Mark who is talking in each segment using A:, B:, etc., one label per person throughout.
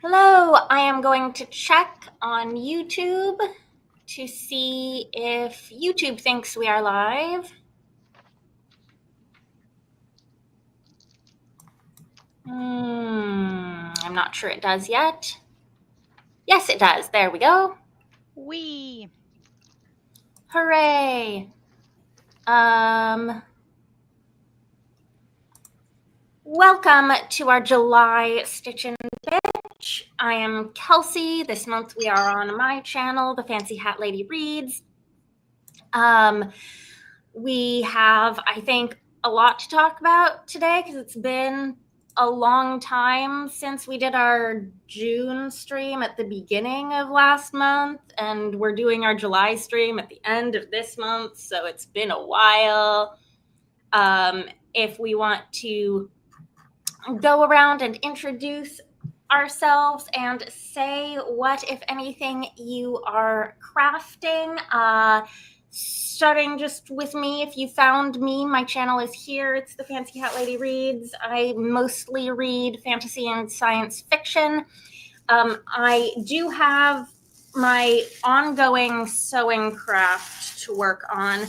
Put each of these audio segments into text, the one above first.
A: Hello, I am going to check on YouTube to see if YouTube thinks we are live. I'm not sure it does yet. Yes, it does. There we go.
B: Wee.
A: Hooray. Welcome to our July Stitch and Bitch. I am Kelsey. This month we are on my channel, The Fancy Hat Lady Reads. We have, I think, a lot to talk about today because it's been a long time since we did our June stream at the beginning of last month, and we're doing our July stream at the end of this month, so it's been a while. If we want to go around and introduce ourselves and say what, if anything, you are crafting. Starting just with me, if you found me, my channel is here. It's The Fancy Hat Lady Reads. I mostly read fantasy and science fiction. I do have my ongoing sewing craft to work on.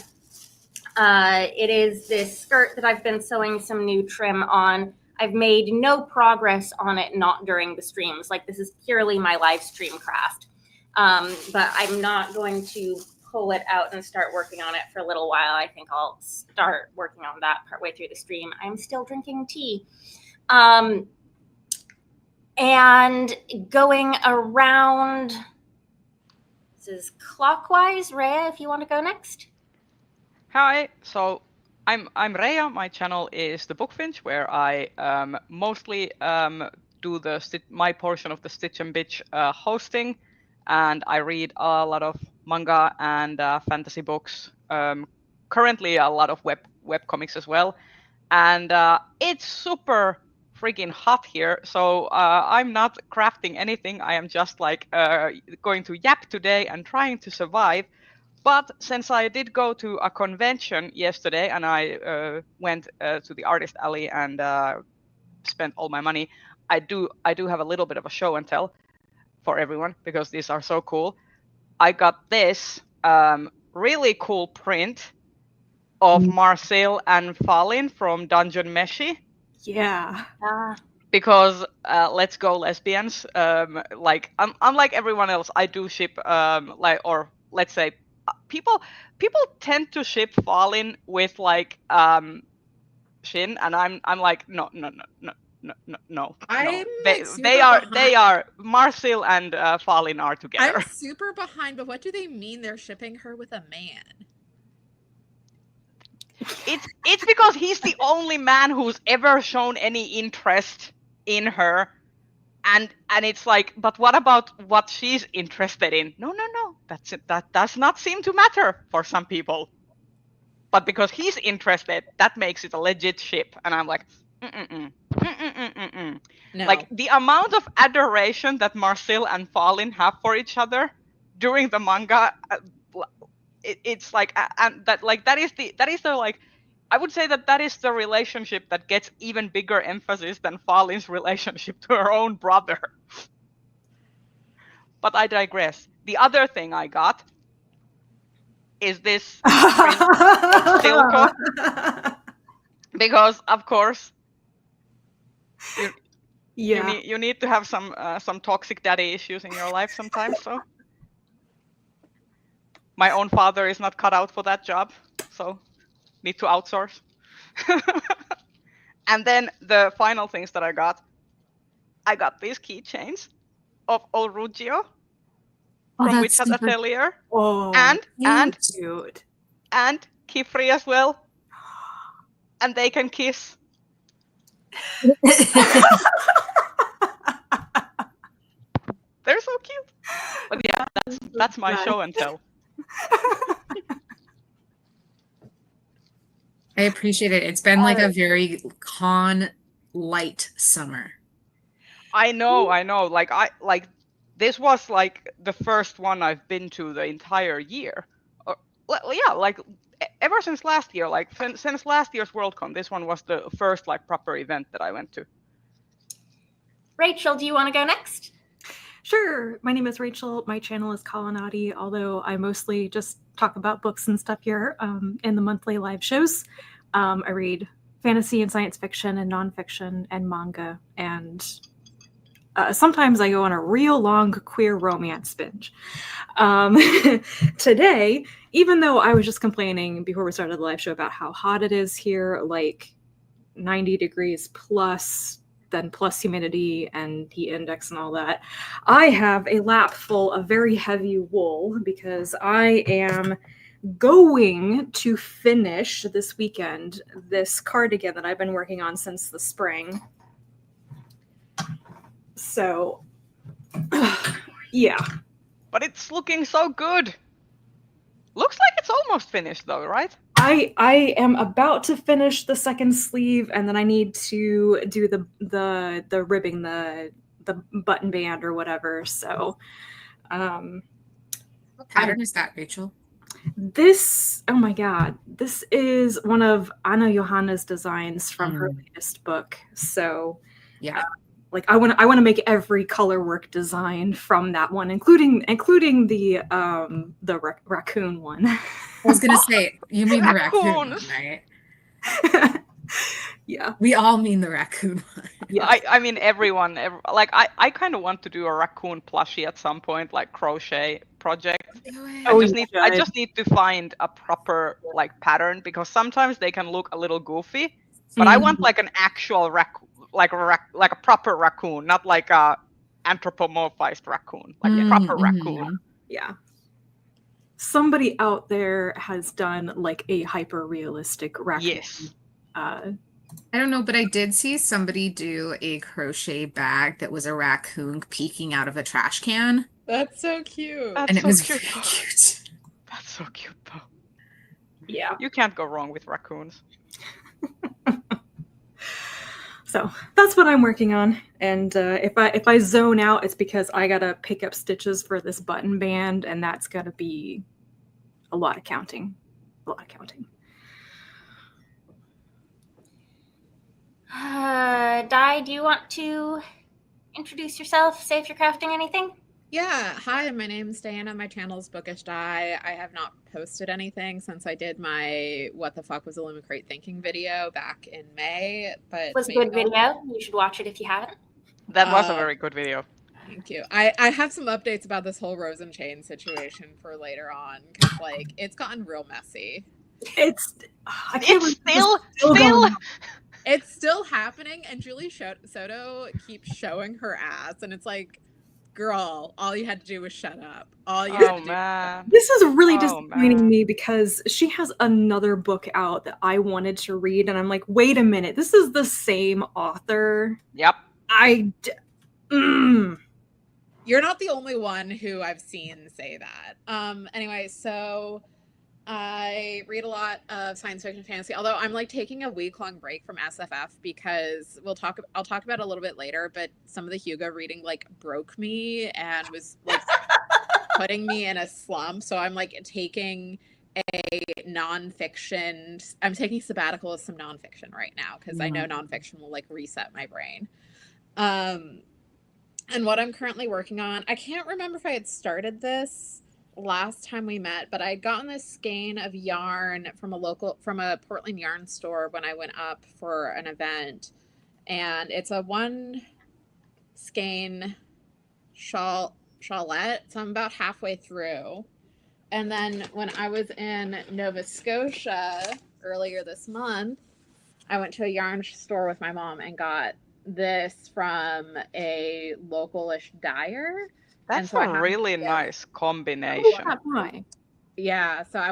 A: It is this skirt that I've been sewing some new trim on. I've made no progress on it, not during the streams. Like, this is purely my live stream craft. But I'm not going to pull it out and start working on it for a little while. I think I'll start working on that partway through the stream. I'm still drinking tea. And going around, this is clockwise. Rhea, if you want to go next.
B: Hi, so I'm Rhea. My channel is The Bookfinch, where I mostly do my portion of the Stitch and Bitch hosting, and I read a lot of manga and fantasy books. Currently, a lot of web comics as well, and it's super freaking hot here. So I'm not crafting anything. I am just like going to yap today and trying to survive. But since I did go to a convention yesterday and I went to the Artist Alley and spent all my money, I do have a little bit of a show and tell for everyone because these are so cool. I got this really cool print of Marcel and Falin from Dungeon Meshi.
C: Yeah.
B: Because let's go lesbians. Like unlike everyone else, I do ship or let's say people tend to ship Falin with like Shin, and I'm like no.
C: I'm
B: They are Marcel and Falin are together.
C: I'm super behind, but what do they mean they're shipping her with a man?
B: It's because he's the only man who's ever shown any interest in her. And it's like, but what about what she's interested in? No. That does not seem to matter for some people. But because he's interested, that makes it a legit ship. And I'm like, No. Like the amount of adoration that Marcel and Falin have for each other during the manga, it's like, and that is the like, I would say that is the relationship that gets even bigger emphasis than Falin's relationship to her own brother. But I digress. The other thing I got is this print of Silco. Because of course you need to have some toxic daddy issues in your life sometimes. So my own father is not cut out for that job, so need to outsource. And then the final things that I got these keychains of Olrugio from Witchat Atelier. And
C: cute.
B: And Kifri as well. And they can kiss. They're so cute. But yeah, that's my show and tell.
D: I appreciate it. It's been like a very con light summer.
B: I know. Like this was like the first one I've been to the entire year. Yeah, like ever since last year, like since last year's Worldcon, this one was the first like proper event that I went to.
A: Rachel, do you want to go next?
E: Sure. My name is Rachel. My channel is Colonati, although I mostly just talk about books and stuff here in the monthly live shows. I read fantasy and science fiction and nonfiction and manga, and sometimes I go on a real long queer romance binge. Today, even though I was just complaining before we started the live show about how hot it is here, like 90 degrees plus, then plus humidity and heat index and all that, I have a lap full of very heavy wool because I am going to finish this weekend this cardigan that I've been working on since the spring. So, yeah.
B: But it's looking so good. Looks like it's almost finished though, right?
E: I am about to finish the second sleeve, and then I need to do the ribbing, the button band or whatever. So,
D: What pattern is that, Rachel?
E: this, oh my god, this is one of Anna Johanna's designs from her latest book. So,
D: Yeah.
E: like I want to make every color work design from that one, including the raccoon one.
D: I was gonna say, you mean the raccoon one,
B: Raccoons.
D: right?
E: Yeah.
D: We all mean the raccoon one.
E: Yeah.
B: I mean, everyone, I kind of want to do a raccoon plushie at some point, like crochet project.
E: Oh,
B: I just need to find a proper like pattern, because sometimes they can look a little goofy, but I want like an actual raccoon, like a proper raccoon, not like a anthropomorphized raccoon, like a proper raccoon.
E: Yeah. Somebody out there has done like a hyper realistic raccoon.
B: Yes.
D: I don't know, but I did see somebody do a crochet bag that was a raccoon peeking out of a trash can,
C: That's so cute.
B: That's
D: and it
B: so
D: was
B: cute.
D: very cute.
B: That's so cute though.
E: Yeah.
B: You can't go wrong with raccoons.
E: So that's what I'm working on. And if I zone out, it's because I gotta pick up stitches for this button band, and that's gotta be a lot of counting. A lot of counting.
A: Di, do you want to introduce yourself? Say if you're crafting anything?
C: Yeah, hi, my name's Diana. My channel's Bookish Di. I have not posted anything since I did my What the Fuck Was Illumicrate Thinking video back in May. But
A: It was a
C: maybe
A: good video. You should watch it if you haven't.
B: That was a very good video.
C: Thank you. I have some updates about this whole Rose and Chain situation for later on, because like it's gotten real messy.
E: It's I can't
B: It's
E: believe
B: still
E: going on.
C: It's still happening, and Julie Soto keeps showing her ass, and it's like, girl, all you had to do was shut up. All you had
B: Oh
C: to do.
B: man.
E: This is really
B: Oh,
E: disappointing
B: man.
E: me because she has another book out that I wanted to read, and I'm like, wait a minute, this is the same author.
B: Yep.
C: You're not the only one who I've seen say that. Anyway, so I read a lot of science fiction fantasy, although I'm like taking a week-long break from SFF because I'll talk about it a little bit later, but some of the Hugo reading like broke me and was like putting me in a slump. So I'm like taking a nonfiction, I'm taking sabbatical of some nonfiction right now because I know nonfiction will like reset my brain. And what I'm currently working on, I can't remember if I had started this last time we met, but I had gotten this skein of yarn from a Portland yarn store when I went up for an event, and it's a one skein shawlette, so I'm about halfway through. And then when I was in Nova Scotia earlier this month, I went to a yarn store with my mom and got this from a localish dyer.
B: That's
C: so I
B: a
C: have-
B: really nice combination.
E: Why?
C: Yeah, so I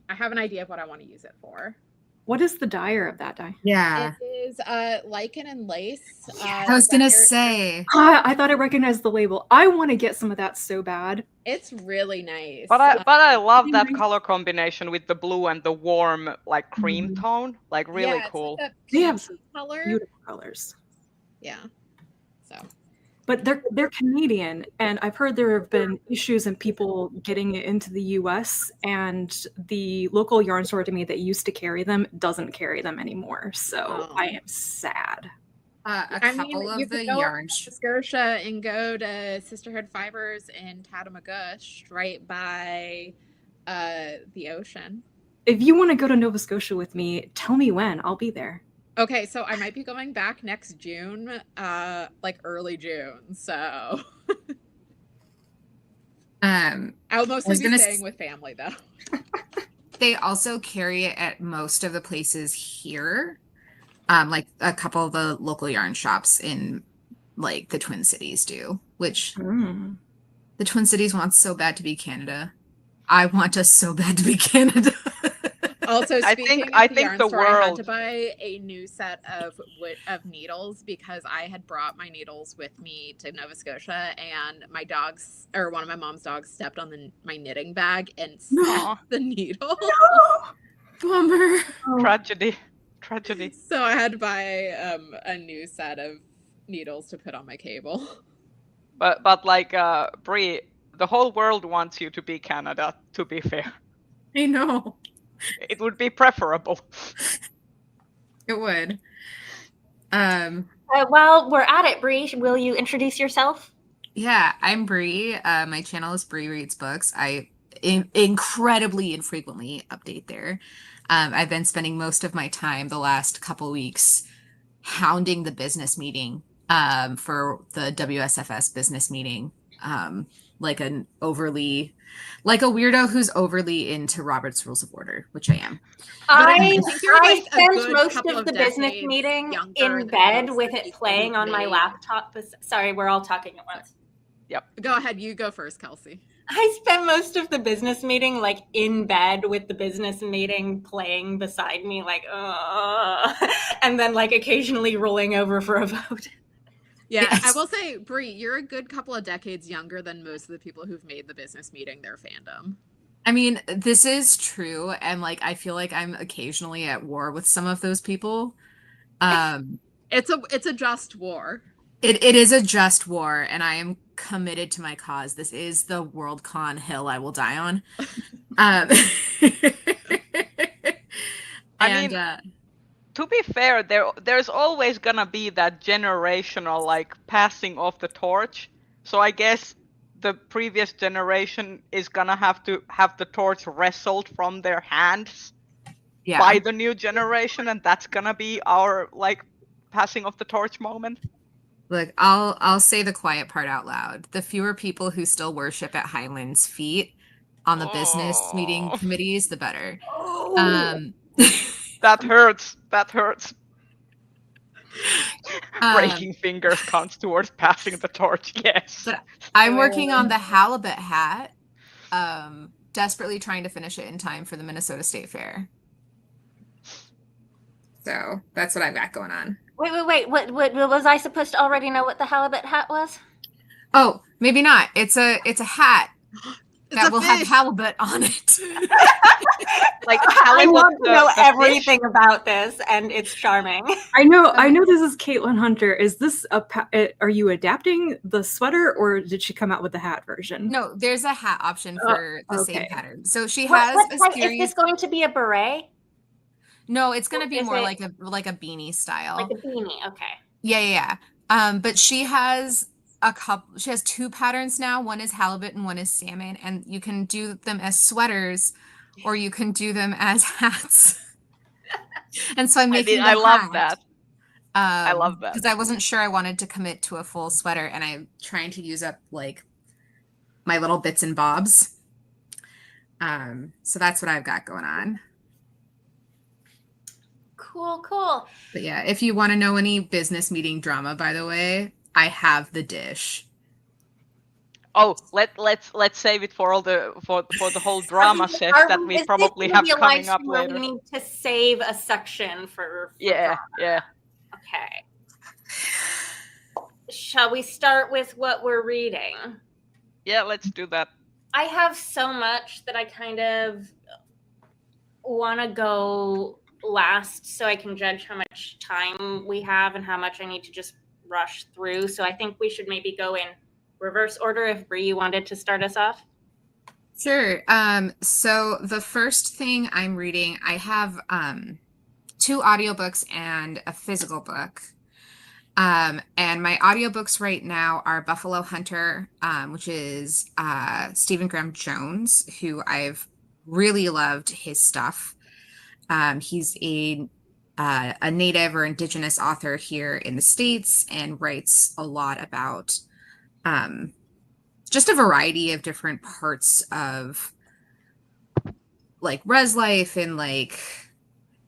C: have an idea of what I want to use it for.
E: What is the dyer of that dye?
D: Yeah.
C: It is lichen and lace.
D: I was gonna
C: dyer.
D: say.
E: I thought I recognized the label. I want to get some of that so bad.
C: It's really nice.
B: But I love that
E: nice.
B: color combination with the blue and the warm like cream
E: Mhm.
B: tone. Like really
C: yeah,
B: cool.
C: It's like a
E: They have
C: peachy color.
E: Beautiful colors.
C: Yeah. So
E: But they're Canadian, and I've heard there have been issues in people getting it into the US, and the local yarn store to me that used to carry them doesn't carry them anymore. So
C: Oh.
E: I am sad.
C: I mean,
D: couple
C: you
D: of
C: could
D: the
C: go
D: yarn.
C: to Scotia and go to Sisterhood Fibers in Tattamagush, right by the ocean.
E: If you want to go to Nova Scotia with me, tell me when. I'll be there.
C: Okay, so I might be going back next June, like early June. So I'll mostly be staying with family though.
D: They also carry it at most of the places here. Like a couple of the local yarn shops in like the Twin Cities do, which the Twin Cities wants so bad to be Canada. I want us so bad to be Canada.
C: Also,
B: I
C: speaking
B: think-
C: of
B: I
C: the
B: think
C: yarn
B: the
C: store, I had
B: world-
C: to buy a new set of needles because I had brought my needles with me to Nova Scotia, and my dogs, or one of my mom's dogs, stepped on my knitting bag and snapped the needle.
D: Bummer.
B: Tragedy.
C: So I had to buy a new set of needles to put on my cable.
B: But like Brie, the whole world wants you to be Canada, to be fair.
D: I know.
B: It would be preferable.
D: It would.
A: While we're at it, Bree, will you introduce yourself?
D: Yeah, I'm Bree. My channel is Bree Reads Books. I incredibly infrequently update there. I've been spending most of my time the last couple weeks hounding the business meeting for the WSFS business meeting. Like a weirdo who's overly into Robert's Rules of Order, which I am.
A: I
C: think you're, like, a
A: spent
C: good
A: most
C: couple
A: of
C: of
A: the business
C: decades
A: meeting
C: younger
A: in
C: than
A: bed
C: most
A: with
C: of the
A: it
C: people
A: playing
C: who've
A: on my
C: made-
A: laptop. Sorry, we're all talking at once.
C: Go ahead, you go first, Kelsey.
A: I spent most of the business meeting like in bed with the business meeting playing beside me, like, and then like occasionally rolling over for a vote.
C: Yeah,
D: Yes.
C: I will say, Bree, you're a good couple of decades younger than most of the people who've made the business meeting their fandom.
D: I mean, this is true, and like I feel like I'm occasionally at war with some of those people.
C: It's a just war.
D: It is a just war, and I am committed to my cause. This is the WorldCon hill I will die on.
B: To be fair, there's always gonna be that generational like passing of the torch. So I guess the previous generation is gonna have to have the torch wrestled from their hands by the new generation, and that's gonna be our like passing of the torch moment.
D: Look, I'll say the quiet part out loud. The fewer people who still worship at Highland's feet on the business meeting committees, the better.
B: That hurts. Breaking fingers counts towards passing the torch. Yes.
D: But I'm working on the halibut hat. Desperately trying to finish it in time for the Minnesota State Fair. So that's what I've got going on.
A: Wait. What was I supposed to already know what the halibut hat was?
D: Oh, maybe not. It's a hat that will have
C: fish.
D: halibut on it.
B: Like
A: I
B: halibut,
A: want to know
B: the fish?
A: everything about this, and it's charming.
E: I know this is Caitlin Hunter. Is this are you adapting the sweater, or did she come out with the hat version?
D: No, there's a hat option for the same
E: okay.
D: pattern. So she
A: What
D: has a
A: type,
D: series.
A: is this going to be a beret?
D: No, it's going to be
A: Is
D: more
A: it-
D: like a beanie style.
A: Like a beanie, okay.
D: Yeah. But she has she has two patterns now. One is halibut and one is salmon, and you can do them as sweaters or you can do them as hats. And so I'm making
B: I
D: the
B: love
D: hat,
B: that. I love that.
D: because I wasn't sure I wanted to commit to a full sweater, and I'm trying to use up like my little bits and bobs. So that's what I've got going on.
A: Cool.
D: But yeah, if you want to know any business meeting drama, by the way, I have the dish.
B: Oh, let's save it for all the for the whole drama set that we
A: is
B: probably
A: this
B: have
A: gonna be a live
B: coming up
A: stream where
B: later.
A: We need to save a section for
B: Yeah.
A: Okay. Shall we start with what we're reading?
B: Yeah, let's do that.
A: I have so much that I kind of want to go last so I can judge how much time we have and how much I need to just rush through. So I think we should maybe go in reverse order if Bree, you wanted to start us off.
D: Sure. So the first thing I'm reading, I have 2 audiobooks and a physical book. And my audiobooks right now are Buffalo Hunter, which is Stephen Graham Jones, who I've really loved his stuff. He's a native or indigenous author here in the States and writes a lot about just a variety of different parts of like res life and like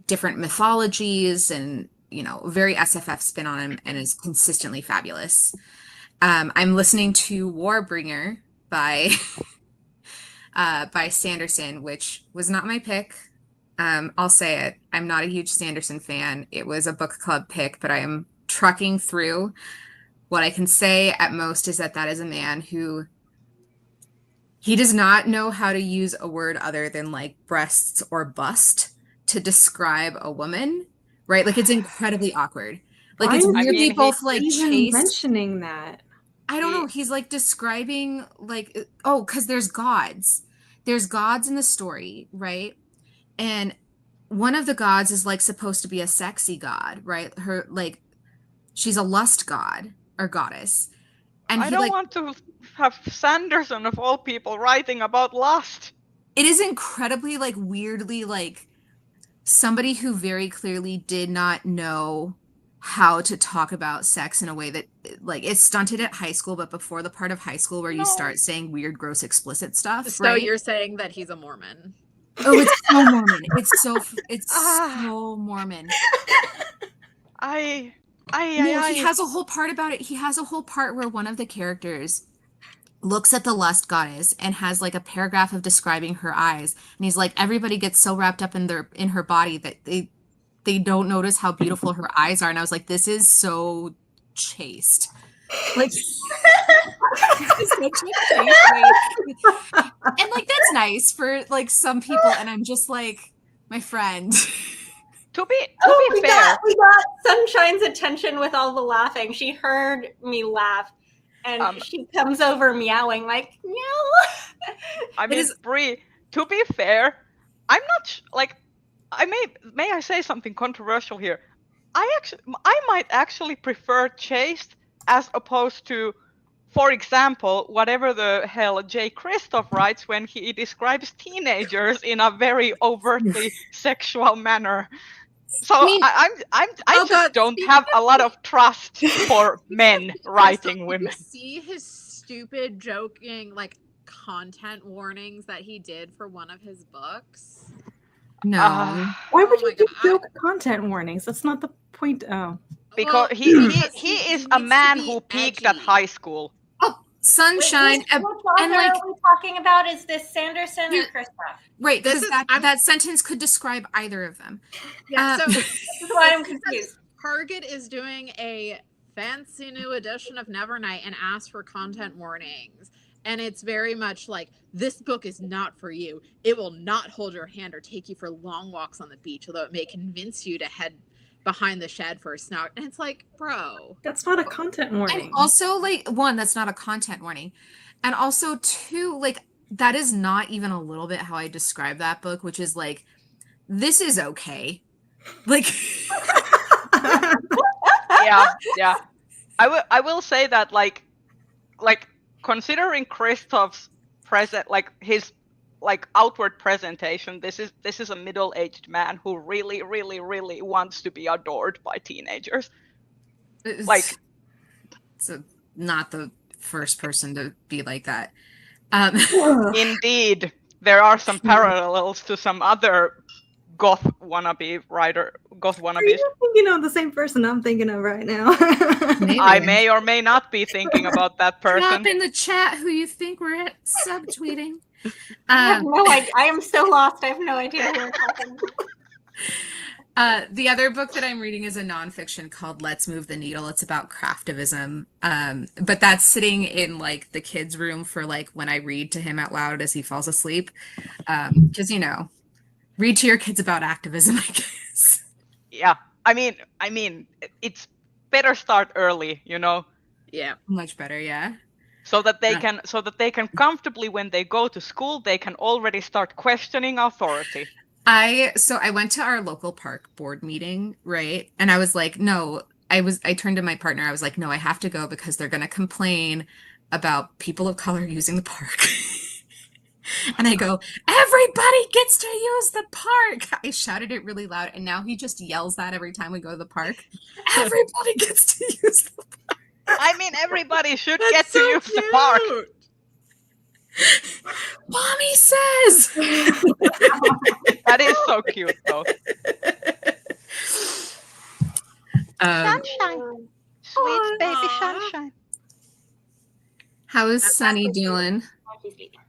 D: different mythologies and, you know, very SFF spin on him, and is consistently fabulous. I'm listening to Warbringer by Sanderson, which was not my pick. I'll say it. I'm not a huge Sanderson fan. It was a book club pick, but I am trucking through. What I can say at most is that is a man who he does not know how to use a word other than like breasts or bust to describe a woman, right? Like it's incredibly awkward. Like
E: Why
D: it's
E: is
D: weirdly
B: he
D: both like
E: even
D: chaste.
E: mentioning that?
D: I don't know. He's like describing like, oh, because there's gods. There's gods in the story, right? And one of the gods is like supposed to be a sexy god, right? Her like she's a lust god or goddess. And
B: I
D: he
B: don't
D: like
B: want to have Sanderson of all people writing about lust.
D: it is incredibly like weirdly like somebody who very clearly did not know how to talk about sex in a way that like it's stunted at high school, but before the part of high school where you
B: No.
D: start saying weird, gross, explicit stuff.
C: So
D: right?
C: you're saying that he's a Mormon?
D: Oh, it's so Mormon. It's
B: Ah.
D: so Mormon.
B: No,
D: He has a whole part about it. He has a whole part where one of the characters looks at the lust goddess and has like a paragraph of describing her eyes, and he's like, everybody gets so wrapped up in her body that they don't notice how beautiful her eyes are. And I was like, this is so chaste. Like it's such a chaste way. And like that's nice for like some people, and I'm just like, my friend.
B: To be fair,
A: we got Sunshine's attention with all the laughing. She heard me laugh, and she comes over meowing like meow.
B: I mean, Bree, to be fair, I'm not like I may I say something controversial here. I might actually prefer chaste as opposed to, for example, whatever the hell Jay Kristoff writes when he describes teenagers in a very overtly sexual manner. So
D: I mean-
B: I
C: Oh,
B: just
C: God,
B: don't
C: speaking
B: have
C: of
B: a lot of trust for men writing
C: Did
B: women.
C: you see his stupid joking like content warnings that he did for one of his books?
D: No.
B: Ah,
E: Why would
C: Oh
E: you
C: my
E: do
C: God.
E: joke content warnings? That's not the point. Oh,
B: because
C: Well,
B: he
C: because
B: is
C: he
B: a
C: needs to
B: man
C: be
B: who peaked at
C: edgy.
B: high school.
D: Sunshine.
A: Which author
D: and, like-
A: are we talking about? Is this Sanderson or
D: You-
A: Kristoff?
D: Right,
C: This
D: because
C: is- I'm-
D: that sentence could describe either of them.
C: Yeah, so
A: This is why I'm
C: It says
A: confused.
C: Target is doing a fancy new edition of Nevernight and asked for content warnings. And it's very much like, this book is not for you. It will not hold your hand or take you for long walks on the beach, although it may convince you to head behind the shed for a snack. And it's like, bro.
E: that's not a content warning.
D: And also, like, one, that's not a content warning. And also, two, like, that is not even a little bit how I describe that book, which is like, this is okay. Like,
B: yeah. I will say that like considering Kristoff's present, like his like outward presentation, this is a middle-aged man who really wants to be adored by teenagers. Like,
D: so not the first person to be like that.
B: indeed, there are some parallels to some other goth wannabes.
E: Are you thinking of the same person I'm thinking of right now?
D: Maybe.
B: I may or may not be thinking about that
D: Drop
B: person.
D: in the chat who you think we're subtweeting.
A: I have no idea. I am so lost. I have no idea who we're talking about.
D: The other book that I'm reading is a nonfiction called Let's Move the Needle. It's about craftivism. But that's sitting in like the kids' room for like when I read to him out loud as he falls asleep. Because read to your kids about activism, I guess.
B: Yeah, I mean, it's better start early,
C: Yeah.
D: Much better, yeah.
B: so that they
D: Yeah.
B: can comfortably, when they go to school, they can already start questioning authority.
D: I went to our local park board meeting, right? And I was like, no, I turned to my partner. I was like, no, I have to go because they're going to complain about people of color using the park. And I go, everybody gets to use the park. I shouted it really loud, and now he just yells that every time we go to the park. Everybody gets to use the park.
B: I mean, everybody should
C: That's
B: get to
C: so
B: use the park.
C: cute.
D: Mommy says.
B: That is so cute, though. Sunshine. Sweet baby
C: Aw.
B: sunshine.
D: How is
A: That's
D: Sunny
A: actually-
D: doing?
A: Oh, she's sleeping.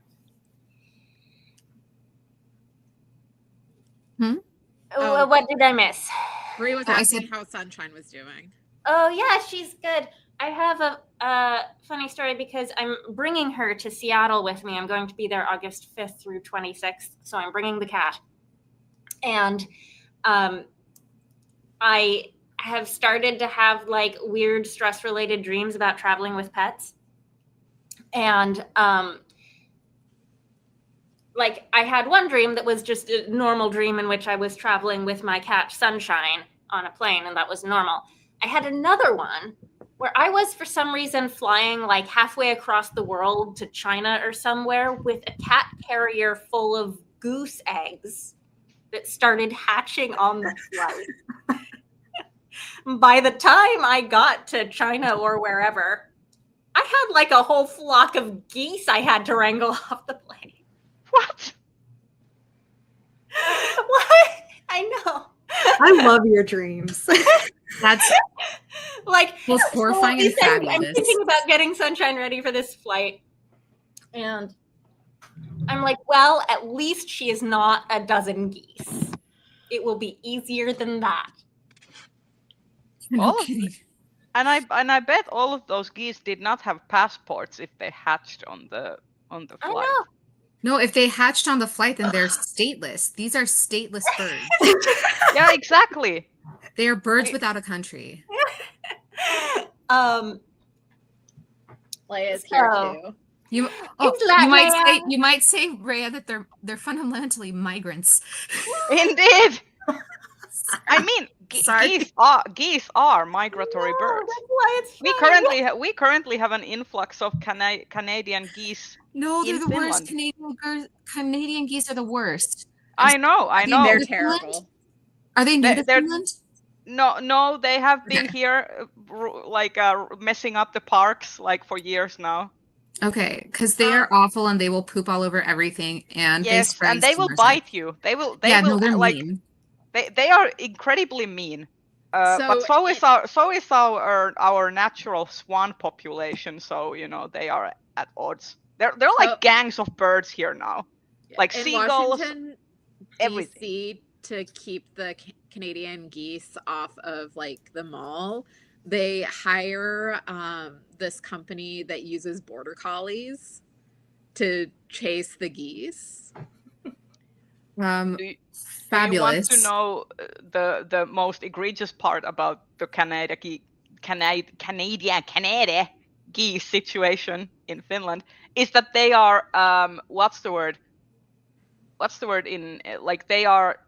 C: Oh.
A: What did I miss?
C: Bree was
D: Oh, I
C: asking
D: said-
C: how Sunshine was doing.
A: Oh yeah, she's good. I have a funny story because I'm bringing her to Seattle with me. I'm going to be there August 5th through 26th, so I'm bringing the cat. And I have started to have like weird stress-related dreams about traveling with pets. And like I had one dream that was just a normal dream in which I was traveling with my cat Sunshine on a plane, and that was normal. I had another one where I was for some reason flying like halfway across the world to China or somewhere with a cat carrier full of goose eggs that started hatching on the flight. By the time I got to China or wherever, I had like a whole flock of geese I had to wrangle off the plane.
B: What?
A: What? I know.
E: I love your dreams.
D: That's
A: Like
D: both horrifying and
A: I'm
D: fabulous.
A: thinking about getting Sunshine ready for this flight, and I'm like, well, at least she is not a dozen geese. It will be easier than that.
D: no
B: All of
D: kidding.
B: And I bet all of those geese did not have passports if they hatched on the
A: I
B: flight.
A: know.
D: No, if they hatched on the flight, then they're stateless. These are stateless birds.
B: Yeah, exactly.
D: They are birds without a country.
C: Leia's here
A: So-
C: too.
D: You
A: Is that
D: you might say, Rhea, that they're fundamentally migrants.
B: Indeed. I mean,
D: Sorry.
B: geese are migratory
A: No,
B: birds.
A: that's why it's
B: We currently have an influx of Canadian geese.
D: No, they're
B: In
D: the worst.
B: Finland.
D: Canadian geese are the worst.
B: I know.
D: think
C: They're
D: Finland?
C: terrible.
D: Are they new to
B: They're-
D: Finland?
B: No, they have been
D: Okay.
B: here, messing up the parks like for years now.
D: Okay, because they are awful and they will poop all over everything and they
B: Yes,
D: spray
B: and they will
D: steamers
B: bite you. They will.
D: yeah,
B: will
D: no, they're
B: like.
D: mean.
B: They are incredibly mean. But
C: So
B: so is our natural swan population. So they are at odds. They're like
C: So-
B: gangs of birds here now. Like
C: in
B: seagulls,
C: Washington,
B: everything.
C: DC, to keep the Canadian geese off of like the mall, they hire this company that uses border collies to chase the geese.
D: Um,
B: Do you-
D: fabulous.
B: Do you want to know the most egregious part about the Canadian geese situation in Finland is that they are what's the word in like they are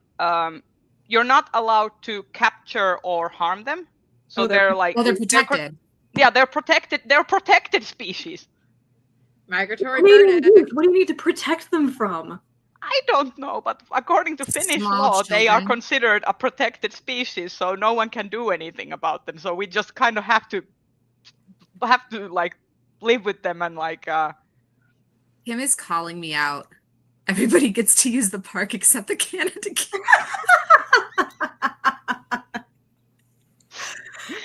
B: you're not allowed to capture or harm them, so
E: Oh,
B: they're like
D: Well, they're
B: they're
D: protected.
B: they're protected species.
C: Migratory
E: What do
C: bird
E: you
C: egg.
E: what do you need to protect them from?
B: I don't know, but according to Finnish
D: Small
B: law, they are
D: children.
B: considered a protected species, so no one can do anything about them. So we just kind of have to like live with them and like
D: Kim is calling me out. Everybody gets to use the park except the Canada geese.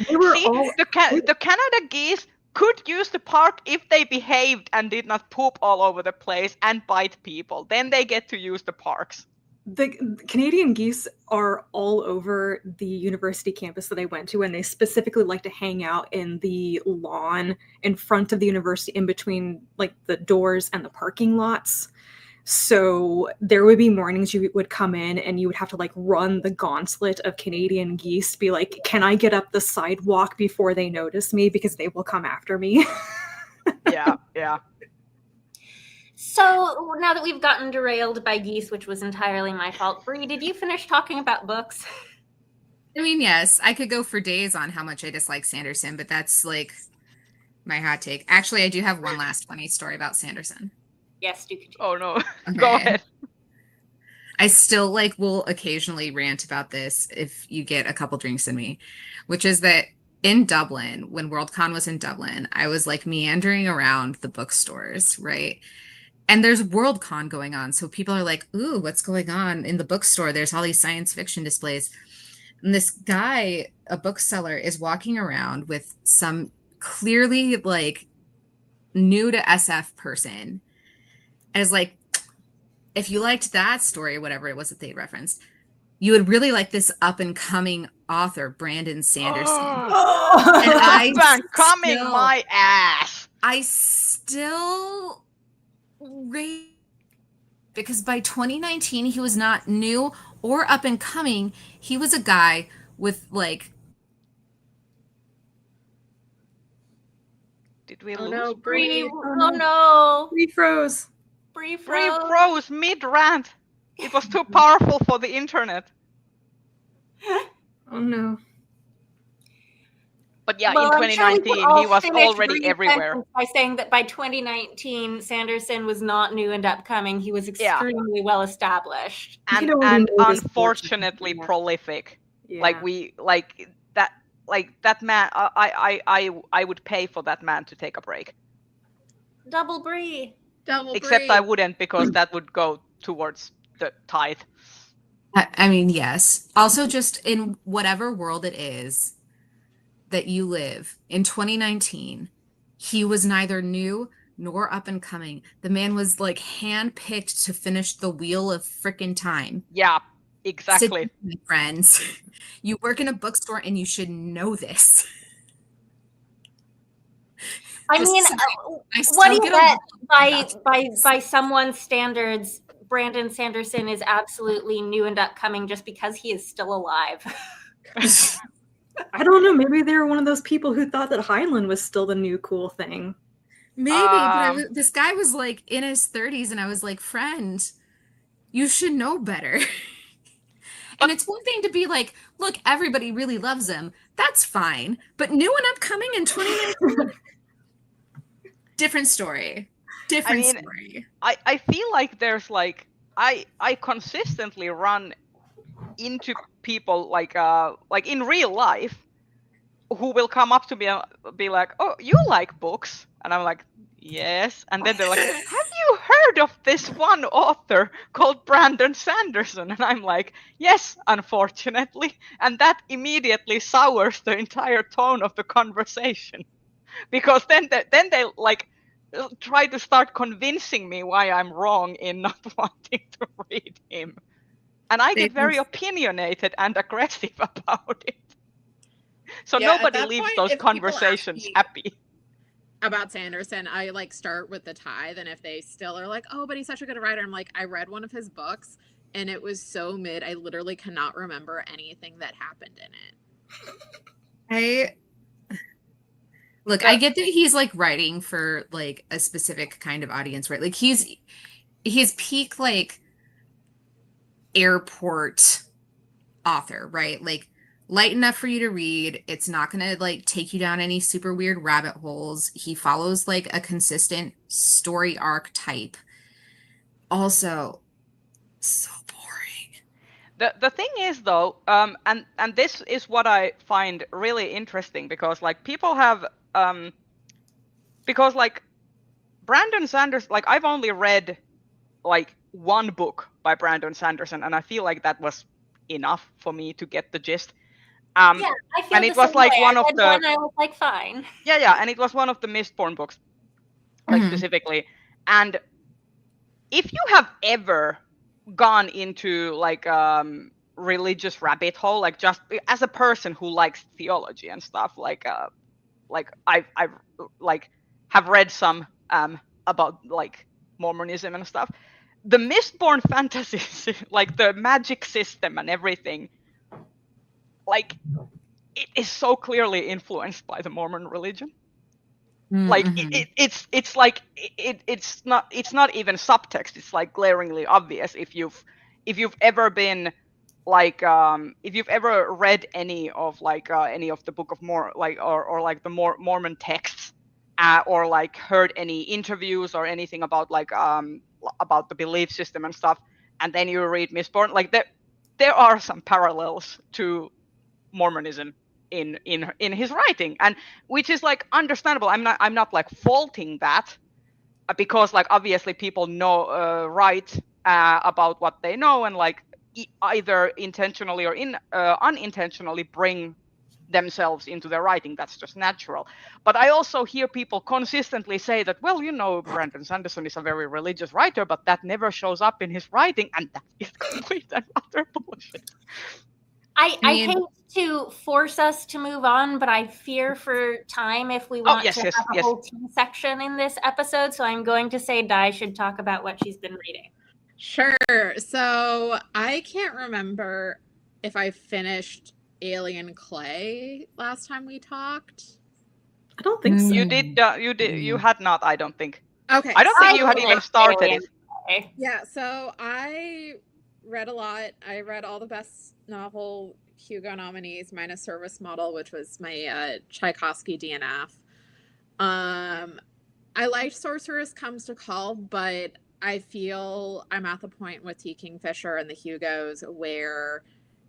E: They were
B: see,
E: all
B: the Canada geese could use the park if they behaved and did not poop all over the place and bite people. Then they get to use the parks.
E: the Canadian geese are all over the university campus that I went to, and they specifically like to hang out in the lawn in front of the university, in between like the doors and the parking lots. So there would be mornings you would come in and you would have to like run the gauntlet of Canadian geese, be like, can I get up the sidewalk before they notice me, because they will come after me.
B: Yeah.
A: So now that we've gotten derailed by geese, which was entirely my fault, Bree, did you finish talking about books?
D: I mean, yes, I could go for days on how much I dislike Sanderson, but that's like my hot take. Actually, I do have one last funny story about Sanderson.
A: Yes, do continue.
B: Oh no. Go
D: Okay.
B: ahead.
D: I still like will occasionally rant about this if you get a couple drinks in me, which is that in Dublin, when Worldcon was in Dublin, I was like meandering around the bookstores, right? And there's Worldcon going on. So people are like, ooh, what's going on in the bookstore? There's all these science fiction displays. And this guy, a bookseller, is walking around with some clearly like new to SF person. And is like, if you liked that story, whatever it was that they referenced, you would really like this up and coming author, Brandon Sanderson. And
B: Up and coming my ass.
D: I still rate because by 2019 he was not new or up and coming. He was a guy with like.
B: Did we
C: Oh
B: lose?
C: no,
A: Bree.
C: Bree.
A: Oh no.
E: We froze.
A: Bree
B: Bree
A: froze.
B: froze mid rant. It was too powerful for the internet.
E: Oh no.
B: But yeah,
A: Well,
B: in
A: I'm sure we could
B: 2019
A: all
B: he was
A: finish
B: already
A: Bree's
B: everywhere.
A: sentence by saying that by 2019, Sanderson was not new and upcoming. He was
B: Yeah.
A: extremely well established.
E: You
B: And,
E: can already
B: and
E: know this
B: unfortunately
E: fortune.
B: prolific.
E: Yeah.
B: Like that man. I would pay for that man to take a break.
A: Double Bree.
C: Double
B: Except
C: Bree.
B: I wouldn't, because that would go towards the tithe.
D: I mean, yes. Also, just in whatever world it is that you live in 2019, he was neither new nor up and coming. The man was like handpicked to finish the wheel of frickin' time.
B: Yeah,
D: Sit
B: exactly.
D: down, my friends. You work in a bookstore and you should know this.
A: I
D: Just
A: mean,
D: saying. I
A: what do
D: still
A: you
D: get a
A: bet
D: lot
A: by someone's standards, Brandon Sanderson is absolutely new and upcoming just because he is still alive.
E: I don't know. Maybe they were one of those people who thought that Heinlein was still the new cool thing.
D: Maybe, but this guy was like in his 30s, and I was like, friend, you should know better. And it's one thing to be like, look, everybody really loves him. That's fine. But new and upcoming in 2019, different story. Different
B: mean,
D: story.
B: I feel like there's like I consistently run into people like in real life who will come up to me and be like, "Oh, you like books?" And I'm like, "Yes." And then they're like, "Have you heard of this one author called Brandon Sanderson?" And I'm like, "Yes, unfortunately." And that immediately sours the entire tone of the conversation, because then they like try to start convincing me why I'm wrong in not wanting to read him. And I get very opinionated and aggressive about it. So
C: Yeah, at
B: nobody
C: that
B: leaves
C: point,
B: those
C: if people ask
B: conversations
C: me
B: happy.
C: about Sanderson, I like start with the tithe, and if they still are like, "Oh, but he's such a good writer," I'm like, I read one of his books and it was so mid, I literally cannot remember anything that happened in it.
D: Look, I get that he's like writing for like a specific kind of audience, right? Like he's peak like airport author, right? Like light enough for you to read. It's not gonna like take you down any super weird rabbit holes. He follows like a consistent story arc type. Also, so boring.
B: The thing is though, and this is what I find really interesting, because like people have because like Brandon Sanderson, like I've only read like one book by Brandon Sanderson, and I feel like that was enough for me to get the gist.
A: Yeah, I feel
B: and
A: the
B: it was
A: same
B: like
A: way.
B: one
A: I
B: of
A: read
B: the
A: one, I was like, fine.
B: yeah, and it was one of the Mistborn books, like specifically. And if you have ever gone into like religious rabbit hole, like just as a person who likes theology and stuff, like I've like have read some about like Mormonism and stuff. The Mistborn fantasy, like the magic system and everything, like it is so clearly influenced by the Mormon religion. Like it's like it's not even subtext. It's like glaringly obvious if you've ever been like if you've ever read any of the Book of the Mormon texts, or like heard any interviews or anything about about the belief system and stuff, and then you read Mistborn, like there are some parallels to Mormonism in his writing, and which is like understandable. I'm not like faulting that, because like obviously people know write about what they know, and like either intentionally or unintentionally bring themselves into their writing. That's just natural. But I also hear people consistently say that, well, Brandon Sanderson is a very religious writer, but that never shows up in his writing, and that is complete and utter bullshit.
A: I hate to force us to move on, but I fear for time if we want to have a whole tea section in this episode. So I'm going to say Dai should talk about what she's been reading.
C: Sure. So I can't remember if I finished Alien Clay last time we talked.
E: I don't think so.
B: You did. You had not. I don't think.
C: Okay.
B: I don't think you had even started it.
C: Yeah. So I read a lot. I read all the best novel Hugo nominees minus Service Model, which was my Tchaikovsky DNF. I liked Sorceress Comes to Call, but I feel I'm at the point with T. Kingfisher and the Hugos where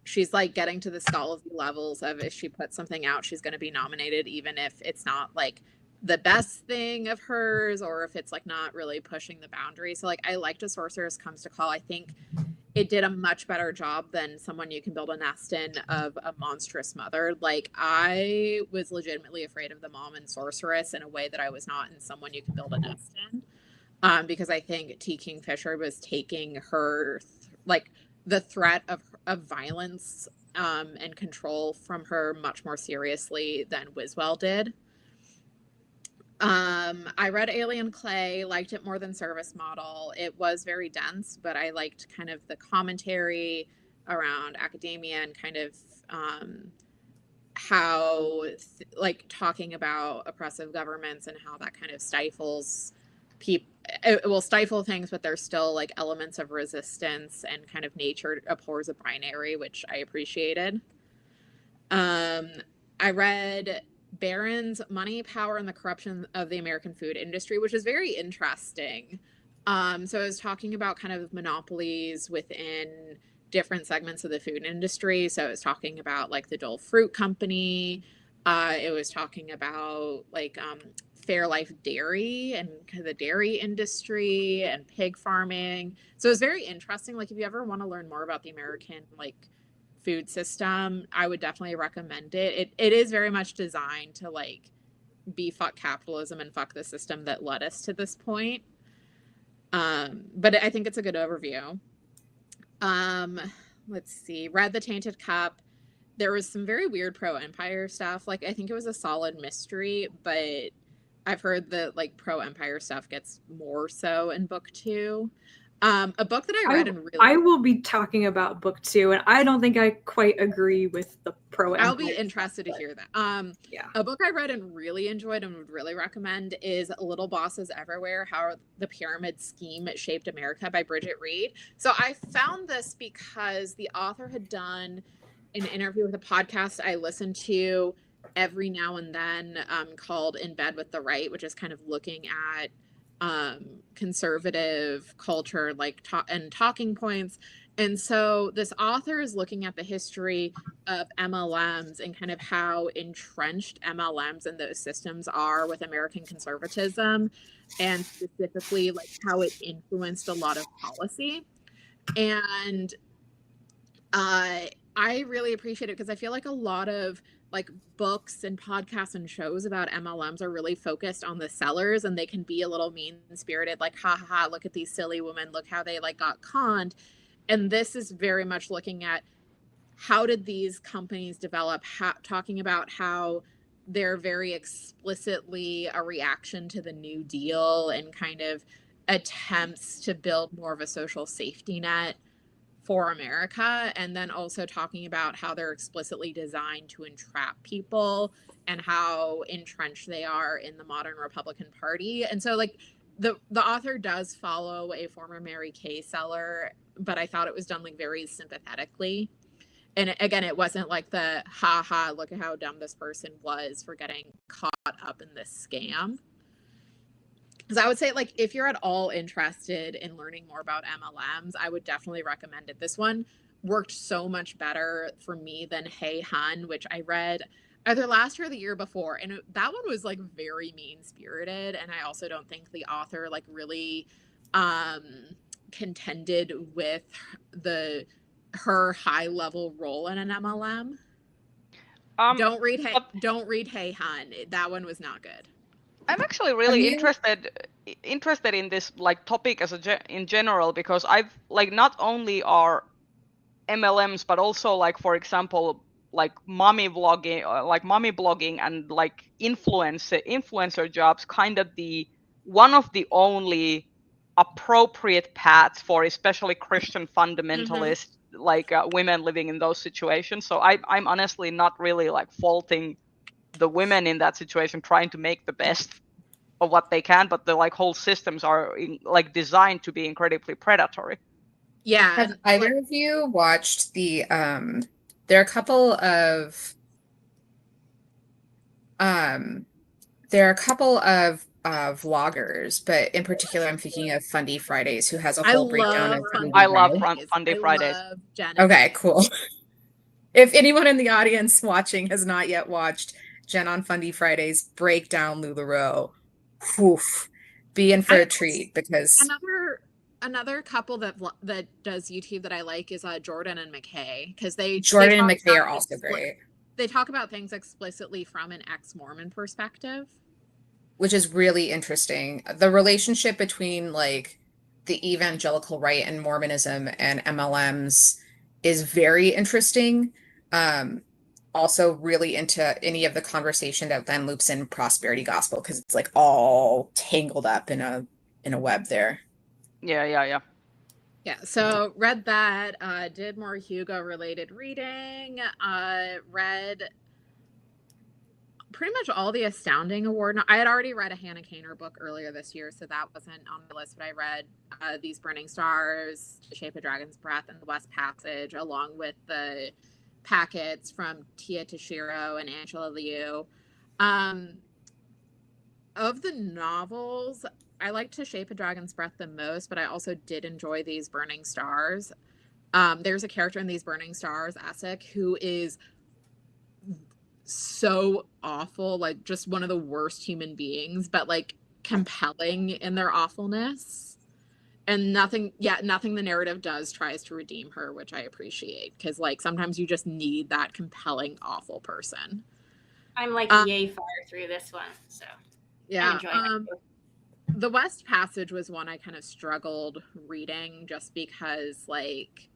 C: she's like getting to the scholarly levels of if she puts something out, she's going to be nominated, even if it's not like the best thing of hers, or if it's like not really pushing the boundary. So like I liked A Sorceress Comes to Call. I think it did a much better job than Someone You Can Build a Nest In of A Monstrous Mother. Like I was legitimately afraid of the mom in Sorceress in a way that I was not in Someone You Can Build a Nest In. Because I think T. Kingfisher was taking her, the threat of violence and control from her much more seriously than Wiswell did. I read Alien Clay, liked it more than Service Model. It was very dense, but I liked kind of the commentary around academia and kind of how, talking about oppressive governments and how that kind of stifles people. It will stifle things, but there's still like elements of resistance, and kind of nature abhors a binary, which I appreciated. I read Barron's Money, Power, and the Corruption of the American Food Industry, which is very interesting. So I was talking about kind of monopolies within different segments of the food industry. So it was talking about like the Dole Fruit Company. It was talking about Fairlife Dairy and the dairy industry and pig farming. So it's very interesting. Like if you ever want to learn more about the American food system, I would definitely recommend it. It is very much designed to be fuck capitalism and fuck the system that led us to this point. But I think it's a good overview. Let's see. Read The Tainted Cup. There was some very weird pro-Empire stuff. I think it was a solid mystery, but I've heard that pro-Empire stuff gets more so in book 2. A book that I read and really...
E: I will be talking about book 2, and I don't think I quite agree with the pro-Empire.
C: I'll be interested to hear that.
E: Yeah.
C: A book I read and really enjoyed and would really recommend is Little Bosses Everywhere, How the Pyramid Scheme Shaped America by Bridget Reed. So I found this because the author had done an interview with a podcast I listened to every now and then called In Bed with the Right, which is kind of looking at conservative culture and talking points. And so this author is looking at the history of MLMs and kind of how entrenched MLMs and those systems are with American conservatism, and specifically how it influenced a lot of policy. And I really appreciate it because I feel like a lot of books and podcasts and shows about MLMs are really focused on the sellers, and they can be a little mean-spirited, ha ha ha, look at these silly women, look how they got conned. And this is very much looking at how did these companies develop, talking about how they're very explicitly a reaction to the New Deal and kind of attempts to build more of a social safety net for America, and then also talking about how they're explicitly designed to entrap people and how entrenched they are in the modern Republican Party. And so the author does follow a former Mary Kay seller, but I thought it was done very sympathetically. And again, it wasn't like the ha ha, look at how dumb this person was for getting caught up in this scam. Because I would say, like, if you're at all interested in learning more about MLMs, I would definitely recommend it. This one worked so much better for me than Hey Hun, which I read either last year or the year before. And that one was like very mean spirited. And I also don't think the author like really contended with her high level role in an MLM. Don't read Hey Hun. That one was not good.
B: I'm actually really interested in this like topic in general, because I've like not only are MLMs but also like, for example, like mommy blogging and like influencer jobs kind of one of the only appropriate paths for especially Christian fundamentalist like women living in those situations. So I'm honestly not really like faulting the women in that situation trying to make the best of what they can, but the like whole systems are like designed to be incredibly predatory.
C: Yeah.
D: Have either of you watched the there are a couple of vloggers, but in particular I'm thinking of Fundy Fridays, who has a whole breakdown of
B: I love Fundy Fridays.
D: Okay, cool. If anyone in the audience watching has not yet watched Jen on Fundy Fridays break down LuLaRoe, be in for a treat, because
C: another couple that does YouTube that I like is Jordan and McKay, because
D: Jordan and McKay are also great.
C: They talk about things explicitly from an ex-Mormon perspective,
D: which is really interesting. The relationship between like the evangelical right and Mormonism and MLMs is very interesting. Also really into any of the conversation that then loops in prosperity gospel, because it's like all tangled up in a web there.
C: Yeah, so read that, did more Hugo related reading, read pretty much all the Astounding Award. I had already read a Hannah Kaner book earlier this year, so that wasn't on the list, but I read These Burning Stars, The Shape of Dragon's Breath, and The West Passage, along with the packets from Tia Tashiro and Angela Liu. Of the novels, I liked To Shape of Dragon's Breath the most, but I also did enjoy These Burning Stars. There's a character in These Burning Stars, Asik, who is so awful, like just one of the worst human beings, but like compelling in their awfulness. And nothing the narrative does tries to redeem her, which I appreciate, because like sometimes you just need that compelling, awful person.
A: I'm like yay far through this one, so
C: yeah. The West Passage was one I kind of struggled reading, just because like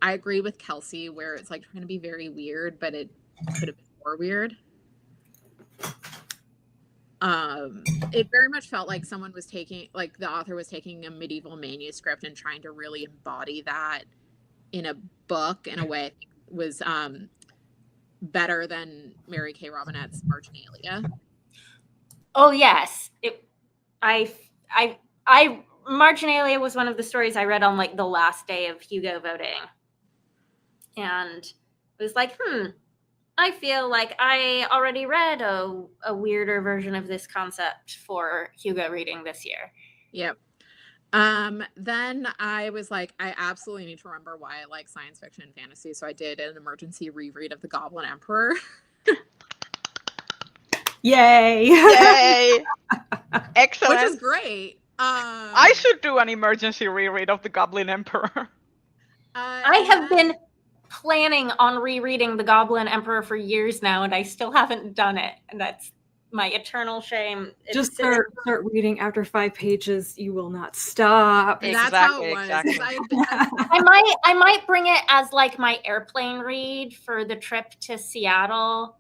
C: I agree with Kelsey where it's like trying to be very weird, but it could have been more weird. It very much felt like someone was taking, like the author was taking a medieval manuscript and trying to really embody that in a book in a way I think was better than Mary Kay Robinette's Marginalia.
A: Oh yes, Marginalia was one of the stories I read on like the last day of Hugo voting, and it was like, I feel like I already read a weirder version of this concept for Hugo reading this year.
C: Yep. Then I was like, I absolutely need to remember why I like science fiction and fantasy. So I did an emergency reread of The Goblin Emperor.
E: Yay!
B: Yay! Excellent.
C: Which is great.
B: I should do an emergency reread of The Goblin Emperor.
A: I have been planning on rereading The Goblin Emperor for years now, and I still haven't done it. And that's my eternal shame.
E: Just start reading. After 5 pages, you will not stop.
C: That's how it was.
B: Exactly.
A: I might bring it as like my airplane read for the trip to Seattle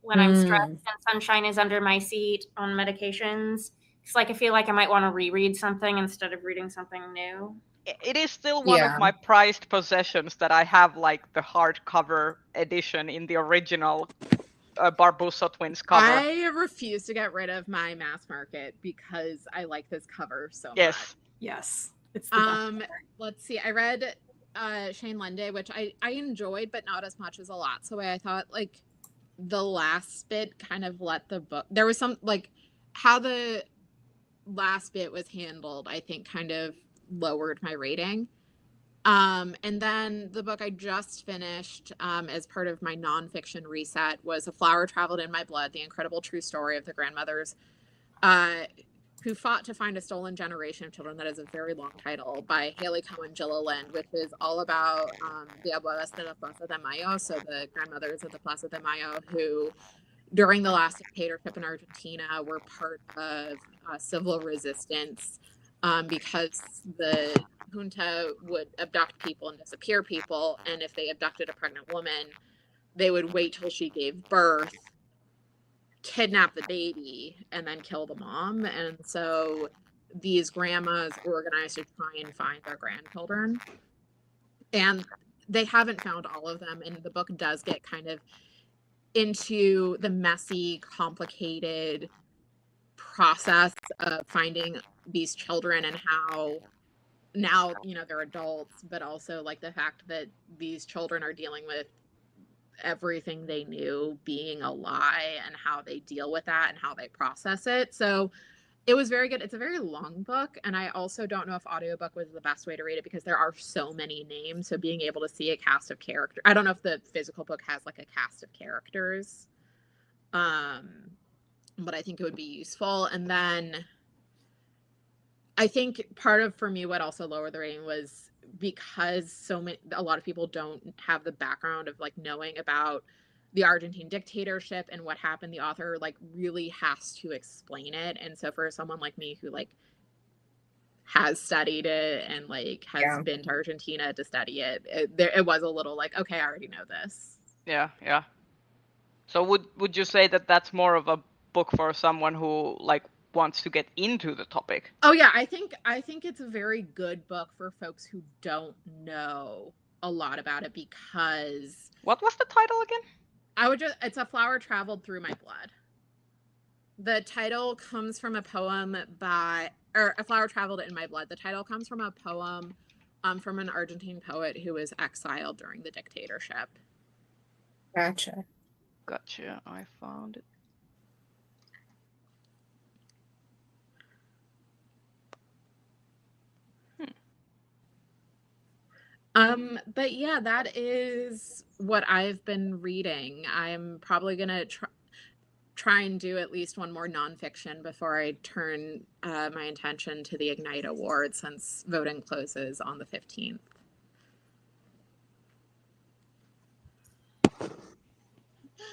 A: when I'm stressed and sunshine is under my seat on medications. It's like I feel like I might want to reread something instead of reading something new.
B: It is still one of my prized possessions that I have like the hardcover edition in the original Barbusso Twins cover.
C: I refuse to get rid of my mass market because I like this cover so much.
B: Yes.
E: Yes. It's the best.
C: Let's see. I read Shane Lunday, which I enjoyed, but not as much as a lot. So I thought like the last bit kind of let the book. There was some like how the last bit was handled, I think kind of lowered my rating. And then the book I just finished as part of my nonfiction reset was A Flower Traveled in My Blood, The Incredible True Story of the Grandmothers who fought to find a stolen generation of children. That is a very long title, by Haley Cohen Gilla Lind, which is all about the abuelas de la Plaza de Mayo, so the grandmothers of the Plaza de Mayo, who during the last dictatorship in Argentina were part of civil resistance because the junta would abduct people and disappear people, and if they abducted a pregnant woman, they would wait till she gave birth, kidnap the baby, and then kill the mom. And so these grandmas organized to try and find their grandchildren, and they haven't found all of them. And the book does get kind of into the messy, complicated process of finding these children and how now, you know, they're adults, but also like the fact that these children are dealing with everything they knew being a lie and how they deal with that and how they process it. So it was very good. It's a very long book, and I also don't know if audiobook was the best way to read it because there are so many names. So being able to see a cast of characters, I don't know if the physical book has like a cast of characters, but I think it would be useful. And then I think part of, for me, what also lowered the rating was because a lot of people don't have the background of like knowing about the Argentine dictatorship and what happened. The author like really has to explain it. And so for someone like me who like has studied it and like has been to Argentina to study it, it was a little like, okay, I already know this.
B: Yeah. So would you say that that's more of a book for someone who like wants to get into the topic?
C: Oh yeah, I think it's a very good book for folks who don't know a lot about it, because
B: what was the title again?
C: It's A Flower Traveled Through My Blood. The title comes from a poem or A Flower Traveled in My Blood. The title comes from a poem from an Argentine poet who was exiled during the dictatorship.
D: Gotcha.
B: I found it.
C: But yeah, that is what I've been reading. I'm probably gonna try and do at least one more nonfiction before I turn my attention to the Ignite Award, since voting closes on the 15th.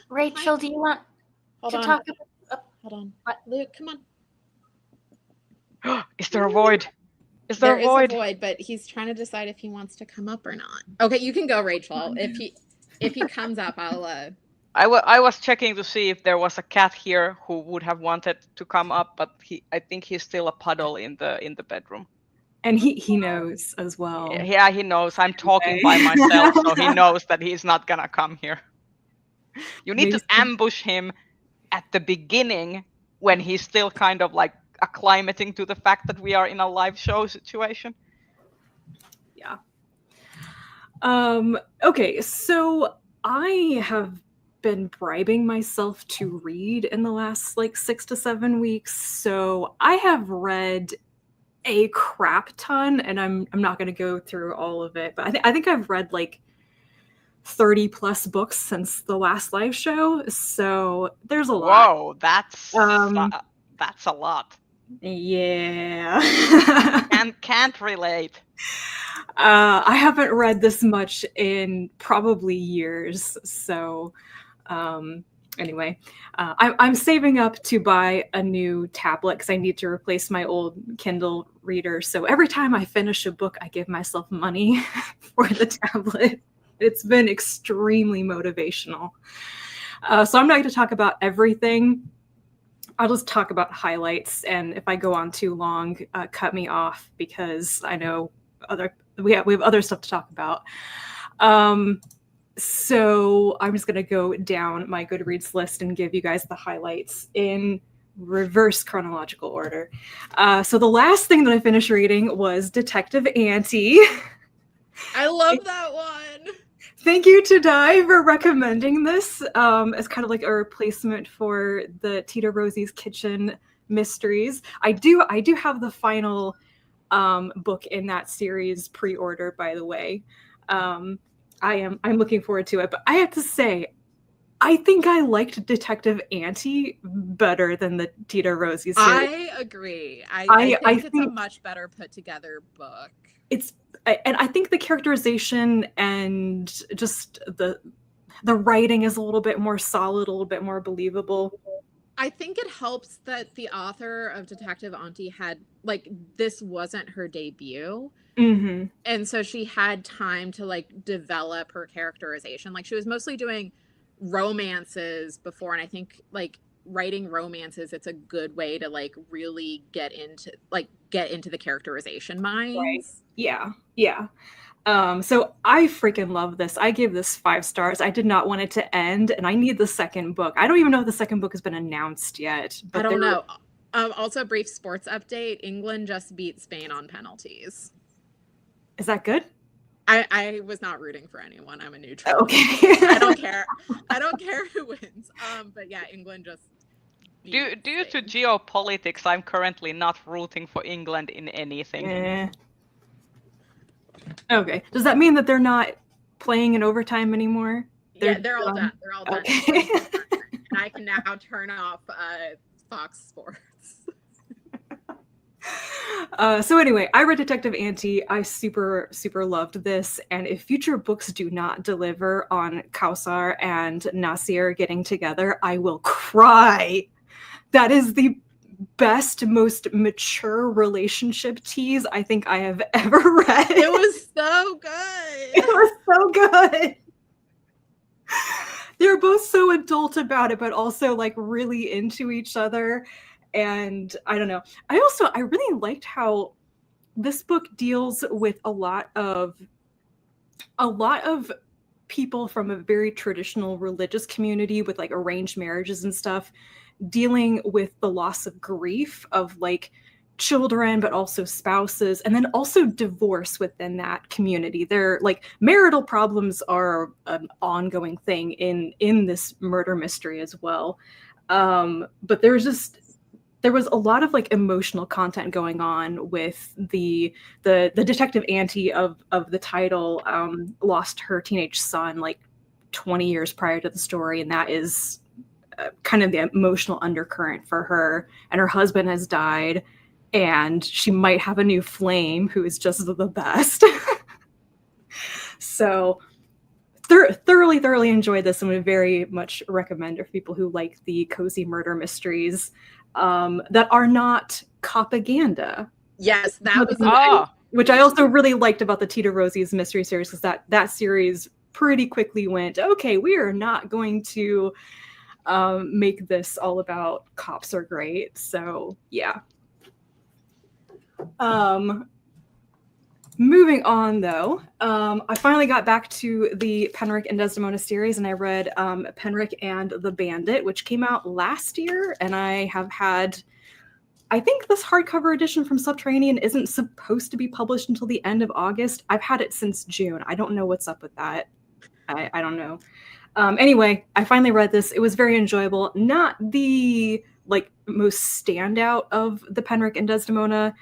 A: Rachel, do you want
C: Hold
A: to
C: on.
A: talk about?
C: Hold on.
A: What?
C: Luke, come on.
B: Is there a void?
C: There is a void, but he's trying to decide if he wants to come up or not. Okay, you can go, Rachel. If he comes up, I'll.
B: I was checking to see if there was a cat here who would have wanted to come up, but I think he's still a puddle in the bedroom.
E: And he knows as well.
B: Yeah, he knows. I'm talking by myself, so he knows that he's not gonna come here. You need to ambush him at the beginning when he's still kind of like acclimating to the fact that we are in a live show situation.
E: Yeah. Okay, so I have been bribing myself to read in the last like 6 to 7 weeks. So I have read a crap ton, and I'm not going to go through all of it, but I think I've read like 30 plus books since the last live show. So there's a lot.
B: Whoa, that's a lot.
E: Yeah.
B: And can't relate.
E: I haven't read this much in probably years. So anyway, I'm saving up to buy a new tablet because I need to replace my old Kindle reader. So every time I finish a book, I give myself money for the tablet. It's been extremely motivational. So I'm not going to talk about everything. I'll just talk about highlights, and if I go on too long, cut me off, because I know we have other stuff to talk about. So I'm just going to go down my Goodreads list and give you guys the highlights in reverse chronological order. So the last thing that I finished reading was Detective Auntie.
C: I love that one.
E: Thank you to Di for recommending this as kind of like a replacement for the Tita Rosie's Kitchen mysteries. I do have the final book in that series pre-ordered, by the way. I'm looking forward to it, but I have to say, I think I liked Detective Auntie better than the Tita Rosie series.
C: I agree. I think it's a much better put together book.
E: And I think the characterization and just the writing is a little bit more solid, a little bit more believable.
C: I think it helps that the author of Detective Auntie had, like, this wasn't her debut.
E: Mm-hmm.
C: And so she had time to, like, develop her characterization. Like, she was mostly doing romances before, and I think, like, writing romances, it's a good way to, like, really get into the characterization minds.
E: Right. Yeah. So I freaking love this. I gave this 5 stars. I did not want it to end, and I need the second book. I don't even know if the second book has been announced yet. But
C: I don't know. Also, brief sports update. England just beat Spain on penalties.
E: Is that good?
C: I was not rooting for anyone. I'm a neutral.
E: Okay.
C: I don't care. I don't care who wins. But yeah, England just
B: Due to geopolitics, I'm currently not rooting for England in anything.
E: Okay. Does that mean that they're not playing in overtime anymore?
C: They're all done. They're all done.
E: Okay.
C: And I can now turn off Fox Sports.
E: So anyway, I read Detective Auntie. I super loved this, and if future books do not deliver on Kausar and Nasir getting together, I will cry. That is the best, most mature relationship tease I think I have ever read.
C: It was so good.
E: It was so good. They're both so adult about it, but also like really into each other. And I don't know. I really liked how this book deals with a lot of people from a very traditional religious community with like arranged marriages and stuff, dealing with the loss of grief of like children, but also spouses, and then also divorce within that community. They're like marital problems are an ongoing thing in this murder mystery as well. But there was a lot of like emotional content going on with the Detective Auntie of the title lost her teenage son like 20 years prior to the story, and that is kind of the emotional undercurrent for her. And her husband has died, and she might have a new flame who is just the best. So thoroughly enjoyed this, and would very much recommend it for people who like the cozy murder mysteries that are not propaganda.
C: Yes, that was
E: which I also really liked about the Tita Rosie's mystery series, because that series pretty quickly went, okay, we are not going to make this all about cops are great. So yeah. Moving on though, I finally got back to the Penric and Desdemona series, and I read Penric and the Bandit, which came out last year, and I have had, I think this hardcover edition from Subterranean isn't supposed to be published until the end of August. I've had it since June. I don't know what's up with that. I don't know. Anyway, I finally read this. It was very enjoyable. Not the like most standout of the Penric and Desdemona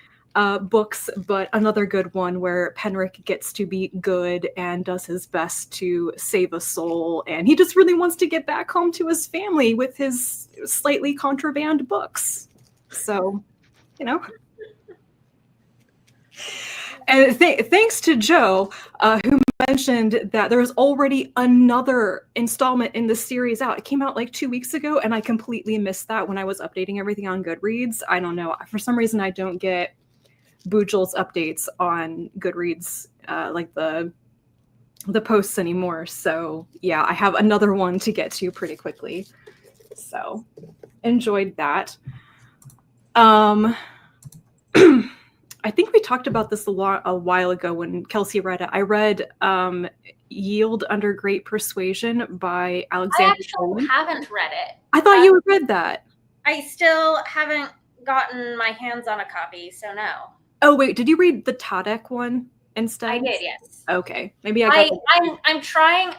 E: books, but another good one where Penric gets to be good and does his best to save a soul, and he just really wants to get back home to his family with his slightly contraband books. So, you know. And thanks to Joe, who mentioned that there was already another installment in the series out. It came out like 2 weeks ago, and I completely missed that when I was updating everything on Goodreads. I don't know. For some reason, I don't get Boojul's updates on Goodreads, like the posts anymore. So yeah, I have another one to get to pretty quickly. So enjoyed that. I think we talked about this a while ago when Kelsey read it. I read Yield Under Great Persuasion by Alexander.
A: I actually haven't read it.
E: I thought you read that.
A: I still haven't gotten my hands on a copy, so no.
E: Oh wait, did you read the Tadek one instead?
A: I did, yes.
E: Okay, maybe I got.
A: I'm trying.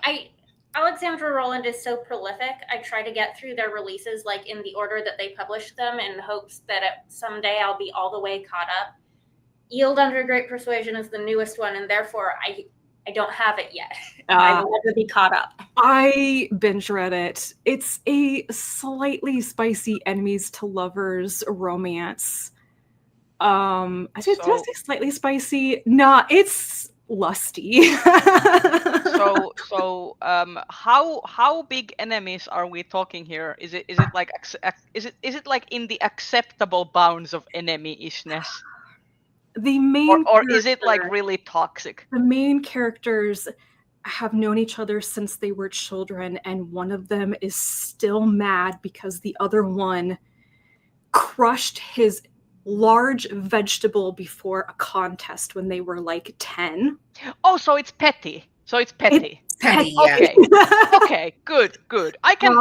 A: Alexandra Rowland is so prolific. I try to get through their releases like in the order that they publish them, in hopes that someday I'll be all the way caught up. Yield Under Great Persuasion is the newest one, and therefore I don't have it yet. I will never be caught up.
E: I binge read it. It's a slightly spicy enemies to lovers romance. I say did I say slightly spicy? Nah, it's lusty.
B: So how big enemies are we talking here? Is it like is it like in the acceptable bounds of enemy-ishness?
E: The main
B: or is it like really toxic?
E: The main characters have known each other since they were children, and one of them is still mad because the other one crushed his large vegetable before a contest when they were like 10.
B: Oh, so it's petty.
D: It's petty, yeah.
B: Okay. Okay, good. I can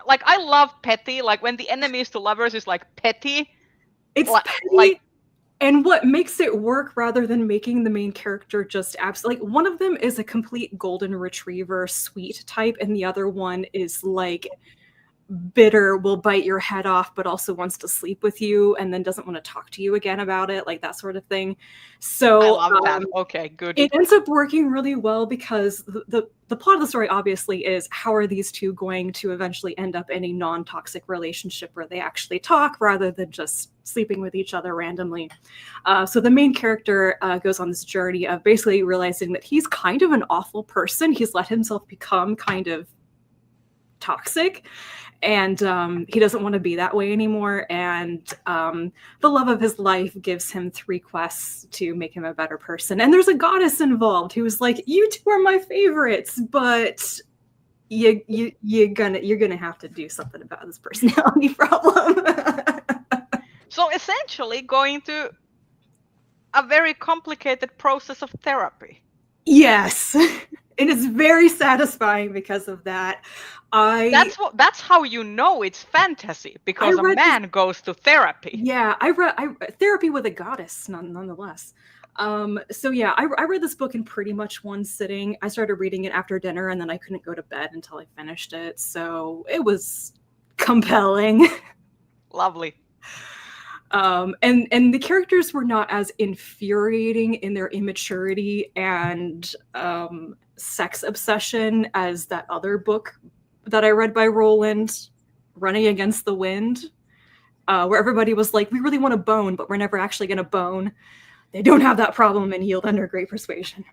B: like, I love petty, like when the enemies to lovers is like petty.
E: It's petty. And what makes it work rather than making the main character just like one of them is a complete golden retriever sweet type, and the other one is like bitter, will bite your head off, but also wants to sleep with you and then doesn't want to talk to you again about it, like that sort of thing. So
B: I love that. Okay, good.
E: It ends up working really well because the plot of the story obviously is how are these two going to eventually end up in a non-toxic relationship where they actually talk rather than just sleeping with each other randomly. So the main character goes on this journey of basically realizing that he's kind of an awful person. He's let himself become kind of toxic, and he doesn't want to be that way anymore. And the love of his life gives him 3 quests to make him a better person. And there's a goddess involved who's like, you two are my favorites, but you're gonna have to do something about this personality problem.
B: So essentially going to a very complicated process of therapy.
E: Yes. And it's very satisfying because of that.
B: That's how you know it's fantasy, because a man goes to therapy.
E: Yeah, I read therapy with a goddess, nonetheless. So yeah, I read this book in pretty much one sitting. I started reading it after dinner, and then I couldn't go to bed until I finished it. So it was compelling.
B: Lovely.
E: And the characters were not as infuriating in their immaturity and sex obsession as that other book that I read by Rowland, Running Against the Wind, where everybody was like, we really want to bone, but we're never actually going to bone. They don't have that problem in Yield Under Great Persuasion.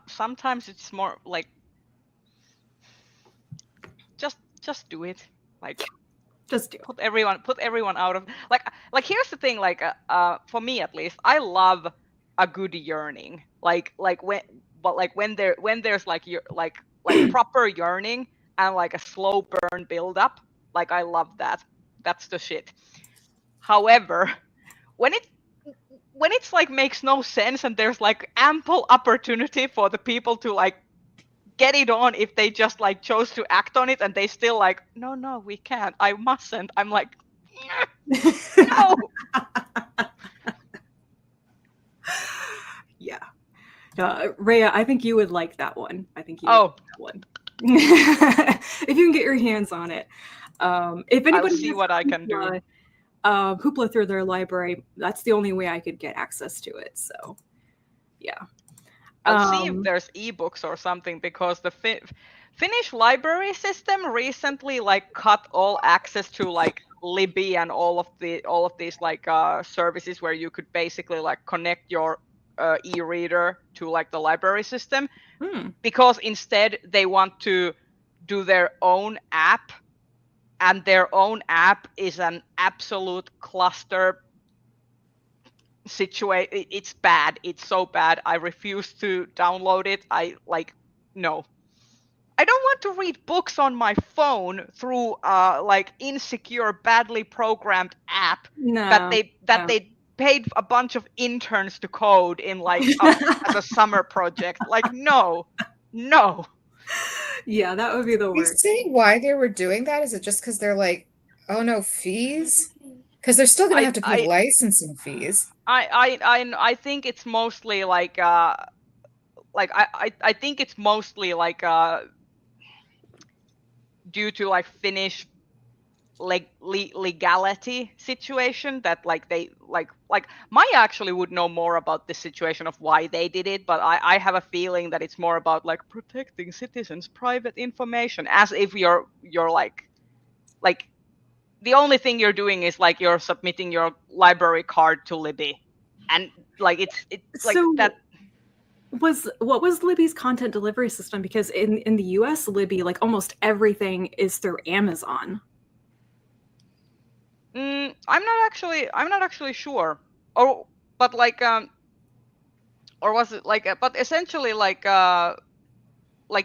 B: Sometimes it's more like, just do it. Like,
E: just do it.
B: Put everyone out of like here's the thing, like for me at least, I love a good yearning, like when there's like proper yearning and like a slow burn build up, like I love that. That's the shit. However, when it's like makes no sense and there's like ample opportunity for the people to like get it on if they just like chose to act on it, and they still like, no, we can't, I mustn't. I'm like, no.
E: Yeah. Rhea, I think you would like that one. I think you would like that one. If you can get your hands on it. If anybody
B: I'll see what I can do.
E: Hoopla through their library, that's the only way I could get access to it. So, yeah.
B: I'll see if there's ebooks or something, because the Finnish library system recently like cut all access to like Libby and all of these like services where you could basically like connect your e-reader to like the library system, because instead they want to do their own app, and their own app is an absolute cluster situation. It's bad. It's so bad. I refuse to download it. No. I don't want to read books on my phone through like insecure, badly programmed app that they paid a bunch of interns to code in like as a summer project. Like, no.
E: Yeah, that would be the worst.
D: Are you saying why they were doing that? Is it just because they're like, oh no, fees? Because they're still gonna
B: I-
D: have to pay licensing fees.
B: I think it's mostly like I think it's mostly like due to like Finnish legality situation that like they like Maya actually would know more about the situation of why they did it, but I have a feeling that it's more about like protecting citizens' private information, as if you're like the only thing you're doing is like you're submitting your library card to Libby, and like it's like
E: So
B: that.
E: what was Libby's content delivery system? Because in the US, Libby, like almost everything is through Amazon.
B: I'm not actually sure. Or but like or was it like but essentially like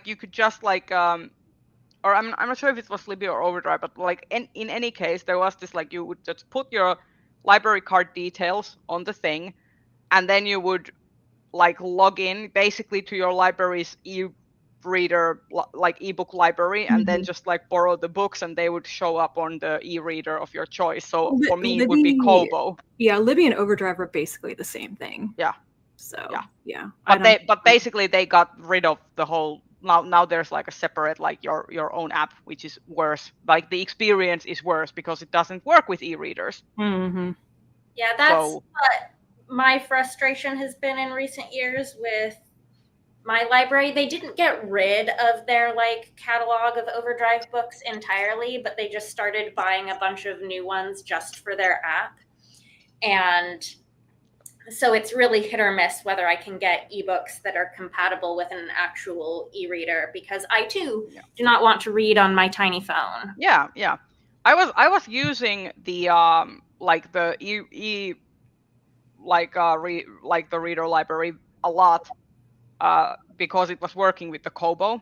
B: you could just like or I'm not sure if it was Libby or Overdrive, but like in any case there was this like you would just put your library card details on the thing, and then you would like log in basically to your library's e-reader like ebook library, and then just like borrow the books and they would show up on the e-reader of your choice. So for me it would be Kobo.
E: Yeah, Libby and Overdrive are basically the same thing.
B: Yeah.
E: So
B: Yeah.
E: yeah.
B: But basically they got rid of the whole now there's like a separate like your own app, which is worse. Like the experience is worse because it doesn't work with e-readers.
E: Mm-hmm.
A: Yeah, that's
B: So-
A: what my frustration has been in recent years with my library. They didn't get rid of their like catalog of Overdrive books entirely, but they just started buying a bunch of new ones just for their app. And so it's really hit or miss whether I can get ebooks that are compatible with an actual e-reader, because I too do not want to read on my tiny phone.
B: Yeah. I was using the like the the reader library a lot because it was working with the Kobo,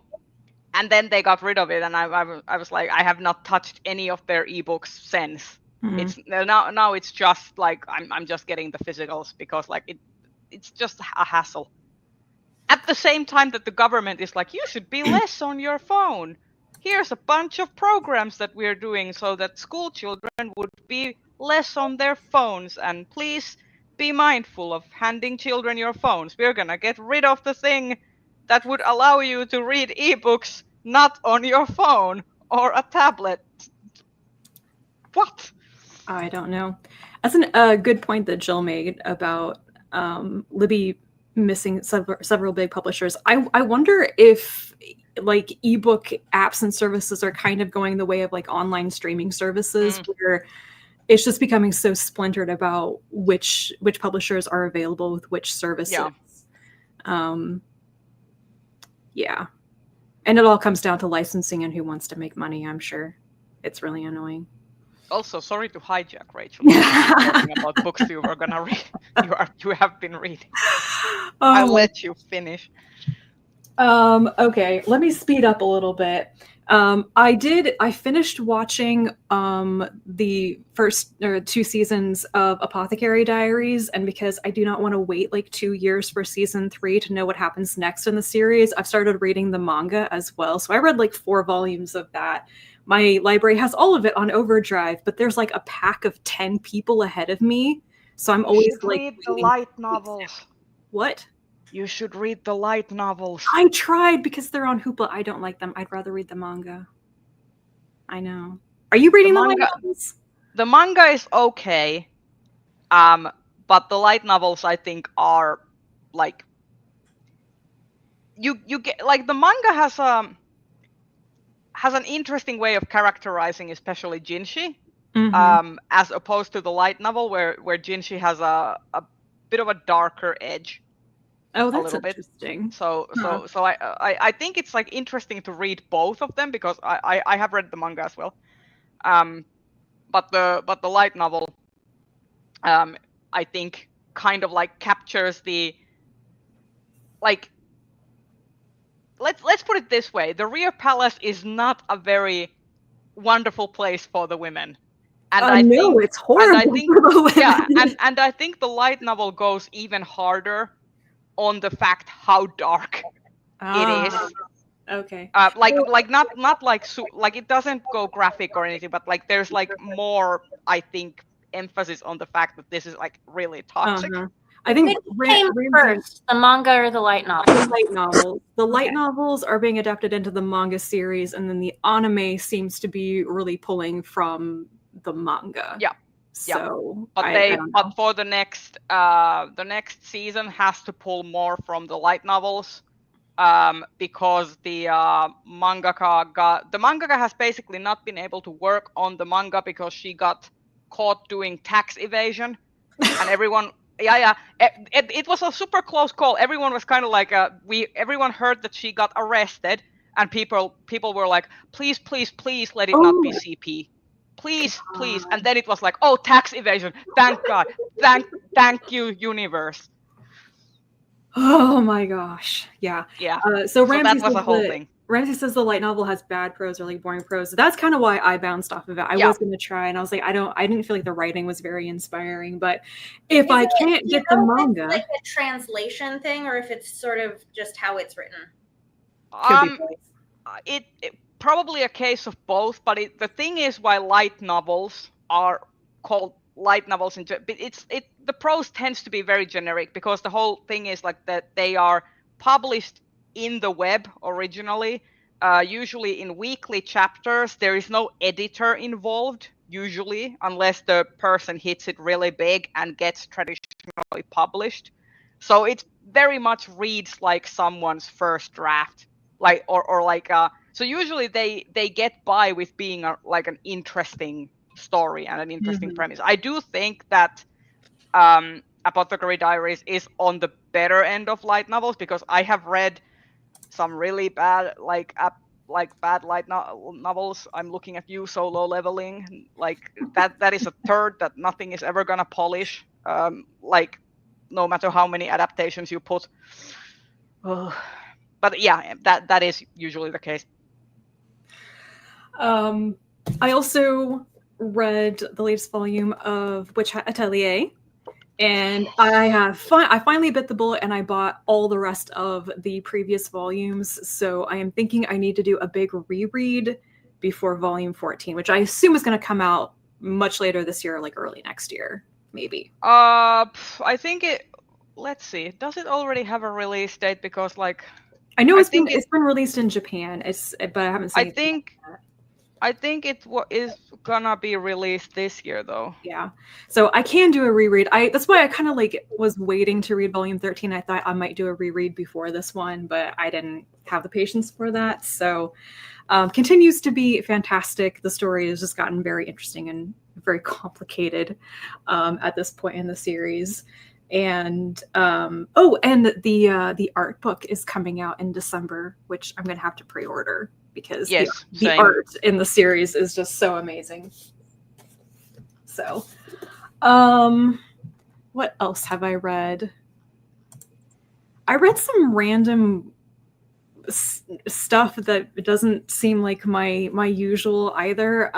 B: and then they got rid of it, and I was like, I have not touched any of their ebooks since.
E: Mhm.
B: It's now it's just like I'm just getting the physicals because like it's just a hassle. At the same time that the government is like, you should be less on your phone. Here's a bunch of programs that we're doing so that school children would be less on their phones, and please be mindful of handing children your phones. We're gonna get rid of the thing that would allow you to read ebooks not on your phone or a tablet. What?
E: I don't know. That's a good point that Jill made about Libby missing several big publishers. I wonder if like ebook apps and services are kind of going the way of like online streaming services, where it's just becoming so splintered about which publishers are available with which services. Yeah. And it all comes down to licensing and who wants to make money, I'm sure. It's really annoying.
B: Also, sorry to hijack, Rachel. Talking about books you were gonna read. You have been reading. I'll let you finish.
E: Okay, let me speed up a little bit. I finished watching the first 2 seasons of Apothecary Diaries, and because I do not want to wait like 2 years for season 3 to know what happens next in the series, I've started reading the manga as well. So I read like 4 volumes of that. My library has all of it on Overdrive, but there's like a pack of 10 people ahead of me. So I'm always like
B: read the
E: waiting.
B: light novels.
E: What?
B: You should read the light novels.
E: I tried because they're on Hoopla. I don't like them. I'd rather read the manga. I know. Are you reading the light novels?
B: The manga is okay, but the light novels I think are like you get like the manga has an interesting way of characterizing, especially Jinshi, as opposed to the light novel where Jinshi has a bit of a darker edge.
E: Oh, that's
B: little bit.
E: interesting.
B: So I think it's like interesting to read both of them because I have read the manga as well. But the light novel I think kind of like captures the like let's put it this way, the Rear Palace is not a very wonderful place for the women. And I
E: know
B: think
E: it's horrible.
B: and I think,
E: for the women.
B: yeah, and I think the light novel goes even harder on the fact how dark it is.
E: Okay.
B: Like not like like it doesn't go graphic or anything, but like there's like more, I think, emphasis on the fact that this is like really toxic.
E: I think
A: Which came first, the manga or the light novel?
E: The light novels. The light novels are being adapted into the manga series, and then the anime seems to be really pulling from the manga.
B: Yeah.
E: So,
B: but but for the next season has to pull more from the light novels, because the mangaka has basically not been able to work on the manga because she got caught doing tax evasion, and everyone. Yeah. It was a super close call. Everyone was kind of like, everyone heard that she got arrested, and people were like, please let it not be CP. Please. And then it was like, oh, tax evasion. Thank God. Thank you, universe.
E: Oh my gosh. Yeah.
B: Yeah.
E: So Ramsey
B: that was a whole thing.
E: Ramsey says the light novel has bad prose or like boring prose. That's kind of why I bounced off of it. I was going to try, and I was like, I didn't feel like the writing was very inspiring. But if I can't get the manga,
A: like a translation thing, or if it's sort of just how it's written.
B: It probably a case of both. But the thing is, why light novels are called light novels, the prose tends to be very generic, because the whole thing is like that they are published in the web originally, usually in weekly chapters. There is no editor involved usually, unless the person hits it really big and gets traditionally published. So it very much reads like someone's first draft, so usually they get by with being like an interesting story and an interesting premise. I do think that Apothecary Diaries is on the better end of light novels, because I have read some really bad bad light novels. I'm looking at you, Solo Leveling. Like that is a turd that nothing is ever gonna polish. No matter how many adaptations you put. But yeah, that is usually the case.
E: I also read the latest volume of Witch Hat Atelier. And I finally bit the bullet, and I bought all the rest of the previous volumes. So I am thinking I need to do a big reread before volume 14, which I assume is going to come out much later this year, like early next year, maybe.
B: I think let's see. Does it already have a release date? Because
E: I know it's been released in Japan. But I haven't seen.
B: I think it is gonna be released this year, though.
E: Yeah, so I can do a reread. That's why I kind of was waiting to read volume 13. I thought I might do a reread before this one, but I didn't have the patience for that. So, continues to be fantastic. The story has just gotten very interesting and very complicated at this point in the series. And and the art book is coming out in December, which I'm gonna have to pre-order, because the art in the series is just so amazing. So, what else have I read? I read some random stuff that doesn't seem like my usual either,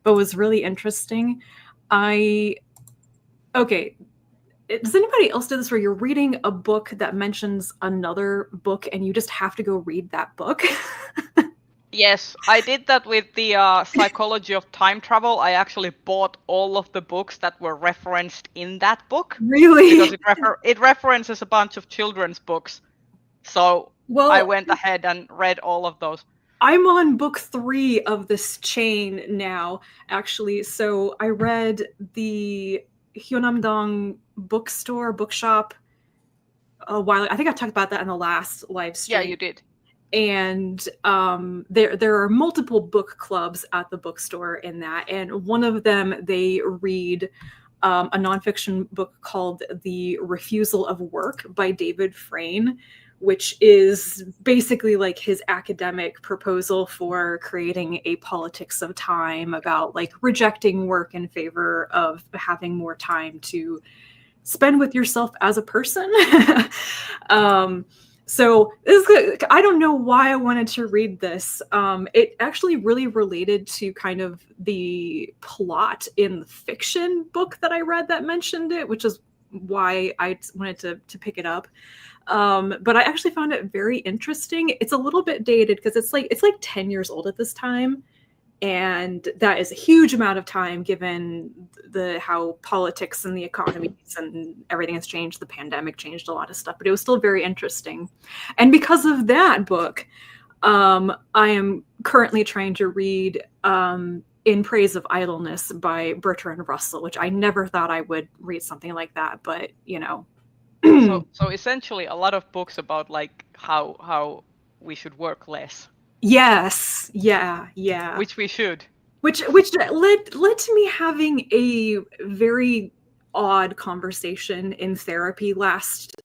E: but was really interesting. Does anybody else do this where you're reading a book that mentions another book and you just have to go read that book?
B: Yes, I did that with the Psychology of Time Travel. I actually bought all of the books that were referenced in that book.
E: Really?
B: Because it references a bunch of children's books. So I went ahead and read all of those.
E: I'm on book 3 of this chain now, actually. So I read the Hyeonamdong bookshop a while. I think I talked about that in the last live stream.
B: Yeah, you did.
E: And there are multiple book clubs at the bookstore in that, and one of them they read a nonfiction book called The Refusal of Work by David Frayne, which is basically like his academic proposal for creating a politics of time about rejecting work in favor of having more time to spend with yourself as a person. So I don't know why I wanted to read this. It actually really related to kind of the plot in the fiction book that I read that mentioned it, which is why I wanted to pick it up. But I actually found it very interesting. It's a little bit dated because it's like 10 years old at this time. And that is a huge amount of time given how politics and the economies and everything has changed. The pandemic changed a lot of stuff, but it was still very interesting. And because of that book, I am currently trying to read In Praise of Idleness by Bertrand Russell, which I never thought I would read something like that, but you know.
B: So essentially a lot of books about like how we should work less.
E: Yes, yeah.
B: Which we should.
E: Which led to me having a very odd conversation in therapy last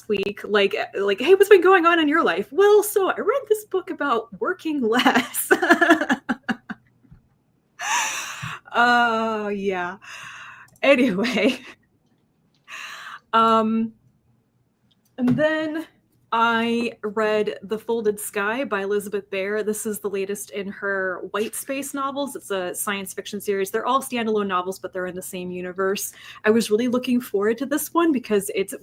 E: week. Like, hey, what's been going on in your life? Well, so I read this book about working less. Oh, yeah. Anyway. And then I read The Folded Sky by Elizabeth Bear. This is the latest in her White Space novels. It's a science fiction series. They're all standalone novels, but they're in the same universe. I was really looking forward to this one because it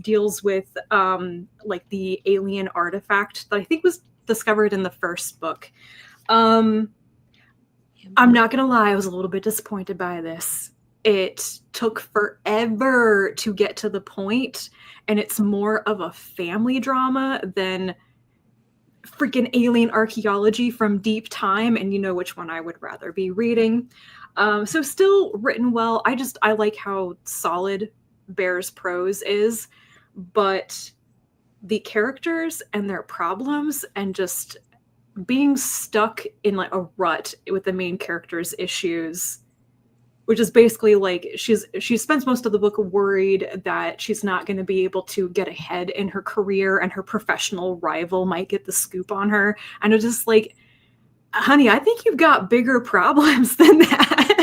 E: deals with like the alien artifact that I think was discovered in the first book. I'm not gonna lie, I was a little bit disappointed by this. It took forever to get to the point, and it's more of a family drama than freaking alien archaeology from deep time, and you know which one I would rather be reading. So still written well. I like how solid Bear's prose is, but the characters and their problems and just being stuck in like a rut with the main character's issues, which is basically like she spends most of the book worried that she's not going to be able to get ahead in her career and her professional rival might get the scoop on her. And it's just like, honey, I think you've got bigger problems than that.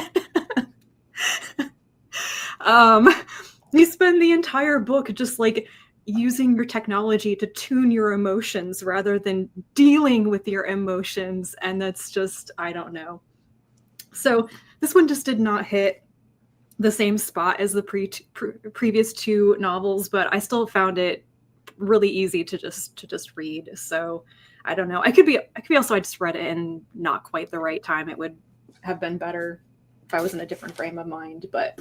E: You spend the entire book just like using your technology to tune your emotions rather than dealing with your emotions. And that's just, I don't know. So this one just did not hit the same spot as the previous two novels, but I still found it really easy to just read. So I don't know. I could be also I just read it in not quite the right time. It would have been better if I was in a different frame of mind. But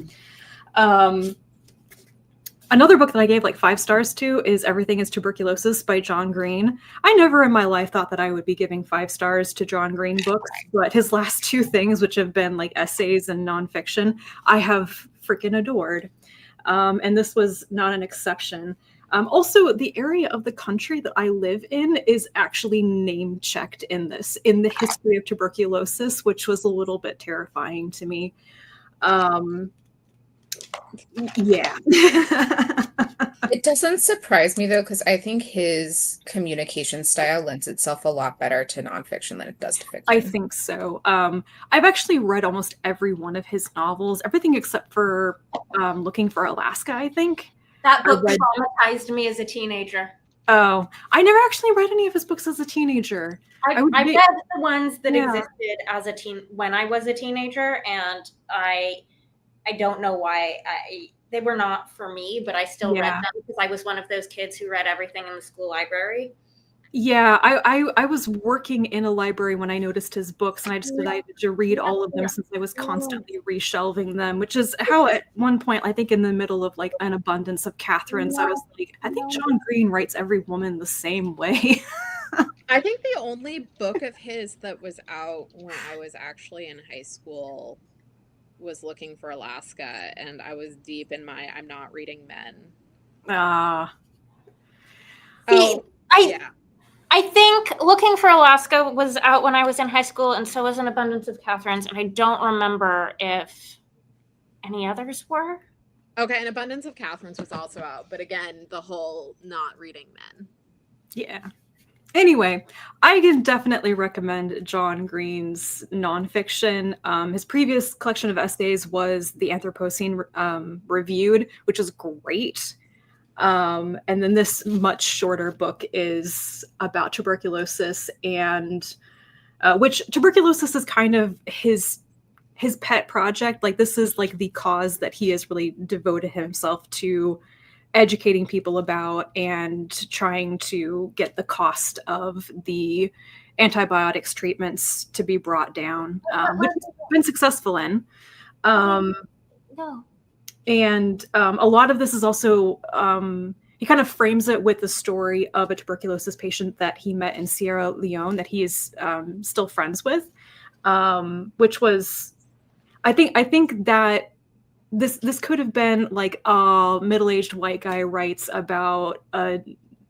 E: another book that I gave like 5 stars to is Everything is Tuberculosis by John Green. I never in my life thought that I would be giving 5 stars to John Green books, but his last 2 things, which have been like essays and nonfiction, I have freaking adored. And this was not an exception. Also, the area of the country that I live in is actually name checked in the history of tuberculosis, which was a little bit terrifying to me. Yeah.
D: It doesn't surprise me though, because I think his communication style lends itself a lot better to nonfiction than it does to fiction.
E: I think so. I've actually read almost every one of his novels, everything except for Looking for Alaska, I think.
A: That book traumatized me as a teenager.
E: Oh, I never actually read any of his books as a teenager.
A: I read the ones that existed as a teen when I was a teenager, and I don't know why they were not for me, but I still read them because I was one of those kids who read everything in the school library.
E: Yeah, I was working in a library when I noticed his books, and I just decided to read all of them since I was constantly reshelving them, which is how at one point, I think in the middle of like An Abundance of Catherines, I was like, I think John Green writes every woman the same way.
C: I think the only book of his that was out when I was actually in high school was Looking for Alaska, and I was deep in my I'm not reading men.
A: I think Looking for Alaska was out when I was in high school, and so was An Abundance of Catherines, and I don't remember if any others were.
C: Okay, An Abundance of Catherines was also out, but again, the whole not reading men.
E: Yeah. Anyway, I can definitely recommend John Green's nonfiction. His previous collection of essays was The Anthropocene Reviewed, which is great. And then this much shorter book is about tuberculosis, and which tuberculosis is kind of his pet project. Like, this is like the cause that he has really devoted himself to educating people about and trying to get the cost of the antibiotics treatments to be brought down, which he's been successful in. Um,
A: No.
E: and a lot of this is also, he kind of frames it with the story of a tuberculosis patient that he met in Sierra Leone that he is still friends with, which was, I think that this could have been like a middle-aged white guy writes about a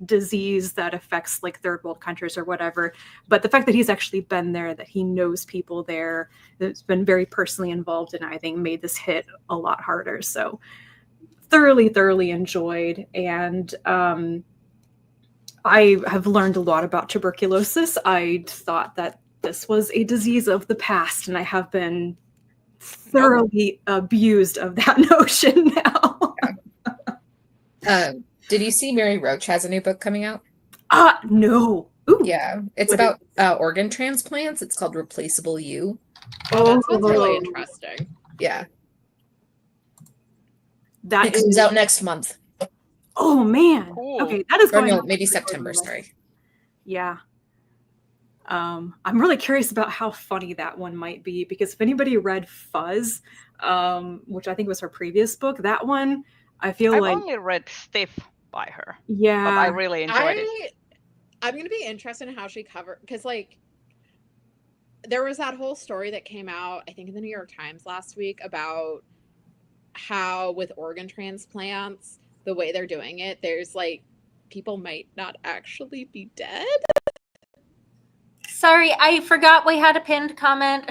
E: disease that affects like third world countries or whatever, but the fact that he's actually been there, that he knows people there, that's been very personally involved in it, I think made this hit a lot harder. So thoroughly enjoyed, and I have learned a lot about tuberculosis. I thought that this was a disease of the past, and I have been thoroughly abused of that notion now.
D: Did you see Mary Roach has a new book coming out?
E: No. Ooh.
D: Yeah, it's
E: What
D: about organ transplants. It's called Replaceable You.
C: Oh, that sounds really interesting.
D: Yeah,
E: That
D: it comes out next month.
E: Oh man.
B: Cool.
E: Okay, that is
D: Or
E: going
D: no,
E: on
D: maybe
E: my
D: September,
E: list.
D: sorry.
E: Yeah. I'm really curious about how funny that one might be, because if anybody read Fuzz, which I think was her previous book, that one, I feel
B: I've
E: like,
B: only read Stiff by her, but I
E: yeah,
B: really enjoyed it.
C: I'm gonna be interested in how she covered, because like there was that whole story that came out, I think in the New York Times last week, about how with organ transplants, the way they're doing it, there's like people might not actually be dead.
A: Sorry, I forgot we had a pinned comment.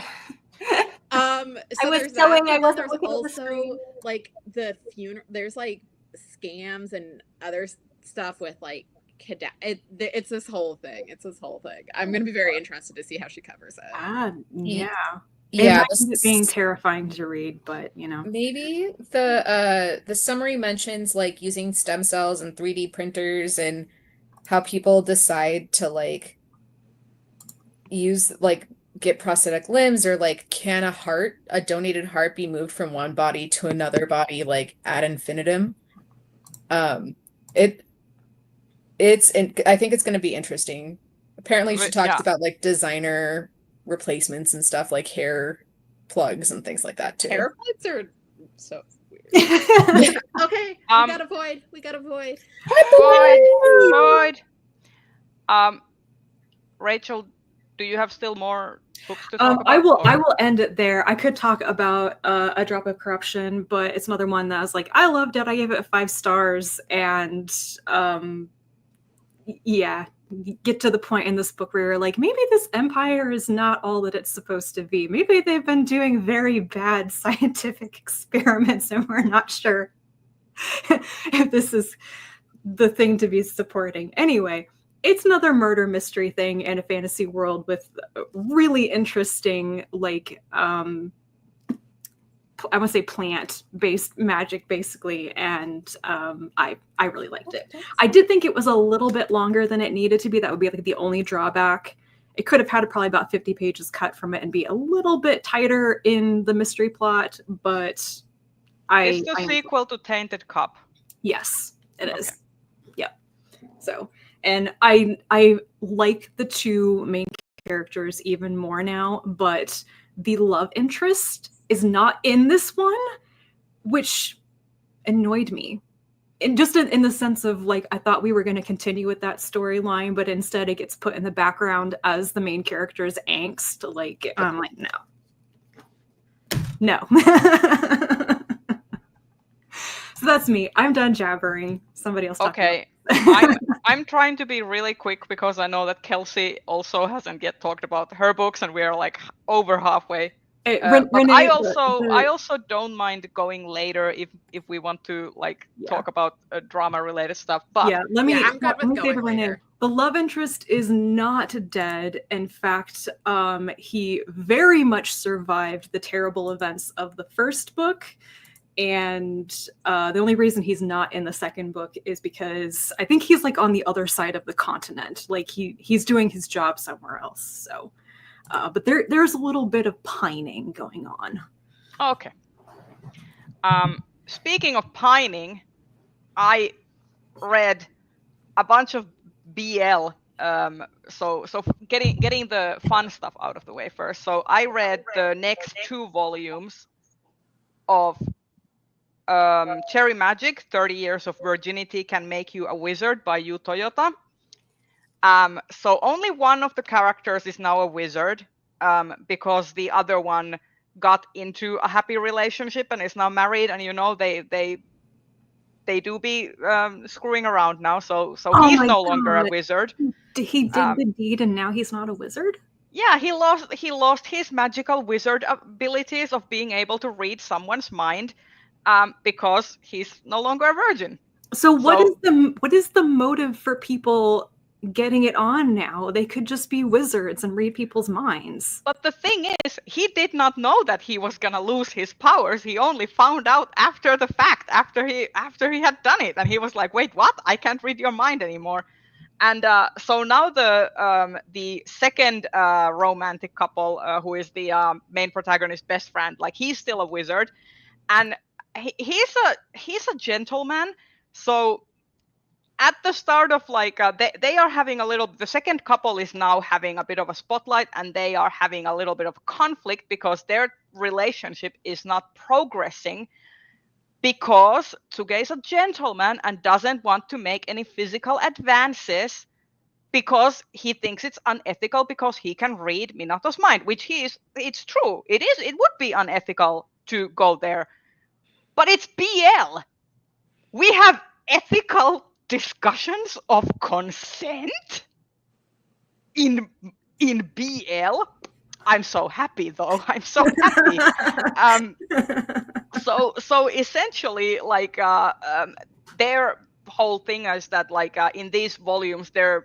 C: So
A: I was
C: there's
A: telling
C: that,
A: I
C: and
A: wasn't
C: there's
A: looking at the
C: also
A: screen.
C: like the funeral. There's like scams and other stuff with like it's this whole thing. It's this whole thing. I'm gonna be very interested to see how she covers it.
E: yeah.
D: Yeah,
E: It might end up being terrifying to read, but you know.
D: maybe the summary mentions like using stem cells and 3D printers and how people decide to like use like get prosthetic limbs, or like can a donated heart be moved from one body to another body like ad infinitum. I think it's going to be interesting. Apparently she talks
B: Yeah.
D: about like designer replacements and stuff, like hair plugs and things like that too.
C: Hair plugs are so weird. Okay,
B: Um,
C: we got a void.
B: Void. Rachel, do you have still more books to talk about?
E: I will
B: or-
E: end it there. I could talk about A Drop of Corruption, but it's another one that I was like, I loved it. I gave it 5 stars, and yeah, you get to the point in this book where you're like, maybe this empire is not all that it's supposed to be. Maybe they've been doing very bad scientific experiments, and we're not sure if this is the thing to be supporting. Anyway, it's another murder mystery thing in a fantasy world with really interesting, like, I want to say plant-based magic, basically, and I really liked it. I did think it was a little bit longer than it needed to be. That would be like the only drawback. It could have had probably about 50 pages cut from it and be a little bit tighter in the mystery plot, but
B: It's the sequel to Tainted Cup.
E: Yes, it is. Yep. So, and I like the 2 main characters even more now, but the love interest is not in this one, which annoyed me. And just in the sense of like, I thought we were going to continue with that storyline, but instead it gets put in the background as the main character's angst. Like, I'm like, no. So that's me. I'm done jabbering. Somebody else.
B: Okay. I'm trying to be really quick because I know that Kelsey also hasn't yet talked about her books, and we're like over halfway. But I also don't mind going later if we want to like talk about drama related stuff. But
C: I'm good with going later.
E: The love interest is not dead. In fact, he very much survived the terrible events of the first book. And the only reason he's not in the second book is because I think he's like on the other side of the continent. Like he's doing his job somewhere else. So, but there's a little bit of pining going on.
B: Okay. Speaking of pining, I read a bunch of BL getting the fun stuff out of the way first. So I read the next 2 volumes of Cherry Magic: 30 Years of Virginity Can Make You a Wizard by Yu Toyota. So only one of the characters is now a wizard, because the other one got into a happy relationship and is now married, and they do be screwing around now. So
E: Oh
B: he's
E: my
B: no longer a
E: God.
B: wizard.
E: He did the deed and now he's not a wizard?
B: Yeah, he lost his magical wizard abilities of being able to read someone's mind, because he's no longer a virgin.
E: So what is the motive for people getting it on now? They could just be wizards and read people's minds.
B: But the thing is, he did not know that he was gonna lose his powers. He only found out after the fact, after he had done it, and he was like, "Wait, what? I can't read your mind anymore." And so now the second romantic couple, who is the main protagonist's best friend, like he's still a wizard, and he's a gentleman. So at the start of like they are having the second couple is now having a bit of a spotlight, and they are having a little bit of conflict because their relationship is not progressing, because Tsuge is a gentleman and doesn't want to make any physical advances because he thinks it's unethical, because he can read Minato's mind, which it's true. It would be unethical to go there. But it's BL. We have ethical discussions of consent in BL. I'm so happy though. I'm so happy. So essentially, like their whole thing is that like in these volumes, the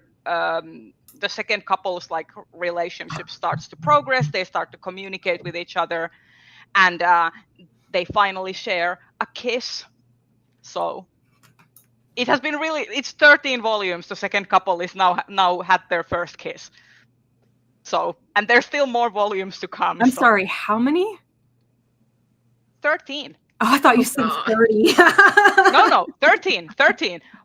B: second couple's like relationship starts to progress. They start to communicate with each other, and they finally share a kiss. So it has been it's 13 volumes. The second couple is now had their first kiss. So, and there's still more volumes to come.
E: I'm sorry, how many?
B: 13.
E: Oh, I thought you said 30.
B: No, 13.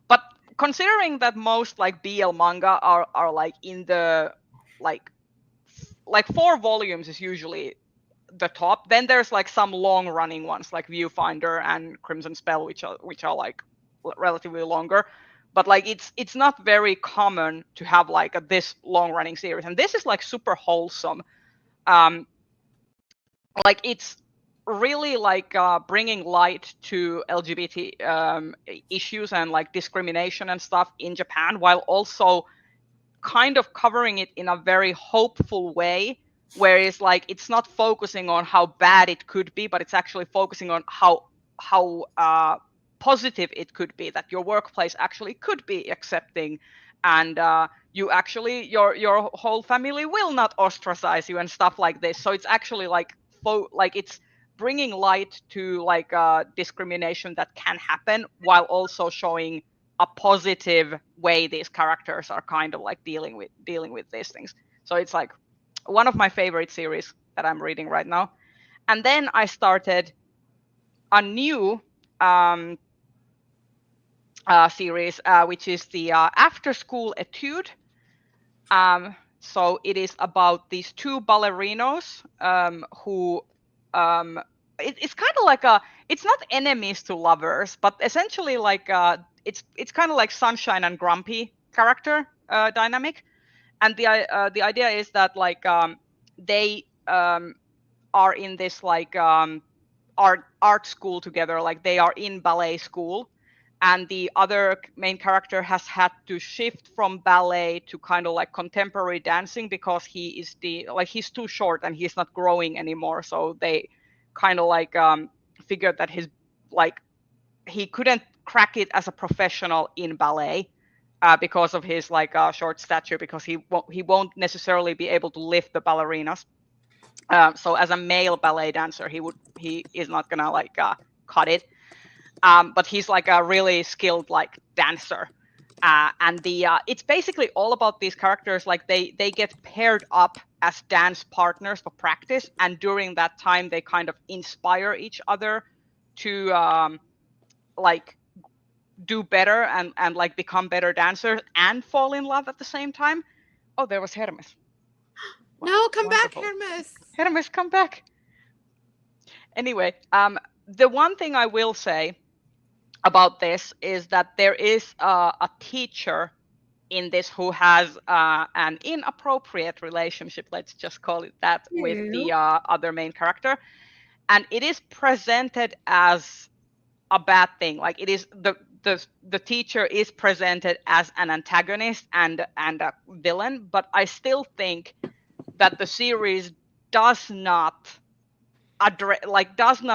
B: But considering that most like BL manga are like in the like 4 volumes is usually the top. Then there's like some long running ones like Viewfinder and Crimson Spell, which are like relatively longer. But like it's not very common to have like this long running series, and this is like super wholesome. Like it's really like bringing light to LGBT issues and like discrimination and stuff in Japan, while also kind of covering it in a very hopeful way, where it's like it's not focusing on how bad it could be, but it's actually focusing on how positive it could be, that your workplace actually could be accepting, and you actually your whole family will not ostracize you and stuff like this. So it's actually like it's bringing light to like discrimination that can happen, while also showing a positive way these characters are kind of like dealing with these things. So it's like one of my favorite series that I'm reading right now. And then I started a new series, which is the After School Etude. So it is about these 2 ballerinos who it's kind of like it's not enemies to lovers, but essentially like it's kind of like Sunshine and Grumpy character dynamic. And the idea is that like they are in this like art school together, like they are in ballet school, and the other main character has had to shift from ballet to kind of like contemporary dancing because he's too short and he's not growing anymore. So they kind of like figured that he couldn't crack it as a professional in ballet because of his like short stature, because he won't necessarily be able to lift the ballerinas. So as a male ballet dancer, he is not gonna like cut it. But he's like a really skilled like dancer, and it's basically all about these characters. Like they get paired up as dance partners for practice, and during that time they kind of inspire each other to like do better and like become better dancers and fall in love at the same time. Oh, there was Hermes. Wow,
C: No, come
B: wonderful.
C: back, Hermes.
B: Hermes, come back. Anyway, the one thing I will say about this is that there is a teacher in this who has an inappropriate relationship, let's just call it that, with the other main character, and it is presented as a bad thing. Like, it is the teacher is presented as an antagonist and a villain, but I still think that the series does not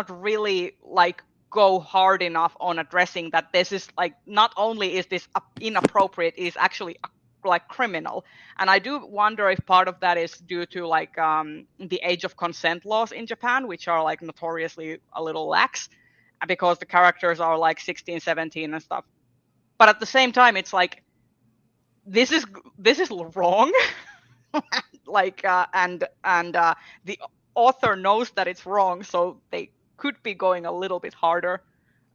B: really like go hard enough on addressing that this is like, not only is this inappropriate, it is actually like criminal. And I do wonder if part of that is due to like the age of consent laws in Japan, which are like notoriously a little lax, because the characters are like 16, 17 and stuff. But at the same time, it's like, this is wrong. Like and the author knows that it's wrong, so they could be going a little bit harder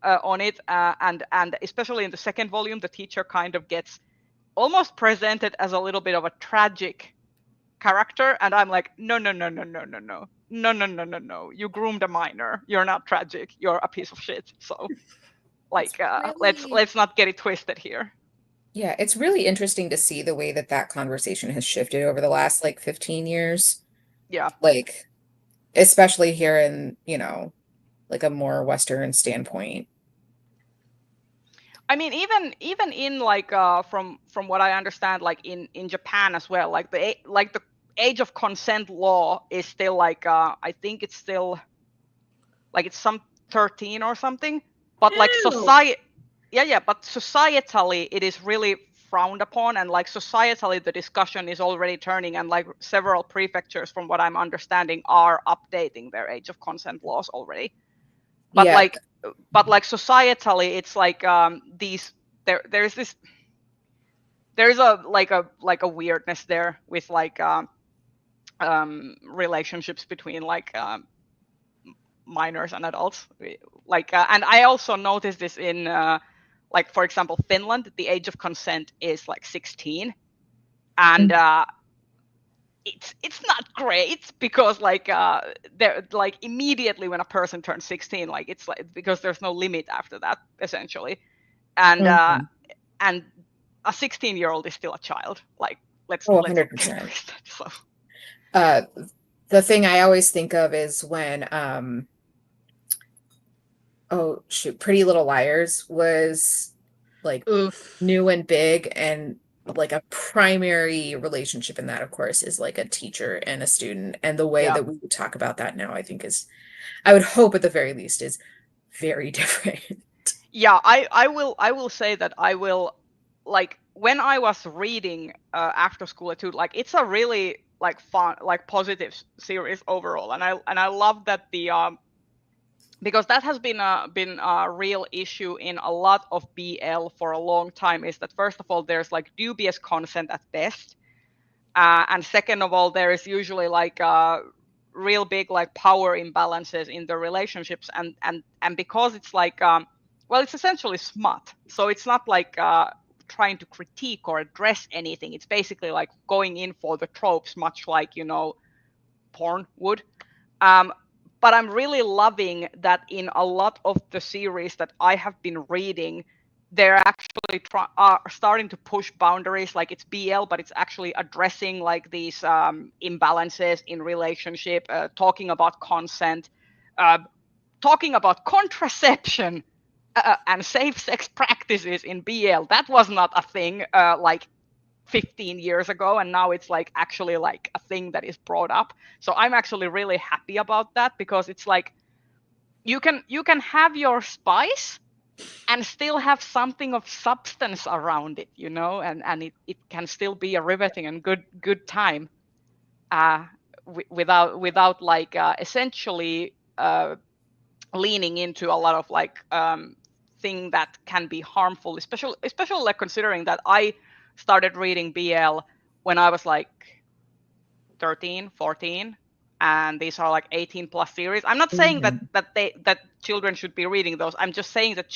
B: on it, and especially in the second volume, the teacher kind of gets almost presented as a little bit of a tragic character, and I'm like, no, you groomed a minor, you're not tragic, you're a piece of shit. So like let's not get it twisted here.
F: Yeah, it's really interesting to see the way that conversation has shifted over the last like 15 years.
B: Yeah.
F: Like, especially here in, like a more Western standpoint.
B: I mean, even in like from what I understand, like in Japan as well, like the age of consent law is still like I think it's still like it's some 13 or something, but like society. Yeah, but societally it is really frowned upon, and like societally the discussion is already turning, and like several prefectures, from what I'm understanding, are updating their age of consent laws already. But
F: Yeah.
B: like societally, it's like there's a weirdness there with like relationships between like minors and adults, like and I also noticed this in like, for example, Finland, the age of consent is like 16, and it's not great, because like they're like immediately when a person turns 16, like it's like, because there's no limit after that essentially, and and a 16-year-old is still a child. Like, let's
F: 100%.
B: So
F: The thing I always think of is when oh shoot, Pretty Little Liars was like new and big, and like a primary relationship in that, of course, is like a teacher and a student, and the way that we would talk about that now, I think I would hope at the very least is very different.
B: Yeah, I will say that I will, like, when I was reading After School Etude, like, it's a really like fun, like positive series overall, and I love that the because that has been a real issue in a lot of BL for a long time, is that first of all, there's like dubious consent at best, and second of all, there is usually like real big like power imbalances in the relationships, and because it's like well, it's essentially smut, so it's not like trying to critique or address anything. It's basically like going in for the tropes, much like, porn would. But I'm really loving that in a lot of the series that I have been reading, they're actually starting to push boundaries. Like, it's BL, but it's actually addressing like these imbalances in relationship, talking about consent, talking about contraception and safe sex practices in BL. That was not a thing like 15 years ago, and now it's like actually like a thing that is brought up. So I'm actually really happy about that, because it's like you can have your spice and still have something of substance around it, and it can still be a riveting and good time without like essentially leaning into a lot of like thing that can be harmful, especially like considering that I started reading BL when I was like 13, 14, and these are like 18 plus series. I'm not saying that children should be reading those. I'm just saying that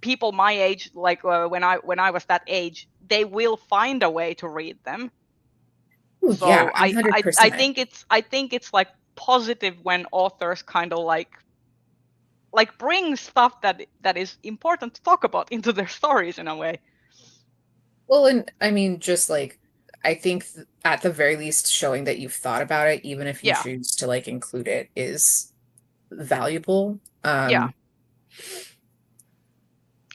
B: people my age, like when I was that age, they will find a way to read them.
F: Ooh,
B: So
F: yeah,
B: I
F: 100%.
B: think it's like positive when authors kind of like bring stuff that is important to talk about into their stories in a way.
F: Well, and I mean, just like, I think at the very least, showing that you've thought about it, even if you
B: Yeah.
F: choose to like include it, is valuable.
B: Yeah.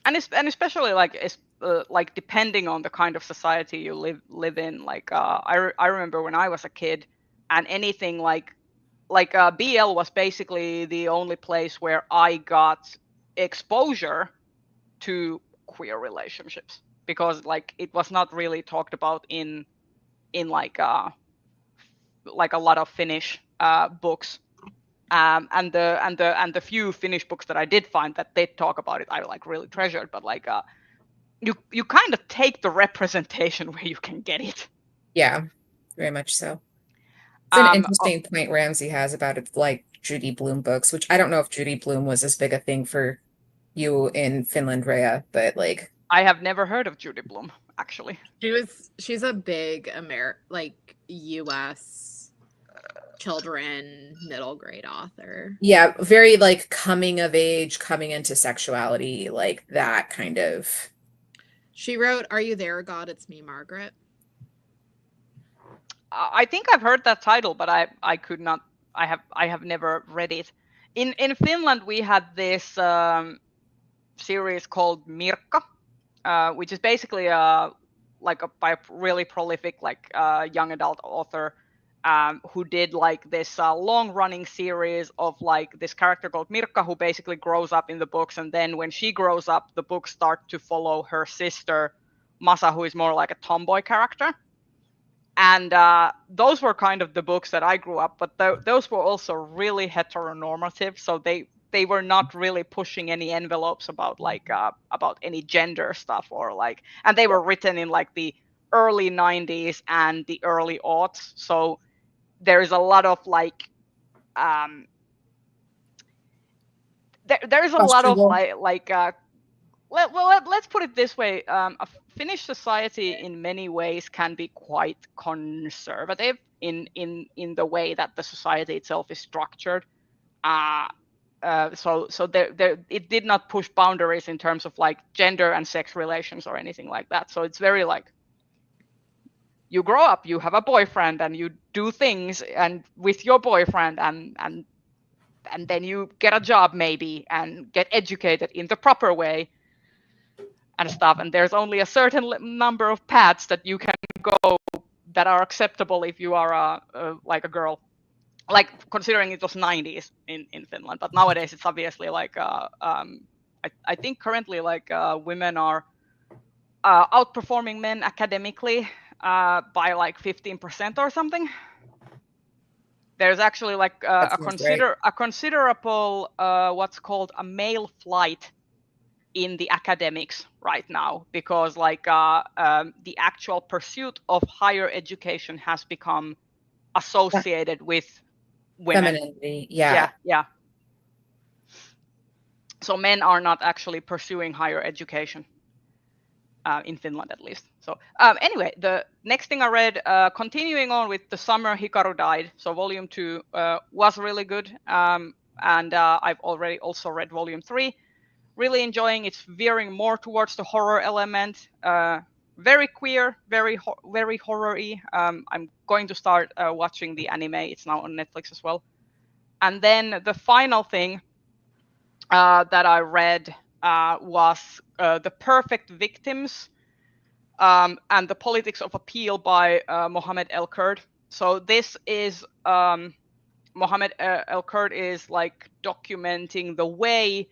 B: And especially like depending on the kind of society you live in. Like I remember when I was a kid, and anything like BL was basically the only place where I got exposure to queer relationships, because like it was not really talked about in like a lot of Finnish books. And the few Finnish books that I did find that did talk about it, I like really treasured. But like you kind of take the representation where you can get it.
F: Yeah, very much so. It's an interesting point Ramsey has about it, like Judy Blume books, which I don't know if Judy Blume was as big a thing for you in Finland, Rhea, but like
B: I have never heard of Judy Blume, actually.
C: She's a big like US children middle grade author.
F: Yeah, very like coming of age, coming into sexuality, like that kind of.
C: She wrote Are You There, God? It's Me, Margaret.
B: I think I've heard that title, but I could not. I have never read it. In Finland, we had this series called Mirkka, which is basically by a really prolific young adult author who did like this long-running series of like this character called Mirkka, who basically grows up in the books, and then when she grows up, the books start to follow her sister Masa, who is more like a tomboy character. And those were kind of the books that I grew up, but those were also really heteronormative, so they were not really pushing any envelopes about about any gender stuff, or like, and they were written in like the early 90s and the early aughts, so there's a lot of like there's a lot of let's put it this way. A Finnish society in many ways can be quite conservative in the way that the society itself is structured. So there it did not push boundaries in terms of like gender and sex relations or anything like that. So it's very like, you grow up, you have a boyfriend, and you do things and with your boyfriend, and then you get a job maybe and get educated in the proper way and stuff. And there's only a certain number of paths that you can go that are acceptable if you are like a girl. Like, considering it was 90s in Finland, but nowadays it's obviously like I think currently like women are outperforming men academically by like 15% or something. There's actually like a considerable what's called a male flight in the academics right now, because like the actual pursuit of higher education has become associated with women.
F: Femininity, yeah.
B: So men are not actually pursuing higher education in Finland, at least. So anyway, the next thing I read, continuing on with The Summer Hikaru Died. So volume 2 was really good, and I've already also read volume 3. Really enjoying. It's veering more towards the horror element. Very queer, very horror-y. I'm going to start watching the anime. It's now on Netflix as well. And then the final thing that I read was The Perfect Victims and the Politics of Appeal by Mohamed El-Kurd. So this is Mohamed El-Kurd is like documenting the way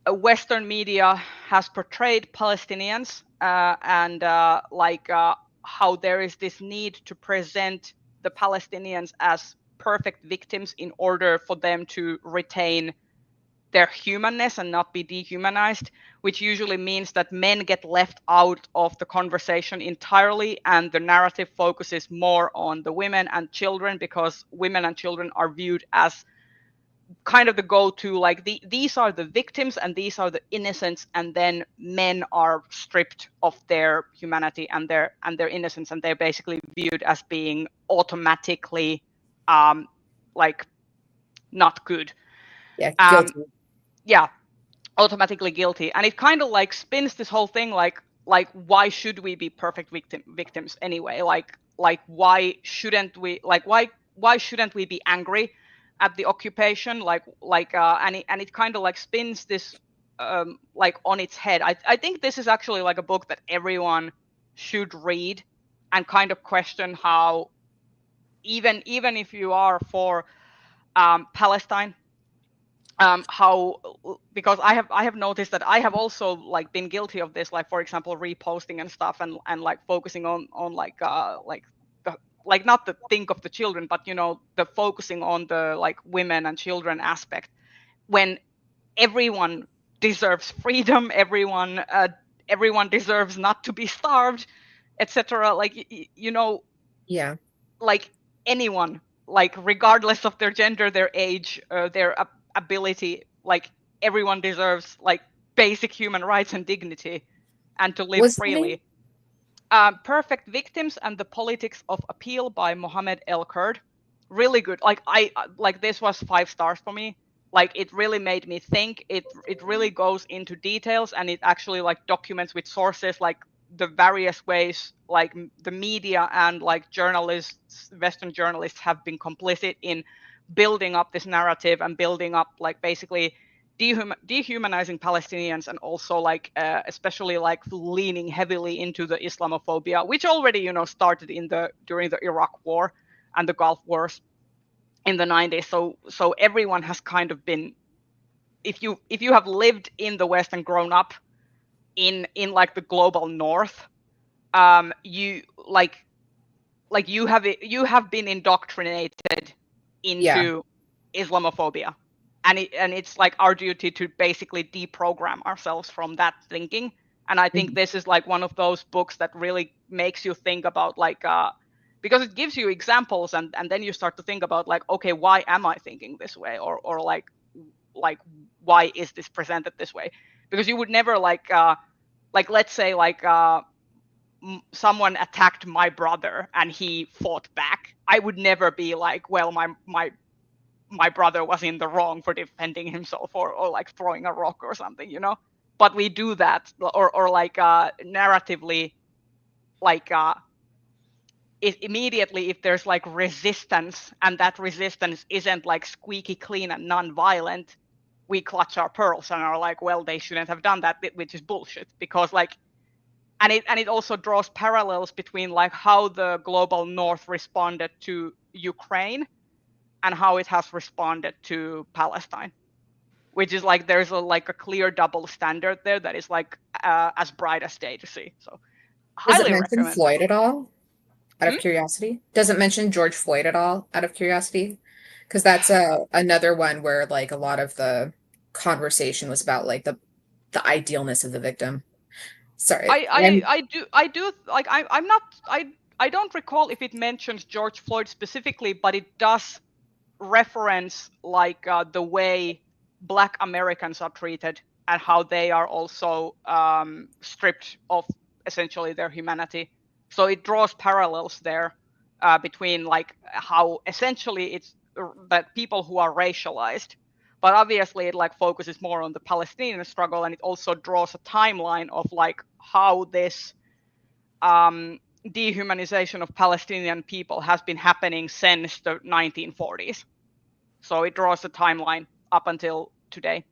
B: Western media has portrayed Palestinians and how there is this need to present the Palestinians as perfect victims in order for them to retain their humanness and not be dehumanized, which usually means that men get left out of the conversation entirely, and the narrative focuses more on the women and children, because women and children are viewed as kind of the go-to, like these are the victims and these are the innocents, and then men are stripped of their humanity and their innocence, and they're basically viewed as being automatically like not good.
F: Yeah, guilty.
B: Yeah, automatically guilty. And it kind of like spins this whole thing like why should we be perfect victims anyway? Like why shouldn't we be angry at the occupation? And it kind of like spins this like on its head. I think this is actually like a book that everyone should read and kind of question how even if you are for Palestine, how, because I have noticed that I have also like been guilty of this, like for example reposting and stuff, and like focusing on like not the think of the children, but you know, the focusing on the like women and children aspect, when everyone deserves freedom, everyone deserves not to be starved, etc. Like you know,
F: Yeah,
B: like anyone, like regardless of their gender, their age, their ability, like everyone deserves like basic human rights and dignity, and to live
F: Was the
B: freely. Perfect Victims and the Politics of Appeal by Mohammed El Kurd. Really good. Like this was 5 stars for me. Like it really made me think. It really goes into details, and it actually like documents with sources like the various ways like the media and like journalists, Western journalists, have been complicit in building up this narrative and building up like basically dehumanizing Palestinians, and also like especially like leaning heavily into the Islamophobia, which already, you know, started during the Iraq War and the Gulf Wars in the 90s. So everyone has kind of been, if you have lived in the West and grown up in like the global North, you you have been indoctrinated into Islamophobia, and it's like our duty to basically deprogram ourselves from that thinking. And I think this is like one of those books that really makes you think about like because it gives you examples, and then you start to think about like, okay, why am I thinking this way, or like why is this presented this way? Because you would never like let's say like someone attacked my brother and he fought back. I would never be like, well, my brother was in the wrong for defending himself, or like throwing a rock or something, you know. But we do that, or like narratively, like immediately if there's like resistance, and that resistance isn't like squeaky clean and non-violent, we clutch our pearls and are like, well, they shouldn't have done that, which is bullshit. Because like, and it also draws parallels between like how the global North responded to Ukraine and how it has responded to Palestine, which is like there's a clear double standard there that is like as bright as day to see. So
F: does it
B: highly
F: mention
B: recommend.
F: Floyd at all? Out of curiosity, does it mention George Floyd at all? Out of curiosity, because that's another one where like a lot of the conversation was about like the idealness of the victim. Sorry,
B: I do like I'm not I don't recall if it mentions George Floyd specifically, but it does reference like the way Black Americans are treated and how they are also stripped of essentially their humanity. So it draws parallels there between like how essentially it's that people who are racialized, but obviously it like focuses more on the Palestinian struggle, and it also draws a timeline of like how this dehumanization of Palestinian people has been happening since the 1940s. So it draws a timeline up until today.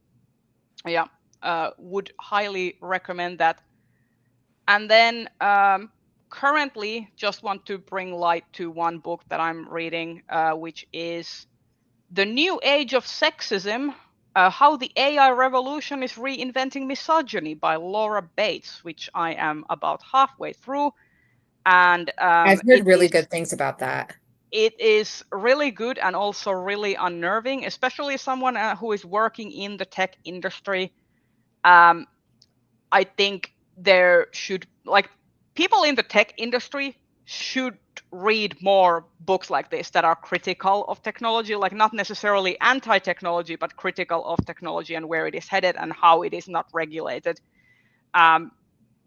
B: Yeah, would highly recommend that. And then currently just want to bring light to one book that I'm reading, which is The New Age of Sexism, How the AI Revolution is Reinventing Misogyny by Laura Bates, which I am about halfway through. And
F: I've heard really good things about that.
B: It is really good and also really unnerving, especially someone who is working in the tech industry. I think there should, like, people in the tech industry should read more books like this that are critical of technology, like not necessarily anti-technology, but critical of technology and where it is headed and how it is not regulated.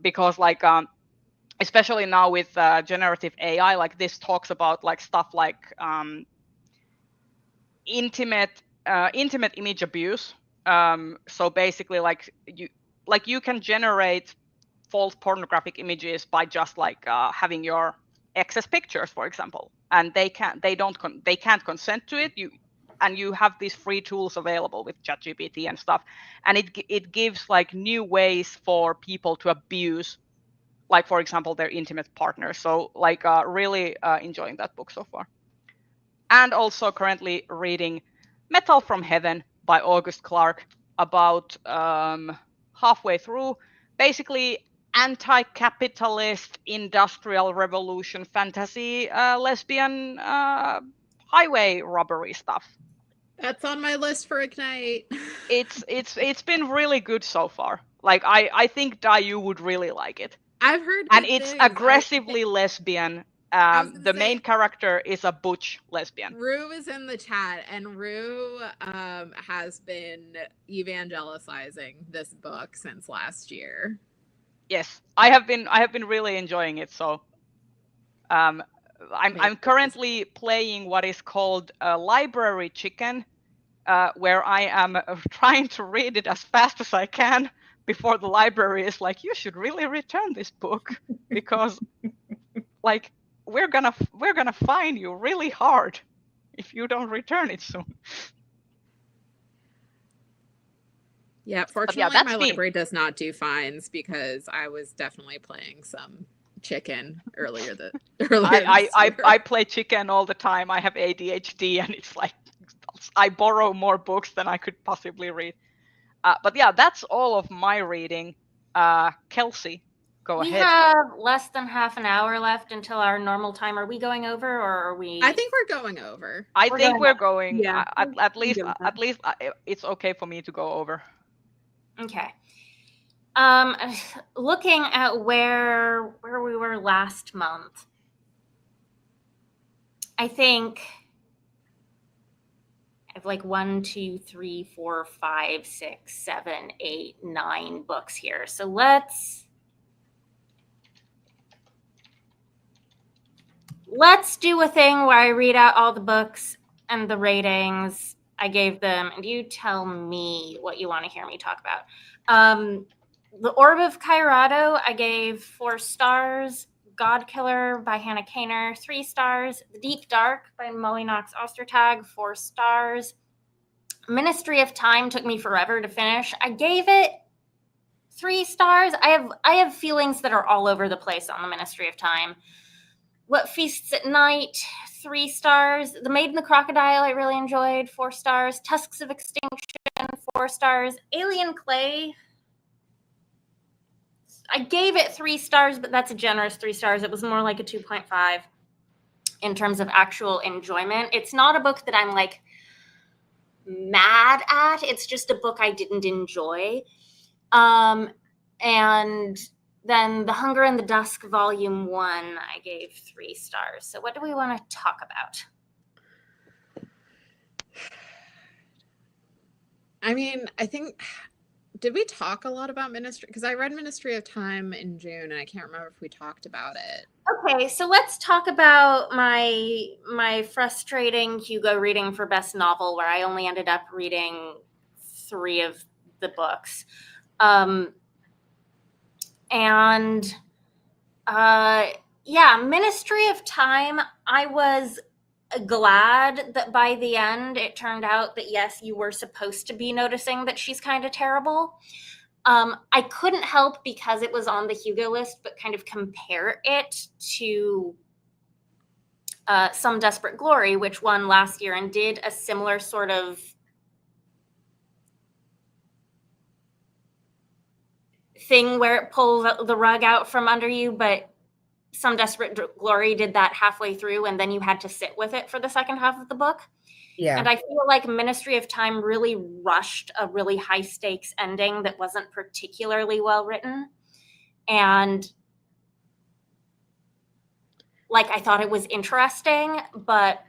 B: Because like, especially now with generative AI, like this talks about like stuff like intimate image abuse. So basically, like you can generate false pornographic images by just like having your ex's pictures, for example, and they can't consent to it. You have these free tools available with ChatGPT and stuff, and it gives like new ways for people to abuse, like for example, their intimate partner. So like really enjoying that book so far. And also currently reading Metal from Heaven by August Clark, about halfway through, basically anti-capitalist industrial revolution fantasy lesbian highway robbery stuff.
C: That's on my list for Ignite.
B: It's been really good so far. Like I think Dayu would really like it.
C: I've heard,
B: and it's aggressively lesbian. The main character is a butch lesbian.
C: Rue is in the chat, and Rue has been evangelizing this book since last year.
B: Yes, I have been really enjoying it. So, I'm currently playing what is called a Library Chicken, where I am trying to read it as fast as I can before the library is like, you should really return this book because, like, we're gonna fine you really hard if you don't return it soon.
C: Yeah, fortunately, my library does not do fines because I was definitely playing some chicken earlier.
B: I play chicken all the time. I have ADHD, and it's like I borrow more books than I could possibly read. But yeah, that's all of my reading. Kelsey, go ahead.
A: We have less than half an hour left until our normal time. Are we going over, or are we?
C: I think we're going over.
B: I think we're going.
E: Yeah,
B: at least it's okay for me to go over.
A: Okay. Looking at where we were last month, I think I have like 1, 2, 3, 4, 5, 6, 7, 8, 9 books here. So let's do a thing where I read out all the books and the ratings I gave them, and you tell me what you want to hear me talk about. The Orb of Kairado, I gave 4 stars. Godkiller by Hannah Kaner, 3 stars. The Deep Dark by Molly Knox Ostertag, 4 stars. Ministry of Time took me forever to finish. I gave it 3 stars. I have feelings that are all over the place on the Ministry of Time. What Feasts at Night, 3 stars. The Maid and the Crocodile, I really enjoyed, 4 stars. Tusks of Extinction, 4 stars. Alien Clay, I gave it 3 stars, but that's a generous 3 stars. It was more like a 2.5 in terms of actual enjoyment. It's not a book that I'm like mad at. It's just a book I didn't enjoy. And then The Hunger and the Dusk, Volume 1, I gave 3 stars. So what do we want to talk about?
C: I mean, I think... Did we talk a lot about Ministry? Because I read Ministry of Time in June, and I can't remember if we talked about it.
A: Okay, so let's talk about my frustrating Hugo reading for Best Novel, where I only ended up reading 3 of the books. Ministry of Time, I was glad that by the end it turned out that yes, you were supposed to be noticing that she's kind of terrible. I couldn't help, because it was on the Hugo list, but kind of compare it to Some Desperate Glory, which won last year and did a similar sort of thing where it pulls the rug out from under you, but Some Desperate Glory did that halfway through, and then you had to sit with it for the second half of the book.
F: Yeah.
A: And I feel like Ministry of Time really rushed a really high stakes ending that wasn't particularly well written. And like I thought it was interesting, but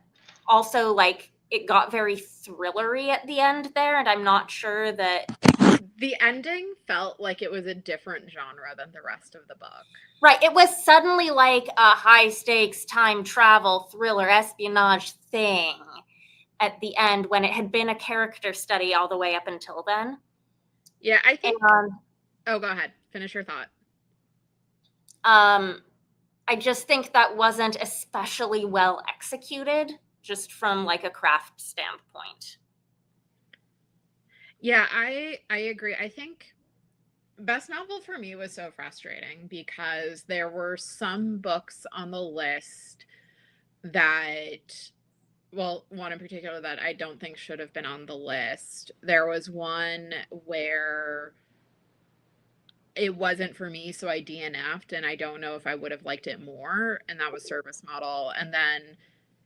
A: also like it got very thrillery at the end there, and I'm not sure that
C: The ending felt like it was a different genre than the rest of the book.
A: right. It was suddenly like a high stakes time travel thriller espionage thing at the end when it had been a character study all the way up until then.
C: Yeah, I think.
A: And
C: Oh, go ahead. Finish your thought.
A: I just think that wasn't especially well executed, just from like a craft standpoint.
C: Yeah, I agree. I think best novel for me was so frustrating because there were some books on the list that, well, one in particular that I don't think should have been on the list. There was one where it wasn't for me, so I DNF'd, and I don't know if I would have liked it more, and that was Service Model. And then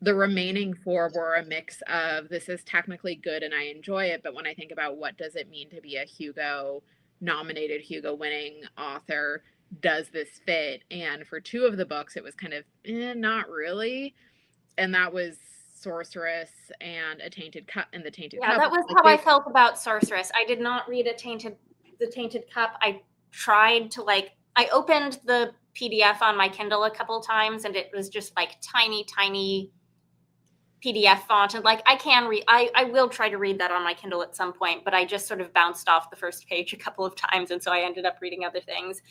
C: the remaining 4 were a mix of this is technically good and I enjoy it, but when I think about what does it mean to be a Hugo nominated, Hugo winning author, does this fit? And for 2 of the books, it was kind of not really, and that was Sorceress and A Tainted Cup and The Tainted Cup.
A: Yeah, that was
C: Like,
A: how I felt about Sorceress. I did not read The Tainted Cup. I tried to I opened the PDF on my Kindle a couple times, and it was just like tiny PDF font, and like I will try to read that on my Kindle at some point, but I just sort of bounced off the first page a couple of times, and so I ended up reading other things.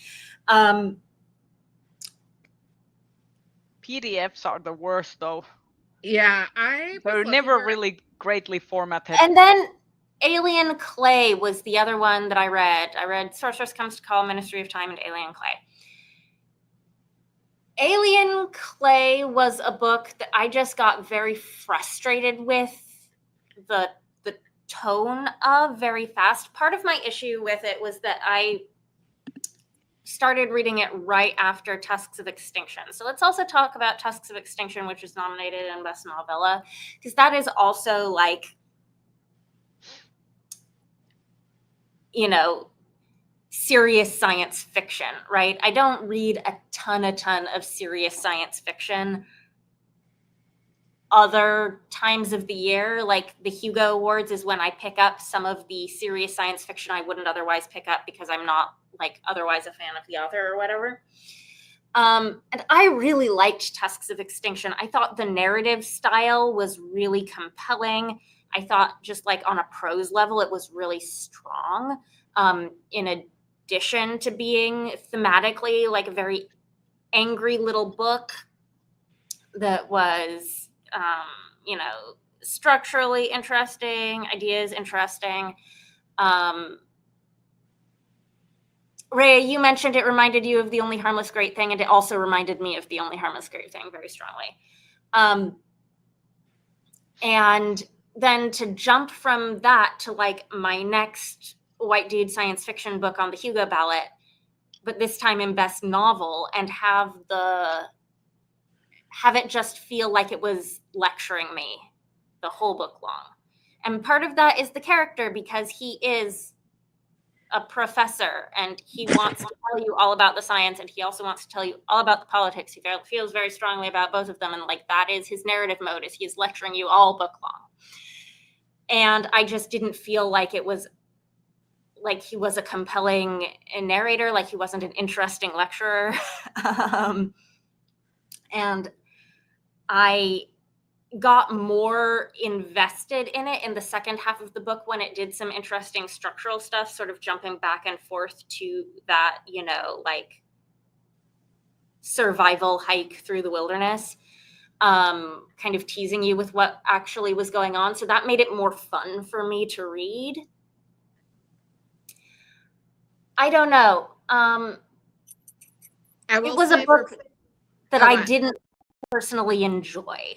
B: PDFs are the worst, though.
C: Yeah,
B: They're never really greatly formatted.
A: And then Alien Clay was the other one that I read. I read Sorceress Comes to Call, Ministry of Time, and Alien Clay. Alien Clay was a book that I just got very frustrated with the tone of very fast. Part of my issue with it was that I started reading it right after Tusks of Extinction. So let's also talk about Tusks of Extinction, which was nominated in Best Novella, because that is also like, you know, serious science fiction, right? I don't read a ton of serious science fiction other times of the year. Like the Hugo Awards is when I pick up some of the serious science fiction I wouldn't otherwise pick up because I'm not like otherwise a fan of the author or whatever. And I really liked Tusks of Extinction. I thought the narrative style was really compelling. I thought just like on a prose level, it was really strong. In addition to being thematically like a very angry little book that was, structurally interesting, ideas interesting. Ray, you mentioned it reminded you of The Only Harmless Great Thing, and it also reminded me of The Only Harmless Great Thing very strongly. And then to jump from that to like my next white dude science fiction book on the Hugo ballot, but this time in Best Novel, and have it just feel like it was lecturing me the whole book long. And part of that is the character, because he is a professor and he wants to tell you all about the science, and he also wants to tell you all about the politics. He feels very strongly about both of them, and like that is his narrative mode, is he is lecturing you all book long. And I just didn't feel like it was like he was a compelling narrator, like he wasn't an interesting lecturer. And I got more invested in it in the second half of the book when it did some interesting structural stuff, sort of jumping back and forth to that, like survival hike through the wilderness, kind of teasing you with what actually was going on. So that made it more fun for me to read. I don't know. It was a book that I didn't personally enjoy.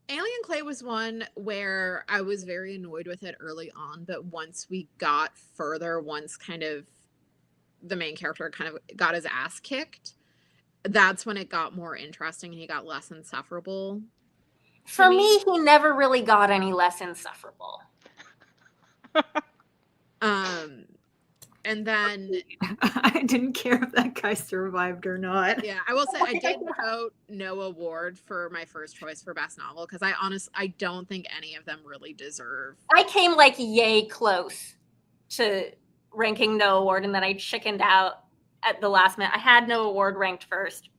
C: Alien Clay was one where I was very annoyed with it early on, but once we got further, once kind of the main character kind of got his ass kicked, that's when it got more interesting and he got less insufferable.
A: For me, he never really got any less insufferable.
C: And then
E: I didn't care if that guy survived or not.
C: yeah, I will say I did vote no award for my first choice for best novel because I don't think any of them really deserve.
A: I came like yay close to ranking no award, and then I chickened out at the last minute. I had no award ranked first,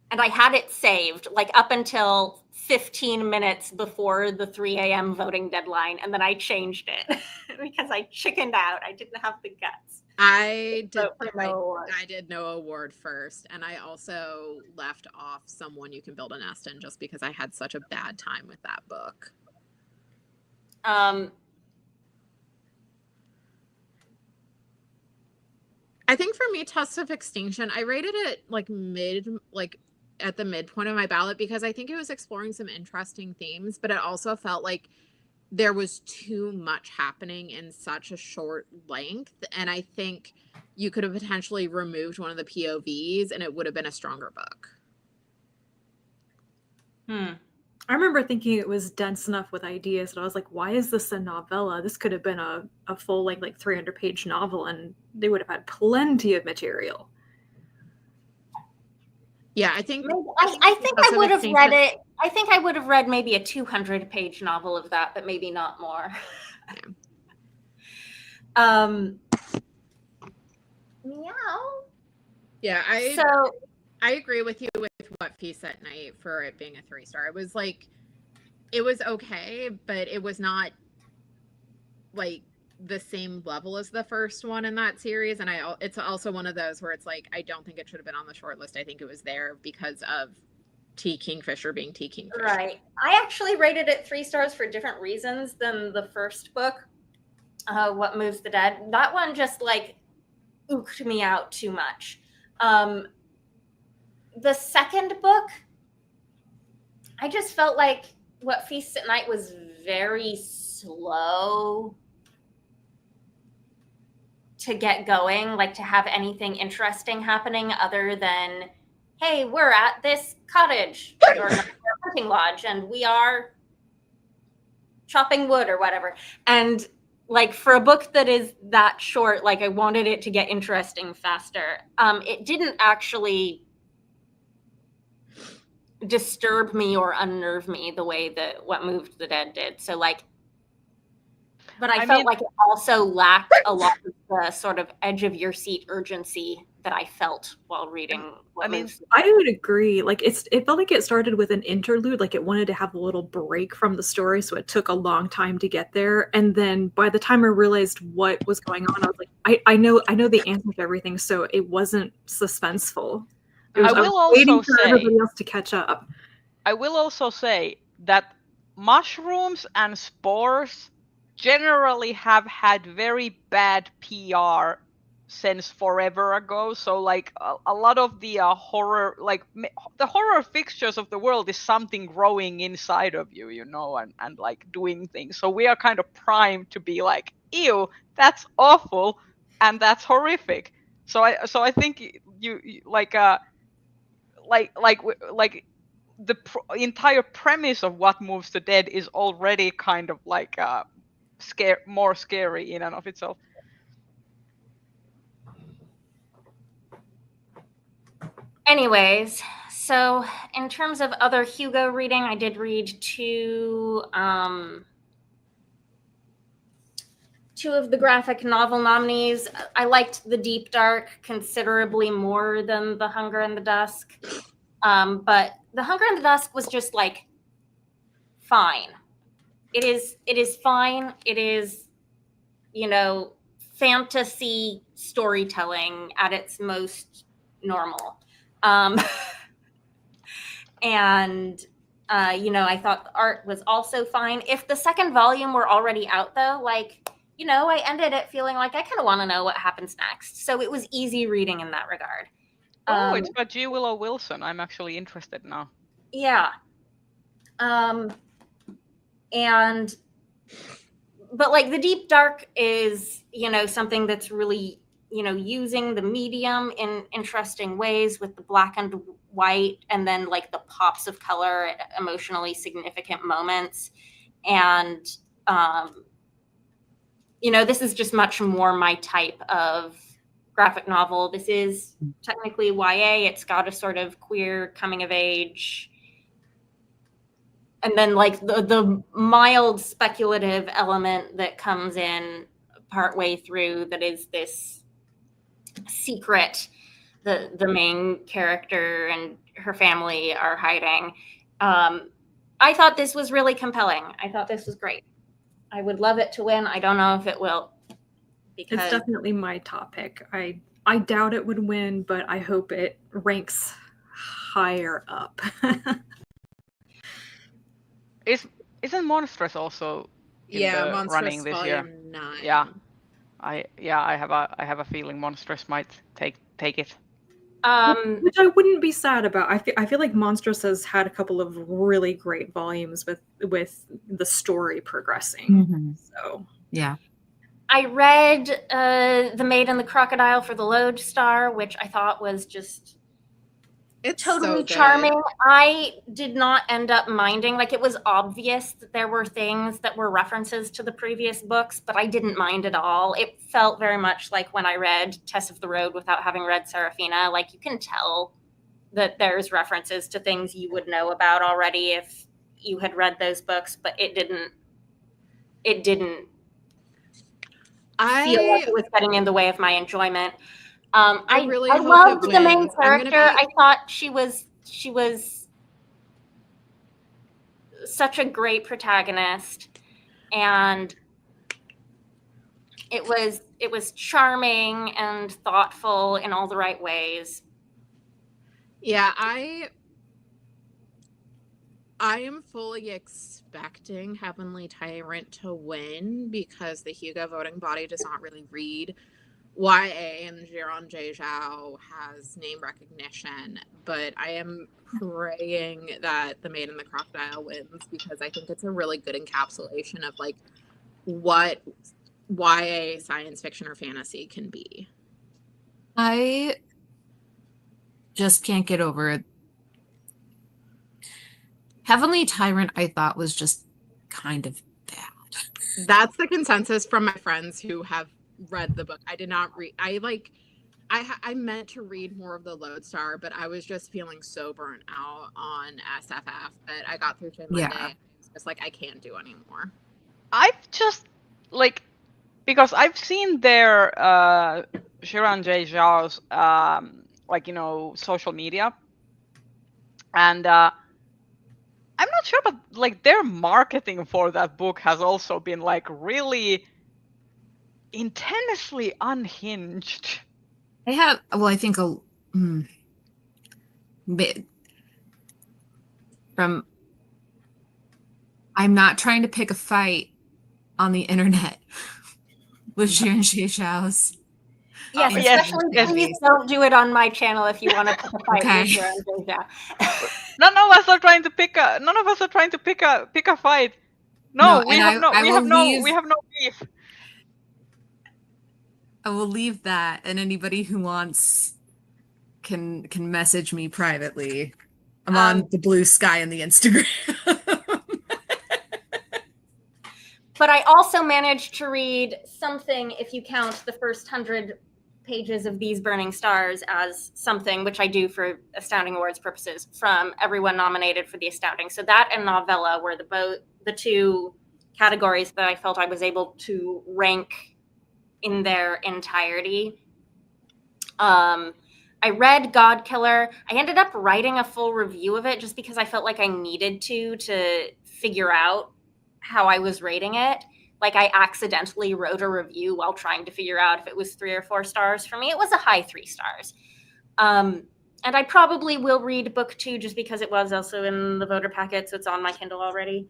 A: and I had it saved like up until 15 minutes before the 3 a.m. voting deadline, and then I changed it because I chickened out. I didn't have the guts.
C: I did
A: Vote for no award.
C: I did no award first, and I also left off Someone You Can Build a Nest In just because I had such a bad time with that book. I think for me, Tusks of Extinction, I rated it like at the midpoint of my ballot because I think it was exploring some interesting themes, but it also felt like there was too much happening in such a short length. And I think you could have potentially removed one of the POVs and it would have been a stronger book.
E: I remember thinking it was dense enough with ideas that I was like, why is this a novella? This could have been a full like 300-page novel and they would have had plenty of material.
C: Yeah, I think
A: I think I would have read it. I think I would have read maybe a 200-page novel of that, but maybe not more. Meow.
C: Yeah, I agree with you with What Feast at Night for it being a 3-star. It was like, it was okay, but it was not like the same level as the first one in that series. And it's also one of those where it's like, I don't think it should have been on the short list. I think it was there because of T. Kingfisher being T. Kingfisher.
A: Right. I actually rated it 3 stars for different reasons than the first book, What Moves the Dead. That one just like ooked me out too much. The second book, I just felt like What Feasts at Night was very slow to get going, like to have anything interesting happening other than, hey, we're at this cottage or hunting lodge and we are chopping wood or whatever. And like for a book that is that short, like I wanted it to get interesting faster. It didn't actually disturb me or unnerve me the way that What Moved the Dead did. So like, but I felt like it also lacked a lot of the sort of edge of your seat urgency that I felt while reading.
E: I would agree. Like it felt like it started with an interlude, like it wanted to have a little break from the story, so it took a long time to get there. And then by the time I realized what was going on, I was like, I know the answer to everything, so it wasn't suspenseful.
B: I will also say
E: everybody else to catch up.
B: I will also say that mushrooms and spores generally have had very bad PR since forever ago. So like a lot of the horror, like the horror fixtures of the world is something growing inside of you, you know, and like doing things. So we are kind of primed to be like, ew, that's awful and that's horrific. So I think you like the entire premise of What Moves the Dead is already kind of like more scary in and of itself.
A: Anyways, so in terms of other Hugo reading, I did read two of the graphic novel nominees. I liked The Deep Dark considerably more than The Hunger and the Dusk. But The Hunger and the Dusk was just like fine. It is fine. It is, you know, fantasy storytelling at its most normal. And you know, I thought the art was also fine. If the second volume were already out though, like, you know, I ended it feeling like I kind of want to know what happens next. So it was easy reading in that regard.
B: Oh, it's by G. Willow Wilson. I'm actually interested now.
A: Yeah. But like The Deep Dark is, you know, something that's really, you know, using the medium in interesting ways with the black and white and then like the pops of color at emotionally significant moments. And this is just much more my type of graphic novel. This is technically YA. It's got a sort of queer coming of age, and then like the mild speculative element that comes in partway through, that is this secret the main character and her family are hiding. I thought this was really compelling. I thought this was great. I would love it to win. I don't know if it will. Because
E: It's definitely my top pick. I doubt it would win, but I hope it ranks higher up.
B: Isn't Monstrous also in the
C: Monstrous
B: running this year?
C: Volume 9.
B: Yeah. I have a feeling Monstrous might take it.
E: Which I wouldn't be sad about. I feel like Monstrous has had a couple of really great volumes with the story progressing.
D: Mm-hmm.
E: So
D: Yeah.
A: I read The Maid and the Crocodile for the Lodestar, which I thought was just
C: It's
A: totally
C: so good.
A: charming. I did not end up minding. Like, it was obvious that there were things that were references to the previous books, but I didn't mind at all. It felt very much like when I read Tess of the Road without having read Serafina. Like, you can tell that there's references to things you would know about already if you had read those books, but it didn't feel like it was getting in the way of my enjoyment. I
C: really
A: I
C: hope
A: loved
C: it
A: the main
C: wins. I'm gonna
A: character.
C: be-
A: I thought she was such a great protagonist, and it was charming and thoughtful in all the right ways.
C: Yeah, I am fully expecting Heavenly Tyrant to win because the Hugo voting body does not really read YA, and Jiran J. Zhao has name recognition, but I am praying that The Maid and the Crocodile wins because I think it's a really good encapsulation of like what YA science fiction or fantasy can be.
D: I just can't get over it. Heavenly Tyrant, I thought, was just kind of bad.
C: That's the consensus from my friends who have read the book. I did not read. I meant to read more of the Lodestar, but I was just feeling so burnt out on SFF that I got through to Monday.
D: Yeah.
C: It's just like I can't do anymore.
B: I've just because I've seen their Jiran J. Zhao's social media, and I'm not sure, but like their marketing for that book has also been like really intensely unhinged.
D: I have, well, I think I'm not trying to pick a fight on the internet with Jiran J. Zhao's.
A: Yes,
B: Yes,
A: especially
B: yes.
A: please don't do it on my channel if you want to pick a fight
D: Okay.
A: with Jiran J. Zhao.
B: None of us are trying to pick a fight. No,
D: No,
B: we
D: and
B: have
D: I will leave-
B: we have no beef.
D: I will leave that, and anybody who wants can message me privately. I'm on the Blue Sky and the Instagram.
A: But I also managed to read something, if you count the first 100 pages of These Burning Stars as something, which I do for Astounding Awards purposes, from everyone nominated for the Astounding. So that and novella were the two categories that I felt I was able to rank in their entirety. I read God Killer. I ended up writing a full review of it just because I felt like I needed to figure out how I was rating it. Like, I accidentally wrote a review while trying to figure out if it was 3 or 4 stars. For me, it was a high 3 stars. And I probably will read book 2 just because it was also in the voter packet, so it's on my Kindle already.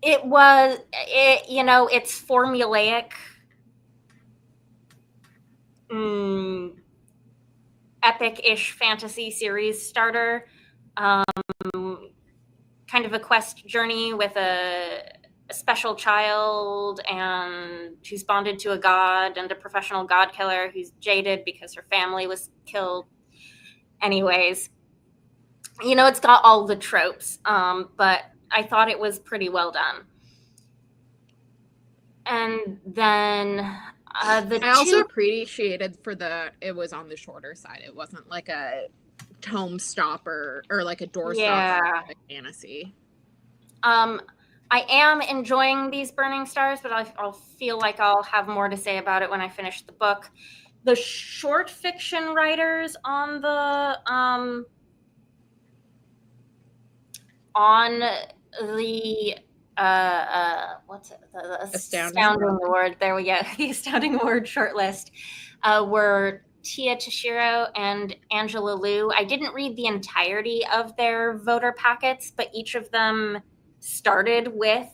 A: It's formulaic, epic-ish fantasy series starter. Kind of a quest journey with a special child and who's bonded to a god, and a professional god killer who's jaded because her family was killed. Anyways, it's got all the tropes, but I thought it was pretty well done. And then
C: I also appreciated it was on the shorter side. It wasn't like a tome stopper or like a door stopper like fantasy.
A: I am enjoying these Burning Stars, but I'll feel like I'll have more to say about it when I finish the book. The short fiction writers on the what's it? The Astounding Award. There we go. The Astounding Award shortlist were Tia Tashiro and Angela Liu. I didn't read the entirety of their voter packets, but each of them started with,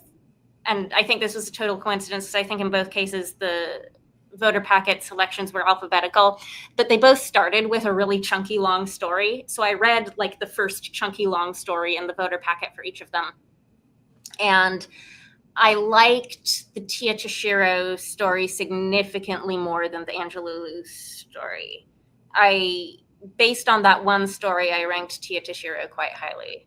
A: and I think this was a total coincidence because I think in both cases the voter packet selections were alphabetical, but they both started with a really chunky long story. So I read like the first chunky long story in the voter packet for each of them. And I liked the Tia Tashiro story significantly more than the Angela Liu story. Based on that one story, I ranked Tia Tashiro quite highly.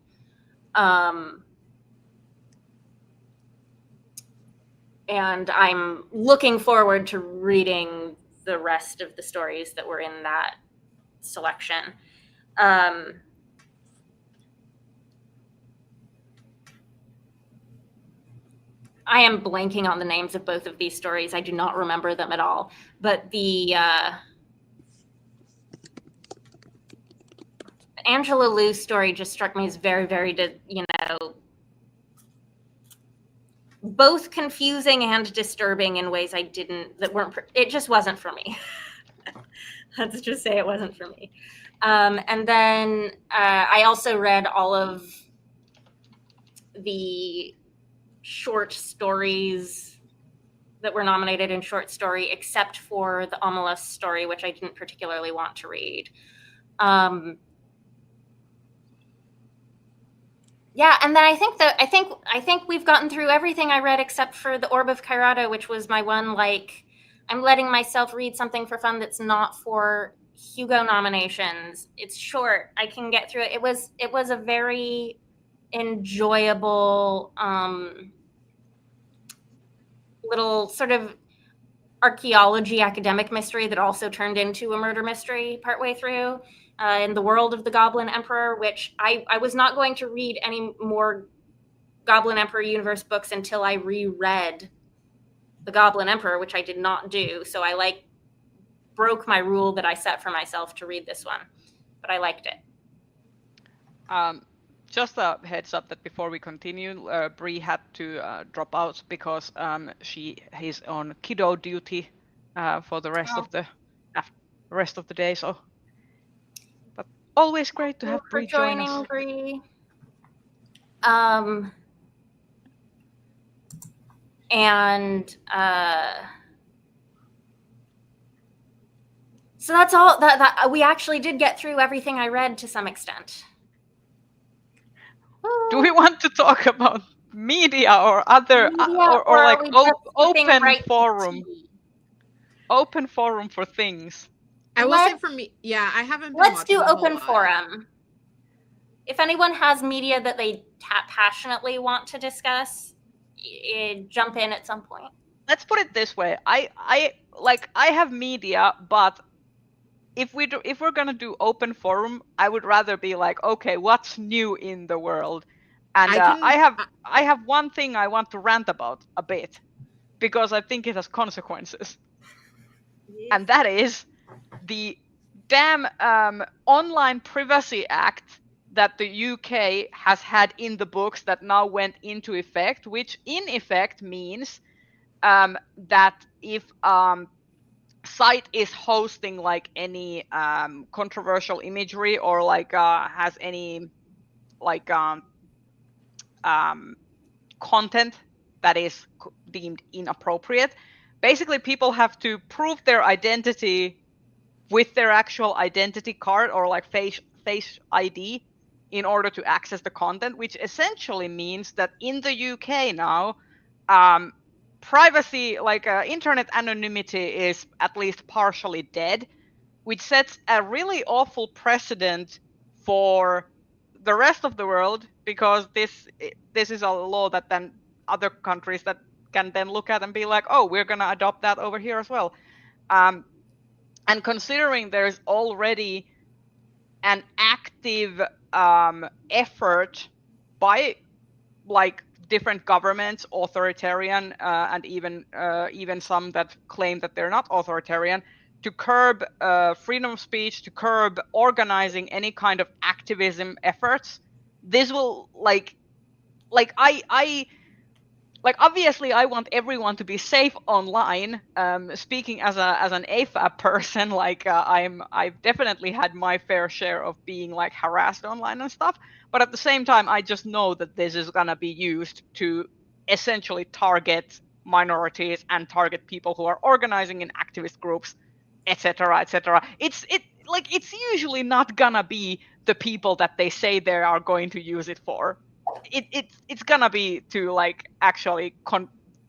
A: And I'm looking forward to reading the rest of the stories that were in that selection. I am blanking on the names of both of these stories. I do not remember them at all. But the Angela Liu story just struck me as very, very, both confusing and disturbing in ways it just wasn't for me. Let's just say it wasn't for me. And then I also read all of the short stories that were nominated in short story, except for the Omelas story, which I didn't particularly want to read. Yeah, and then I think we've gotten through everything I read except for The Orb of Kairado, which was my one, like, I'm letting myself read something for fun that's not for Hugo nominations. It's short. I can get through it. It was a very enjoyable little sort of archaeology academic mystery that also turned into a murder mystery partway through. In the world of the Goblin Emperor, which I was not going to read any more Goblin Emperor universe books until I reread the Goblin Emperor, which I did not do. So I broke my rule that I set for myself to read this one, but I liked it.
B: Just a heads up that before we continue, Bree had to drop out because he's on kiddo duty for the rest of the day. So. Always great to have Bree join us.
A: Bree. And so that's all that we actually did get through everything I read to some extent.
B: Do we want to talk about media or other or like open forum? Open forum for things.
C: I will say for me, yeah, I haven't been
A: Let's do open forum. If anyone has media that they passionately want to discuss, jump in at some point.
B: Let's put it this way. I have media, but if we're gonna do open forum, I would rather be like, okay, what's new in the world? And I have one thing I want to rant about a bit because I think it has consequences, and that is the damn Online Privacy Act that the UK has had in the books that now went into effect, which in effect means that if site is hosting like any controversial imagery or like has any like content that is deemed inappropriate, basically people have to prove their identity with their actual identity card or like face ID in order to access the content, which essentially means that in the UK now, privacy, like internet anonymity is at least partially dead, which sets a really awful precedent for the rest of the world, because this is a law that then other countries that can then look at and be like, oh, we're gonna adopt that over here as well. And considering there's already an active effort by like different governments, authoritarian, and even some that claim that they're not authoritarian, to curb freedom of speech, to curb organizing any kind of activism efforts. This will like obviously I want everyone to be safe online. Speaking as an AFAB person, like I've definitely had my fair share of being like harassed online and stuff. But at the same time, I just know that this is gonna be used to essentially target minorities and target people who are organizing in activist groups, etc., etc. It's usually not gonna be the people that they say they are going to use it for. It's gonna be to like actually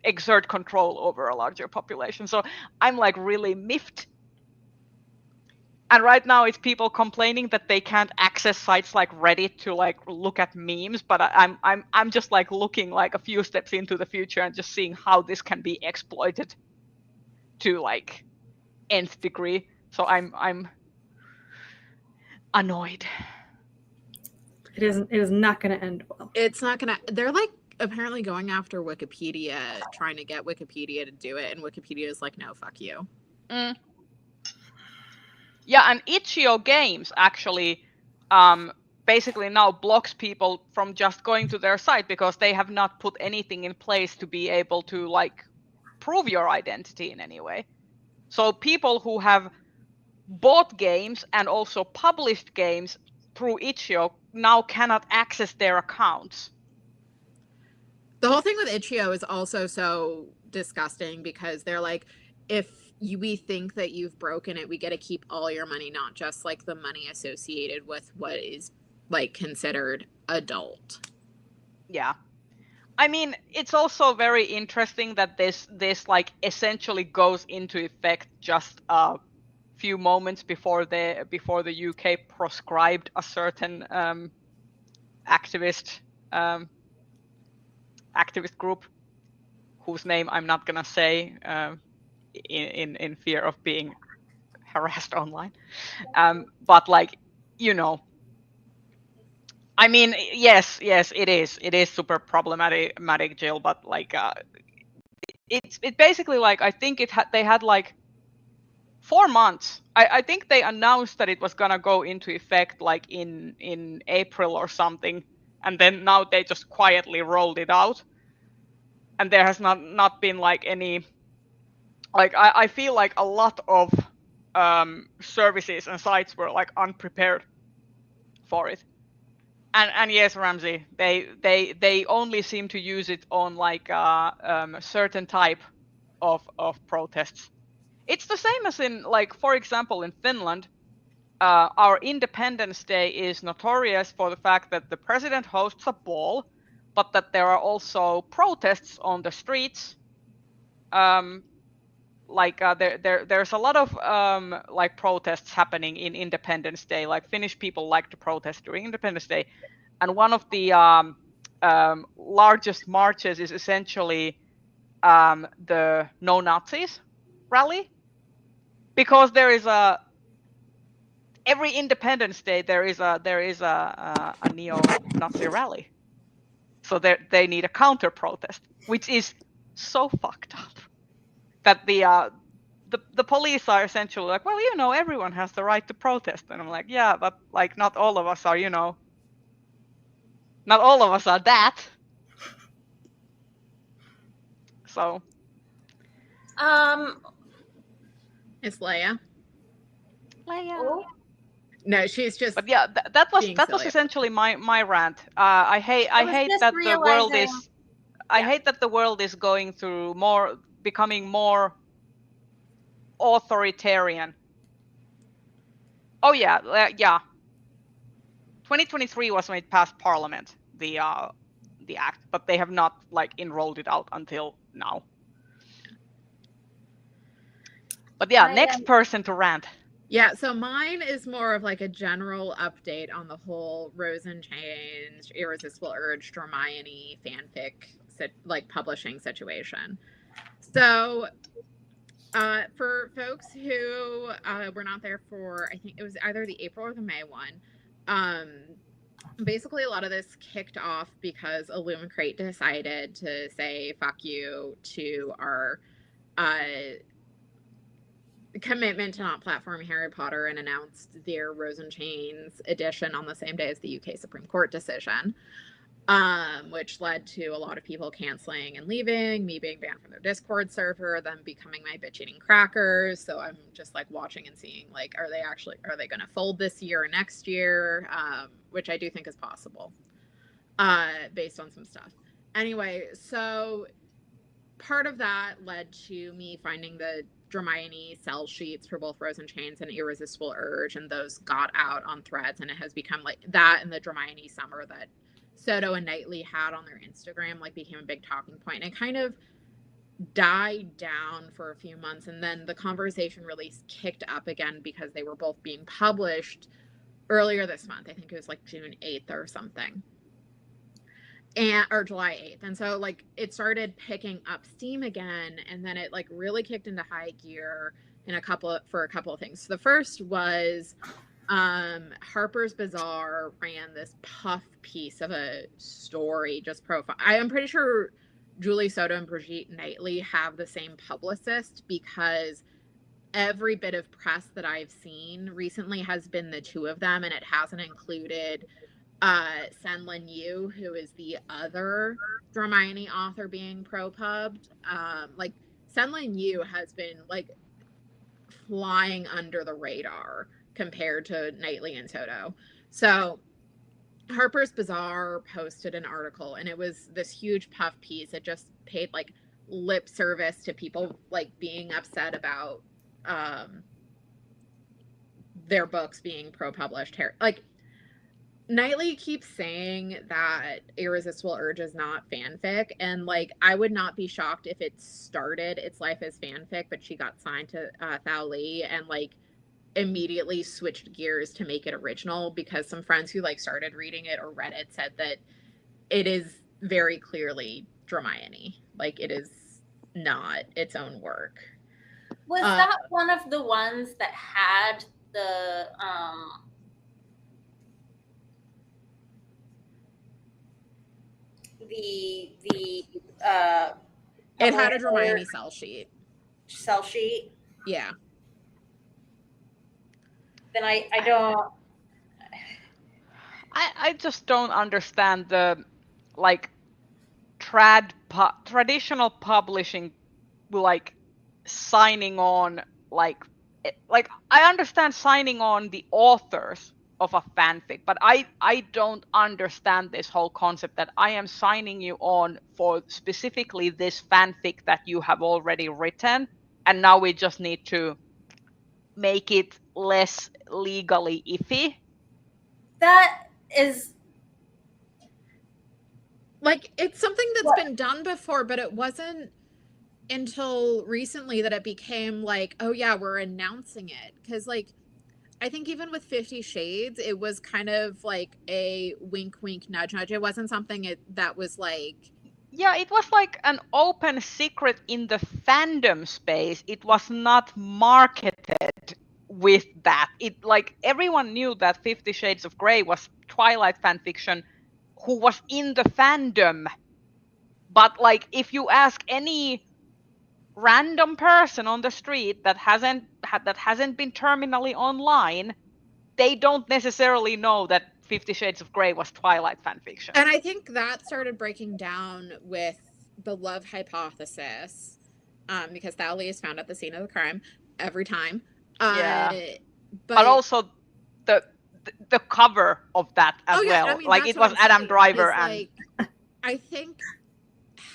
B: exert control over a larger population. So I'm like really miffed. And right now it's people complaining that they can't access sites like Reddit to like look at memes, but I'm just like looking like a few steps into the future and just seeing how this can be exploited to like nth degree. So I'm annoyed.
E: It is not going to end well.
C: It's not gonna. They're like apparently going after Wikipedia, trying to get Wikipedia to do it, and Wikipedia is like, no, fuck you.
B: Yeah, and Itch.io Games actually basically now blocks people from just going to their site because they have not put anything in place to be able to like prove your identity in any way. So people who have bought games and also published games through Itch.io now cannot access their accounts.
C: The whole thing with Itch.io is also so disgusting because they're like, if we think that you've broken it, we get to keep all your money, not just like the money associated with what is like considered adult.
B: Yeah. I mean, it's also very interesting that this like essentially goes into effect just a few moments before the UK proscribed a certain activist group whose name I'm not gonna say in fear of being harassed online. But like, you know, I mean, yes, it is super problematic, Jill. But like, it's basically like I think they had like 4 months. I think they announced that it was gonna go into effect like in April or something, and then now they just quietly rolled it out, and there has not been like any. Like I feel like a lot of services and sites were like unprepared for it. And yes, Ramsey, they only seem to use it on like a certain type of protests. It's the same as in like, for example, in Finland, our Independence Day is notorious for the fact that the president hosts a ball, but that there are also protests on the streets. There's a lot of like protests happening in Independence Day. Like Finnish people like to protest during Independence Day, and one of the largest marches is essentially the No Nazis rally, because there is every Independence Day there is a neo-Nazi rally, so they need a counter protest, which is so fucked up. That the police are essentially like, well, you know, everyone has the right to protest, and I'm like, yeah, but like not all of us are, you know, not all of us are that. So,
C: It's Leia.
A: Oh,
C: No, she's just.
B: but yeah, that was
C: silly.
B: essentially my rant. I hate
A: just
B: that the world
A: realizing-
B: is. I hate that the world is going through becoming more authoritarian. Oh yeah. 2023 was when it passed Parliament, the act, but they have not like enrolled it out until now. But yeah, next person to rant.
C: Yeah, so mine is more of like a general update on the whole Rose and Change, Irresistible Urge, Hermione fanfic like publishing situation. So for folks who were not there for, I think it was either the April or the May one, basically a lot of this kicked off because Illumicrate decided to say fuck you to our commitment to not platform Harry Potter and announced their Rose and Chains edition on the same day as the UK Supreme Court decision, which led to a lot of people canceling and leaving, me being banned from their Discord server, them becoming my bitch eating crackers. So I'm just like watching and seeing like, are they going to fold this year or next year? Which I do think is possible, based on some stuff. Anyway, so part of that led to me finding the Hermione sell sheets for both Rose and Chains and Irresistible Urge, and those got out on Threads, and it has become like that, and the Hermione summer that Soto and Knightley had on their Instagram like became a big talking point, and it kind of died down for a few months, and then the conversation really kicked up again because they were both being published earlier this month. I think it was like June 8th or something, or July 8th. And so like it started picking up steam again, and then it like really kicked into high gear for a couple of things. So the first was Harper's Bazaar ran this puff piece of a story, just profile. I am pretty sure Julie Soto and Brigitte Knightley have the same publicist, because every bit of press that I've seen recently has been the two of them, and it hasn't included Senlin Yu, who is the other Hermione author being pro-pubbed. Like Senlin Yu has been like flying under the radar compared to Knightley and Soto. So Harper's Bazaar posted an article, and it was this huge puff piece. It just paid like lip service to people like being upset about their books being pro-published. Like Knightley keeps saying that Irresistible Urge is not fanfic, and like I would not be shocked if it started its life as fanfic, but she got signed to Thao Li and like immediately switched gears to make it original, because some friends who like started reading it or read it said that it is very clearly Hermione. Like it is not its own work.
A: Was that one of the ones that had the
C: it had a Hermione sell sheet.
A: Yeah. Then I
B: just don't understand the like traditional publishing, like signing on like I understand signing on the authors of a fanfic, but I don't understand this whole concept that I am signing you on for specifically this fanfic that you have already written, and now we just need to make it less legally iffy.
A: That is
C: like, it's something that's been done before, but it wasn't until recently that it became like, oh yeah, we're announcing it. Because like I think even with 50 Shades, it was kind of like a wink, wink, nudge, nudge. It wasn't something that was like...
B: Yeah, it was like an open secret in the fandom space. It was not marketed with that. It like everyone knew that 50 Shades of Grey was Twilight fanfiction who was in the fandom. But like if you ask any random person on the street that hasn't been terminally online, they don't necessarily know that 50 Shades of Grey was Twilight fanfiction.
C: And I think that started breaking down with the love hypothesis, because Thao Li is found at the scene of the crime every time. But also
B: the cover of that as well. I mean, like it was Adam Driver and
C: like, I think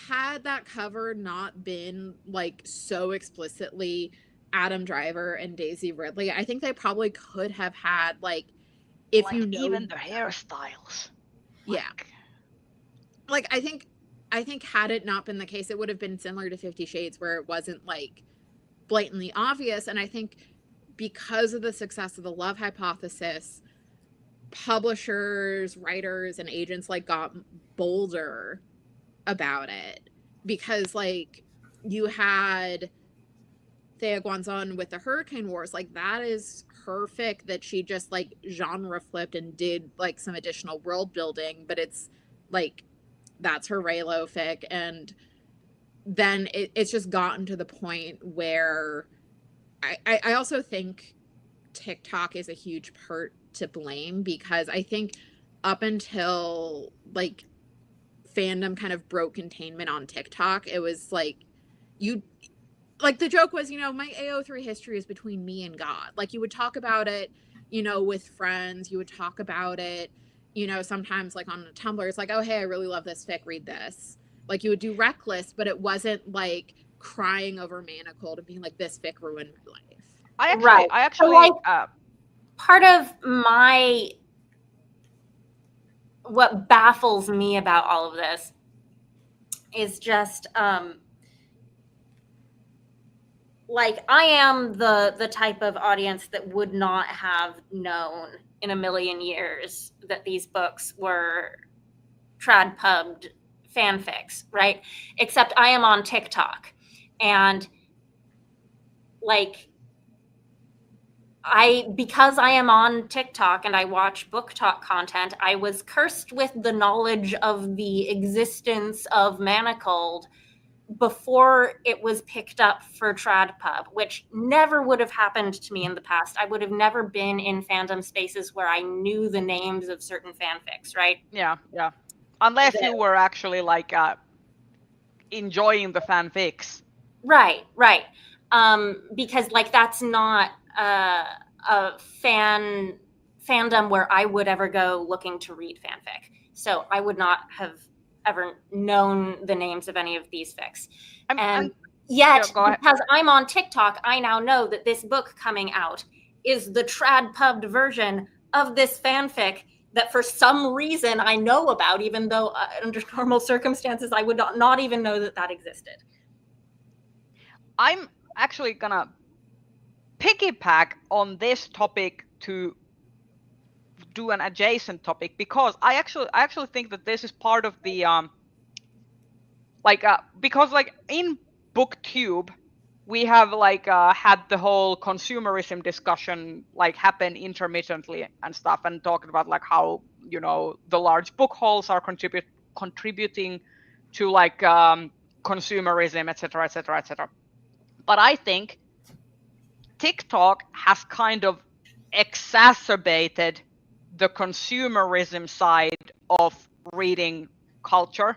C: had that cover not been like so explicitly Adam Driver and Daisy Ridley, I think they probably could have had like, if like, you know,
B: even the hairstyles.
C: Yeah. Like I think had it not been the case, it would have been similar to 50 Shades where it wasn't like blatantly obvious. And I think because of the success of the Love Hypothesis, publishers, writers, and agents like got bolder about it, because like you had Thea Guanzon with the Hurricane Wars, like that is her fic that she just like genre flipped and did like some additional world building, but it's like that's her Raylo fic. And then it's just gotten to the point where I also think TikTok is a huge part to blame, because I think up until like fandom kind of broke containment on TikTok, it was like you like the joke was, you know, my AO3 history is between me and God. Like you would talk about it, you know, with friends, you would talk about it, you know, sometimes like on Tumblr, it's like, oh, hey, I really love this fic, read this. Like you would do Reckless, but it wasn't like crying over Manacled and being like, this fic ruined my life.
A: Right.
B: I actually,
A: So, like, part of what baffles me about all of this is just, like, I am the type of audience that would not have known in a million years that these books were trad-pubbed fanfics, right? Except I am on TikTok, and like, because I am on TikTok and I watch book talk content, I was cursed with the knowledge of the existence of Manacled before it was picked up for TradPub, which never would have happened to me in the past. I would have never been in fandom spaces where I knew the names of certain fanfics, right?
B: Yeah. Unless you were actually like enjoying the fanfics.
A: Right. Because like that's not a fandom where I would ever go looking to read fanfic. So I would not have ever known the names of any of these fics. Yet, because I'm on TikTok, I now know that this book coming out is the trad-pubbed version of this fanfic that for some reason I know about, even though under normal circumstances I would not even know that existed.
B: I'm actually gonna piggyback on this topic to do an adjacent topic, because I actually think that this is part of the because like in BookTube we have like had the whole consumerism discussion like happen intermittently and stuff, and talked about like how, you know, the large book hauls are contributing to like consumerism, etc. But I think TikTok has kind of exacerbated the consumerism side of reading culture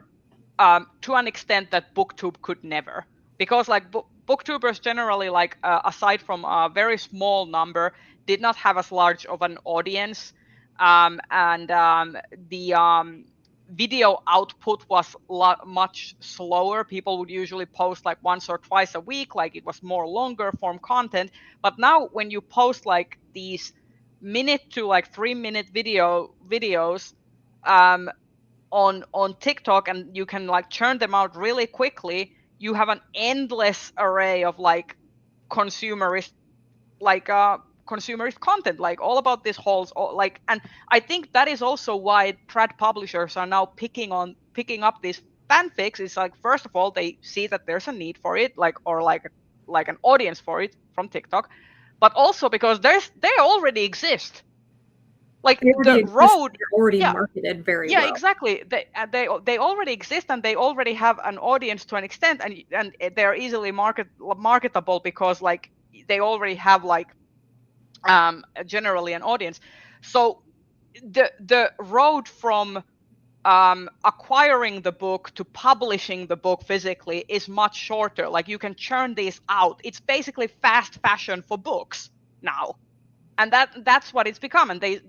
B: to an extent that BookTube could never. Because like booktubers generally, like aside from a very small number, did not have as large of an audience, and the video output was much slower. People would usually post like once or twice a week, like it was more longer form content. But now when you post like these minute to like 3-minute videos on TikTok, and you can like churn them out really quickly, you have an endless array of like consumerist content, like all about these hauls, like, and I think that is also why trad publishers are now picking up these fanfics. It's like, first of all, they see that there's a need for it, like, or like an audience for it from TikTok, but also because they already exist. Like the road
E: already marketed very well.
B: Yeah, exactly. They already exist, and they already have an audience to an extent, and they're easily marketable because like they already have like generally an audience. So the road from acquiring the book to publishing the book physically is much shorter. Like you can churn these out. It's basically fast fashion for books now. And that's what it's become, and they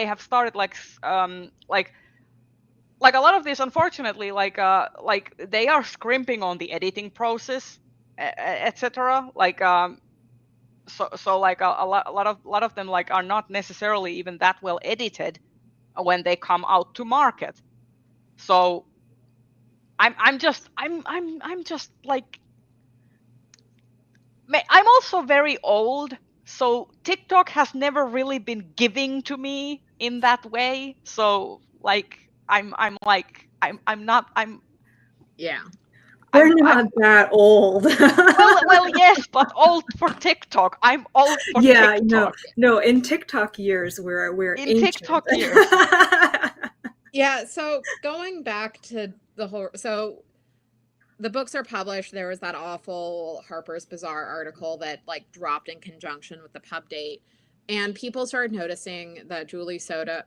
B: have started like a lot of this, unfortunately, like they are scrimping on the editing process, etc. Like so like a lot of them like are not necessarily even that well edited when they come out to market. So I'm just like, I'm also very old so TikTok has never really been giving to me in that way. So like I'm not
C: Yeah.
E: We're
B: I'm
E: not that old.
B: well yes, but old for TikTok. I'm old for
E: yeah,
B: TikTok.
E: no. In TikTok years, we're
B: In
E: ancient.
B: TikTok years.
C: Yeah, so going back to the whole, so the books are published. There was that awful Harper's Bazaar article that like dropped in conjunction with the pub date. And people started noticing that Julie Soto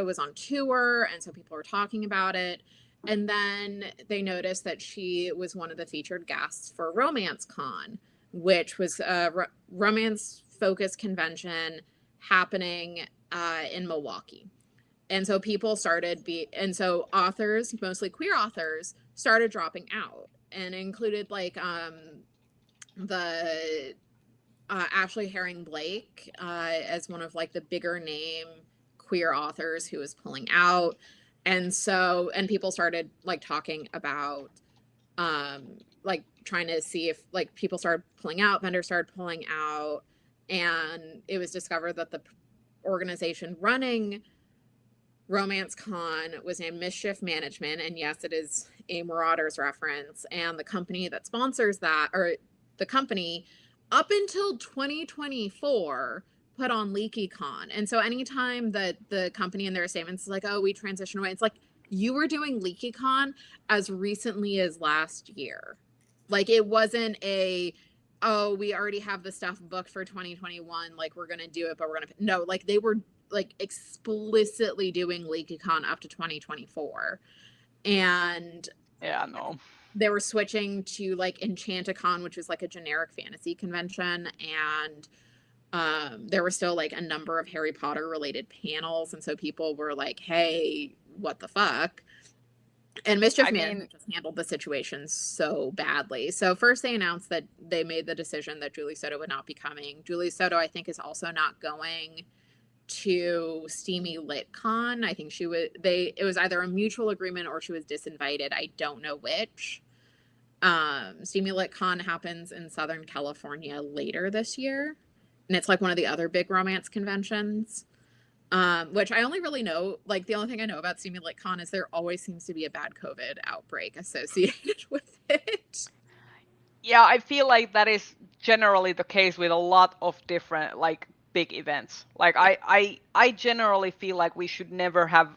C: was on tour, and so people were talking about it. And then they noticed that she was one of the featured guests for Romance Con, which was a romance focused convention happening in Milwaukee. And so people and so authors, mostly queer authors, started dropping out, and included like the Ashley Herring Blake as one of like the bigger name queer authors who was pulling out. And people started like talking about like trying to see if like people started pulling out, vendors started pulling out, and it was discovered that the organization running Romance Con was named Mischief Management, and yes, it is a Marauders reference. And the company that sponsors that, or the company, up until 2024, put on LeakyCon. And so anytime that the company in their statements is like, "Oh, we transitioned away," it's like you were doing LeakyCon as recently as last year. Like it wasn't oh, we already have the stuff booked for 2021. Like we're gonna do it, but we're gonna no. Like they were like explicitly doing LeakyCon up to 2024, and
B: Yeah, no.
C: they were switching to like Enchanticon, which was like a generic fantasy convention, and there were still like a number of Harry Potter related panels, and so people were like, "Hey, what the fuck?" And Mischief Management just handled the situation so badly. So first they announced that they made the decision that Julie Soto would not be coming. Julie Soto, I think, is also not going to Steamy Lit Con. I think it was either a mutual agreement or she was disinvited. I don't know which. Steamy Lit Con happens in Southern California later this year, and it's like one of the other big romance conventions. Which I only really know, like the only thing I know about Steamy Lit Con is there always seems to be a bad COVID outbreak associated with it.
B: Yeah, I feel like that is generally the case with a lot of different like big events. Like I generally feel like we should never have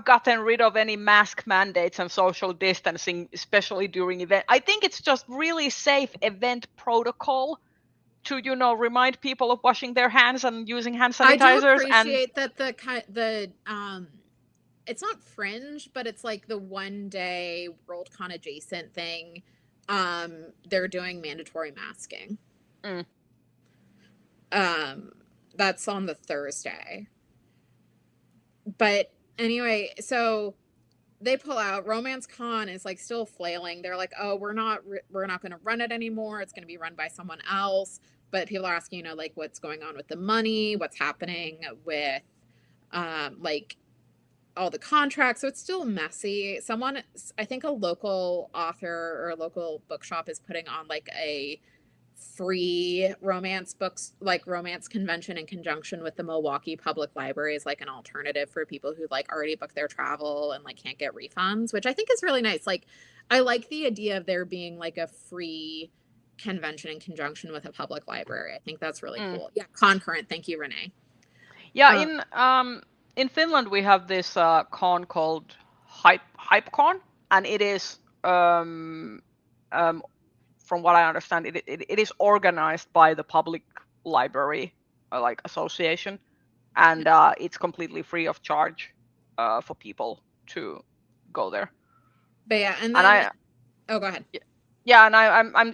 B: gotten rid of any mask mandates and social distancing, especially during event. I think it's just really safe event protocol to remind people of washing their hands and using hand sanitizers.
C: I do appreciate that the it's not fringe, but it's like the one day Worldcon adjacent thing. They're doing mandatory masking. That's on the Thursday. But anyway, so they pull out. Romance Con is like still flailing. They're like, "Oh, we're not going to run it anymore. It's going to be run by someone else." But people are asking, like what's going on with the money, what's happening with like all the contracts. So it's still messy. I think a local author or a local bookshop is putting on like a free romance convention in conjunction with the Milwaukee Public Library as like an alternative for people who like already booked their travel and like can't get refunds, which I think is really nice. Like I like the idea of there being like a free convention in conjunction with a public library. I think that's really cool. Yeah, concurrent. Thank you, Renee.
B: Yeah, in Finland we have this con called HypeCon, and it is from what I understand, it is organized by the public library like association, and it's completely free of charge for people to go there.
C: But yeah, and then oh, go ahead.
B: Yeah, and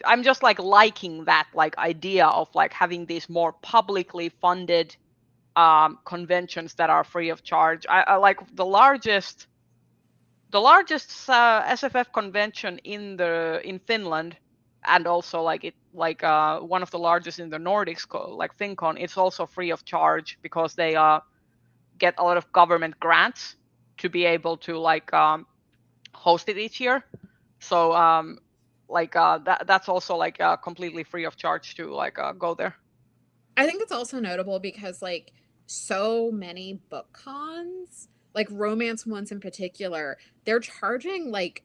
B: I'm just like liking that like idea of like having these more publicly funded conventions that are free of charge. I like the largest SFF convention in Finland, and also like one of the largest in the Nordics, like FinCon. It's also free of charge because they get a lot of government grants to be able to like host it each year. So like that's also like completely free of charge to like go there.
C: I think it's also notable because like so many book cons, like romance ones in particular, they're charging like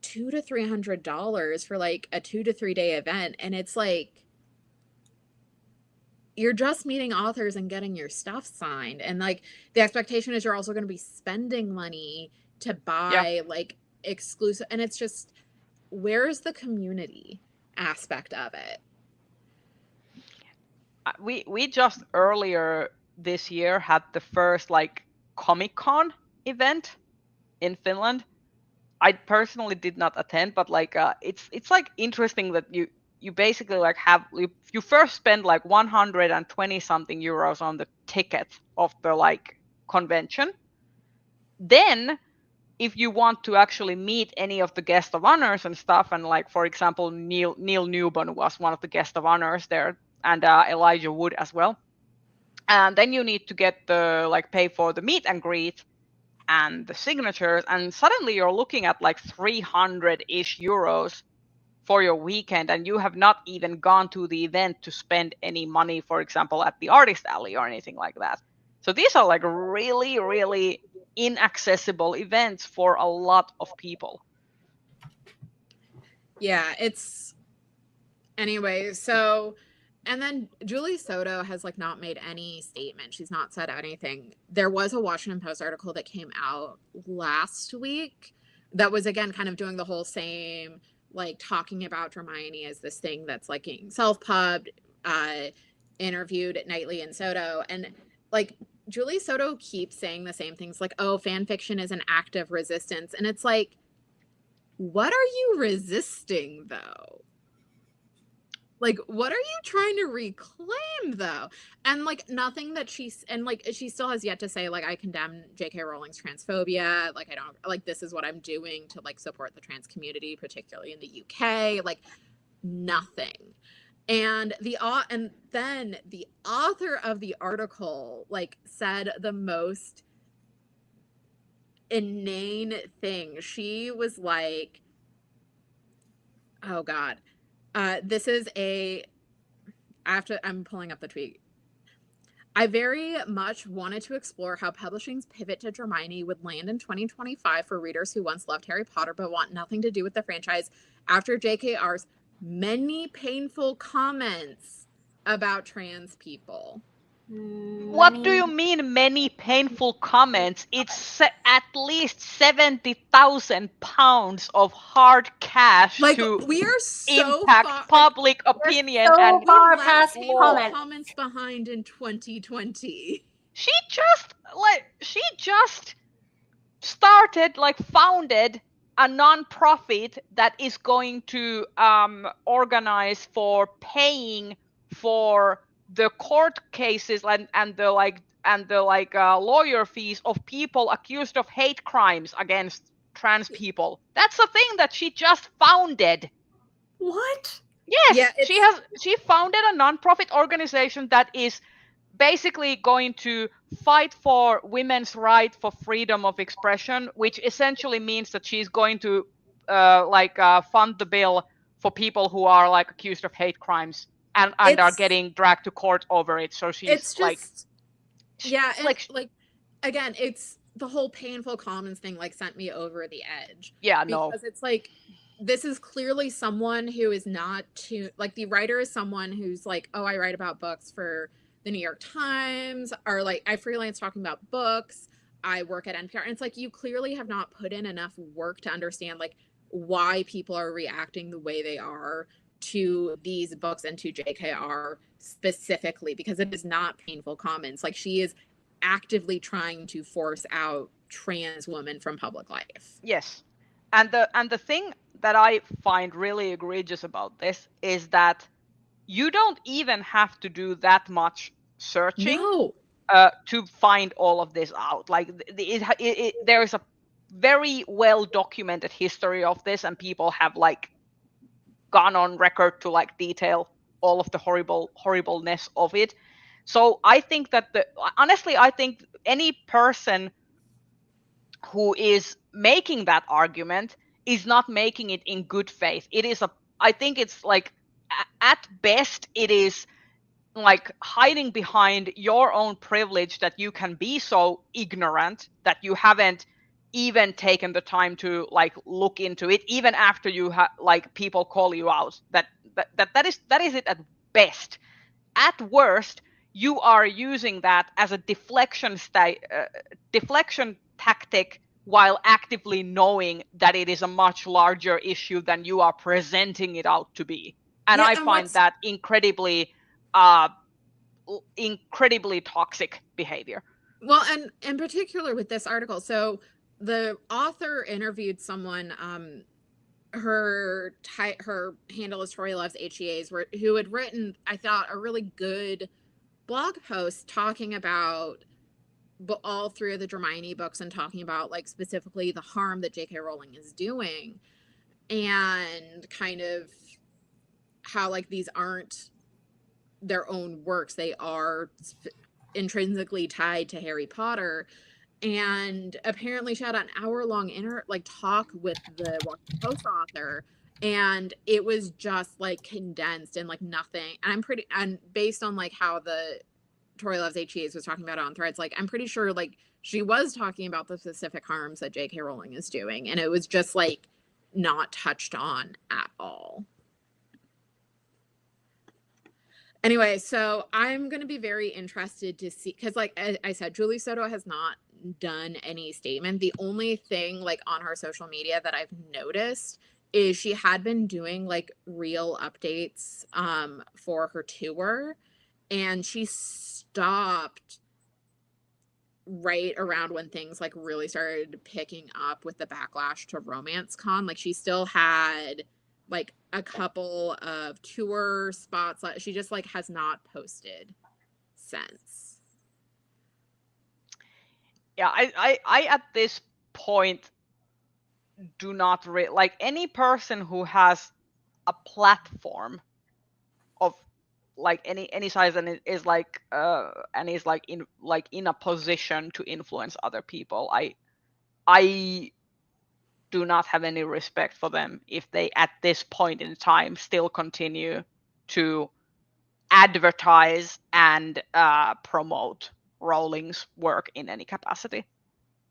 C: $200 to $300 for like a 2 to 3 day event, and it's like you're just meeting authors and getting your stuff signed, and like the expectation is you're also going to be spending money to buy like exclusive, and it's just, where's the community aspect of it?
B: We just earlier this year had the first like Comic-Con event in Finland. I personally did not attend, but like it's like interesting that you basically like have you first spend like 120 something euros on the ticket of the like convention. Then if you want to actually meet any of the guest of honors and stuff, and like for example Neil Newbon was one of the guest of honors there, and Elijah Wood as well, and then you need to get the like pay for the meet and greet and the signatures, and suddenly you're looking at like 300-ish euros for your weekend, and you have not even gone to the event to spend any money, for example, at the artist alley or anything like that. So these are like really, really inaccessible events for a lot of people.
C: Yeah, it's anyway, so and then Julie Soto has like not made any statement. She's not said anything. There was a Washington Post article that came out last week that was again kind of doing the whole same, like talking about Hermione as this thing that's like getting self-pubbed, interviewed at Knightley and Soto, and like Julie Soto keeps saying the same things like, oh, fan fiction is an act of resistance, and it's like, what are you resisting though? Like, what are you trying to reclaim though? And like nothing that she's, and like she still has yet to say like, I condemn J.K. Rowling's transphobia. Like I don't, like this is what I'm doing to like support the trans community, particularly in the UK. Like nothing. And then the author of the article like said the most inane thing. She was like, oh God. This is I'm pulling up the tweet. I very much wanted to explore how publishing's pivot to Hermione would land in 2025 for readers who once loved Harry Potter but want nothing to do with the franchise after JKR's many painful comments about trans people.
B: What do you mean many painful comments? It's at least 70,000 pounds of hard cash
C: like,
B: to
C: we are so
B: impact public opinion
A: so
B: and
A: far past
C: comments behind in 2020.
B: She just started like founded a non-profit that is going to organize for paying for the court cases and the lawyer fees of people accused of hate crimes against trans people. That's a thing that she just founded.
E: What?
B: Yes, yeah, she founded a non-profit organization that is basically going to fight for women's right for freedom of expression, which essentially means that she's going to fund the bill for people who are like accused of hate crimes and are getting dragged to court over it. So she's
C: it's just,
B: like,
C: yeah, and like again, it's the whole painful comments thing like sent me over the edge.
B: Yeah,
C: because it's like, this is clearly someone who is not too, like the writer is someone who's like, oh, I write about books for the New York Times, or like I freelance talking about books, I work at NPR, and it's like you clearly have not put in enough work to understand like why people are reacting the way they are to these books and to JKR specifically, because it is not painful comments. Like she is actively trying to force out trans women from public life.
B: Yes. And the thing that I find really egregious about this is that you don't even have to do that much searching to find all of this out. Like there is a very well documented history of this, and people have like gone on record to like detail all of the horribleness of it. So I think that honestly, I think any person who is making that argument is not making it in good faith. It is a I think it's like at best it is like hiding behind your own privilege that you can be so ignorant that you haven't even taken the time to like look into it, even after you have like people call you out. That is it at best. At worst, you are using that as a deflection tactic while actively knowing that it is a much larger issue than you are presenting it out to be. And I find that incredibly toxic behavior.
C: Well, and in particular with this article, so the author interviewed someone, her handle is Tori Loves HEAs, who had written, I thought, a really good blog post talking about all three of the Hermione books and talking about like specifically the harm that J.K. Rowling is doing and kind of how like these aren't their own works. They are intrinsically tied to Harry Potter. And apparently she had an hour-long talk with the Washington Post author, and it was just like condensed and like nothing. And based on like how the Tori Loves HEAs was talking about it on Threads, like I'm pretty sure like she was talking about the specific harms that J.K. Rowling is doing, and it was just like not touched on at all. Anyway, so I'm going to be very interested to see, because like I said, Julie Soto has not done any statement. The only thing like on her social media that I've noticed is she had been doing like real updates for her tour, and she stopped right around when things like really started picking up with the backlash to Romance Con. Like she still had like a couple of tour spots. She just like has not posted since.
B: Yeah, I at this point do not like any person who has a platform of like any size and is like and is like in a position to influence other people. I do not have any respect for them if they at this point in time still continue to advertise and promote Rowling's work in any capacity.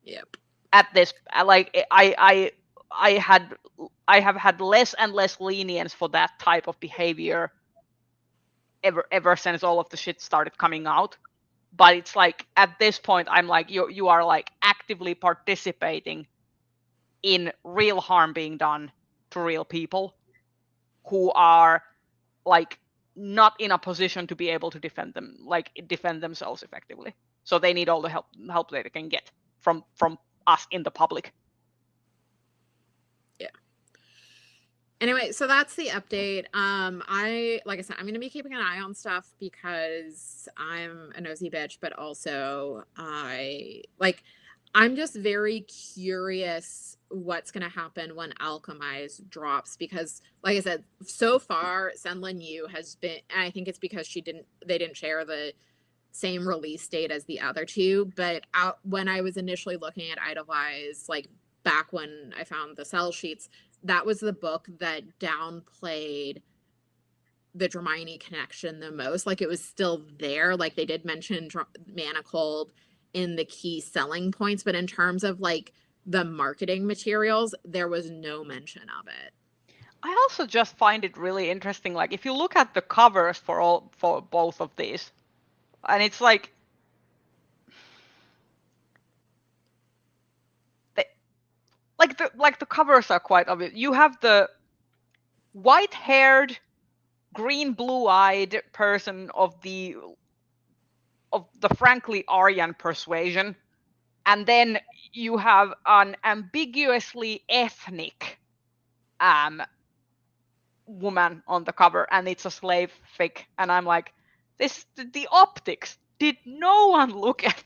C: Yep.
B: At this, like I have had less and less lenience for that type of behavior ever since all of the shit started coming out. But it's like at this point I'm like you are like actively participating in real harm being done to real people who are like not in a position to be able to defend themselves effectively. So they need all the help they can get from us in the public.
C: Yeah. Anyway, so that's the update. Like I said, I'm going to be keeping an eye on stuff because I'm a nosy bitch, but also I'm just very curious what's going to happen when Alchemize drops, because like I said, so far Senlin Yu has been, and I think it's because they didn't share the same release date as the other two, but when I was initially looking at Idolize, like back when I found the sell sheets, that was the book that downplayed the Hermione connection the most. Like it was still there. Like they did mention Manacled in the key selling points, but in terms of like the marketing materials, there was no mention of it.
B: I also just find it really interesting. Like if you look at the covers for both of these, and it's like the covers are quite obvious. You have the white-haired, green blue-eyed person of the frankly Aryan persuasion, and then you have an ambiguously ethnic woman on the cover, and it's a slave fic, and I'm like, the optics. Did no one look at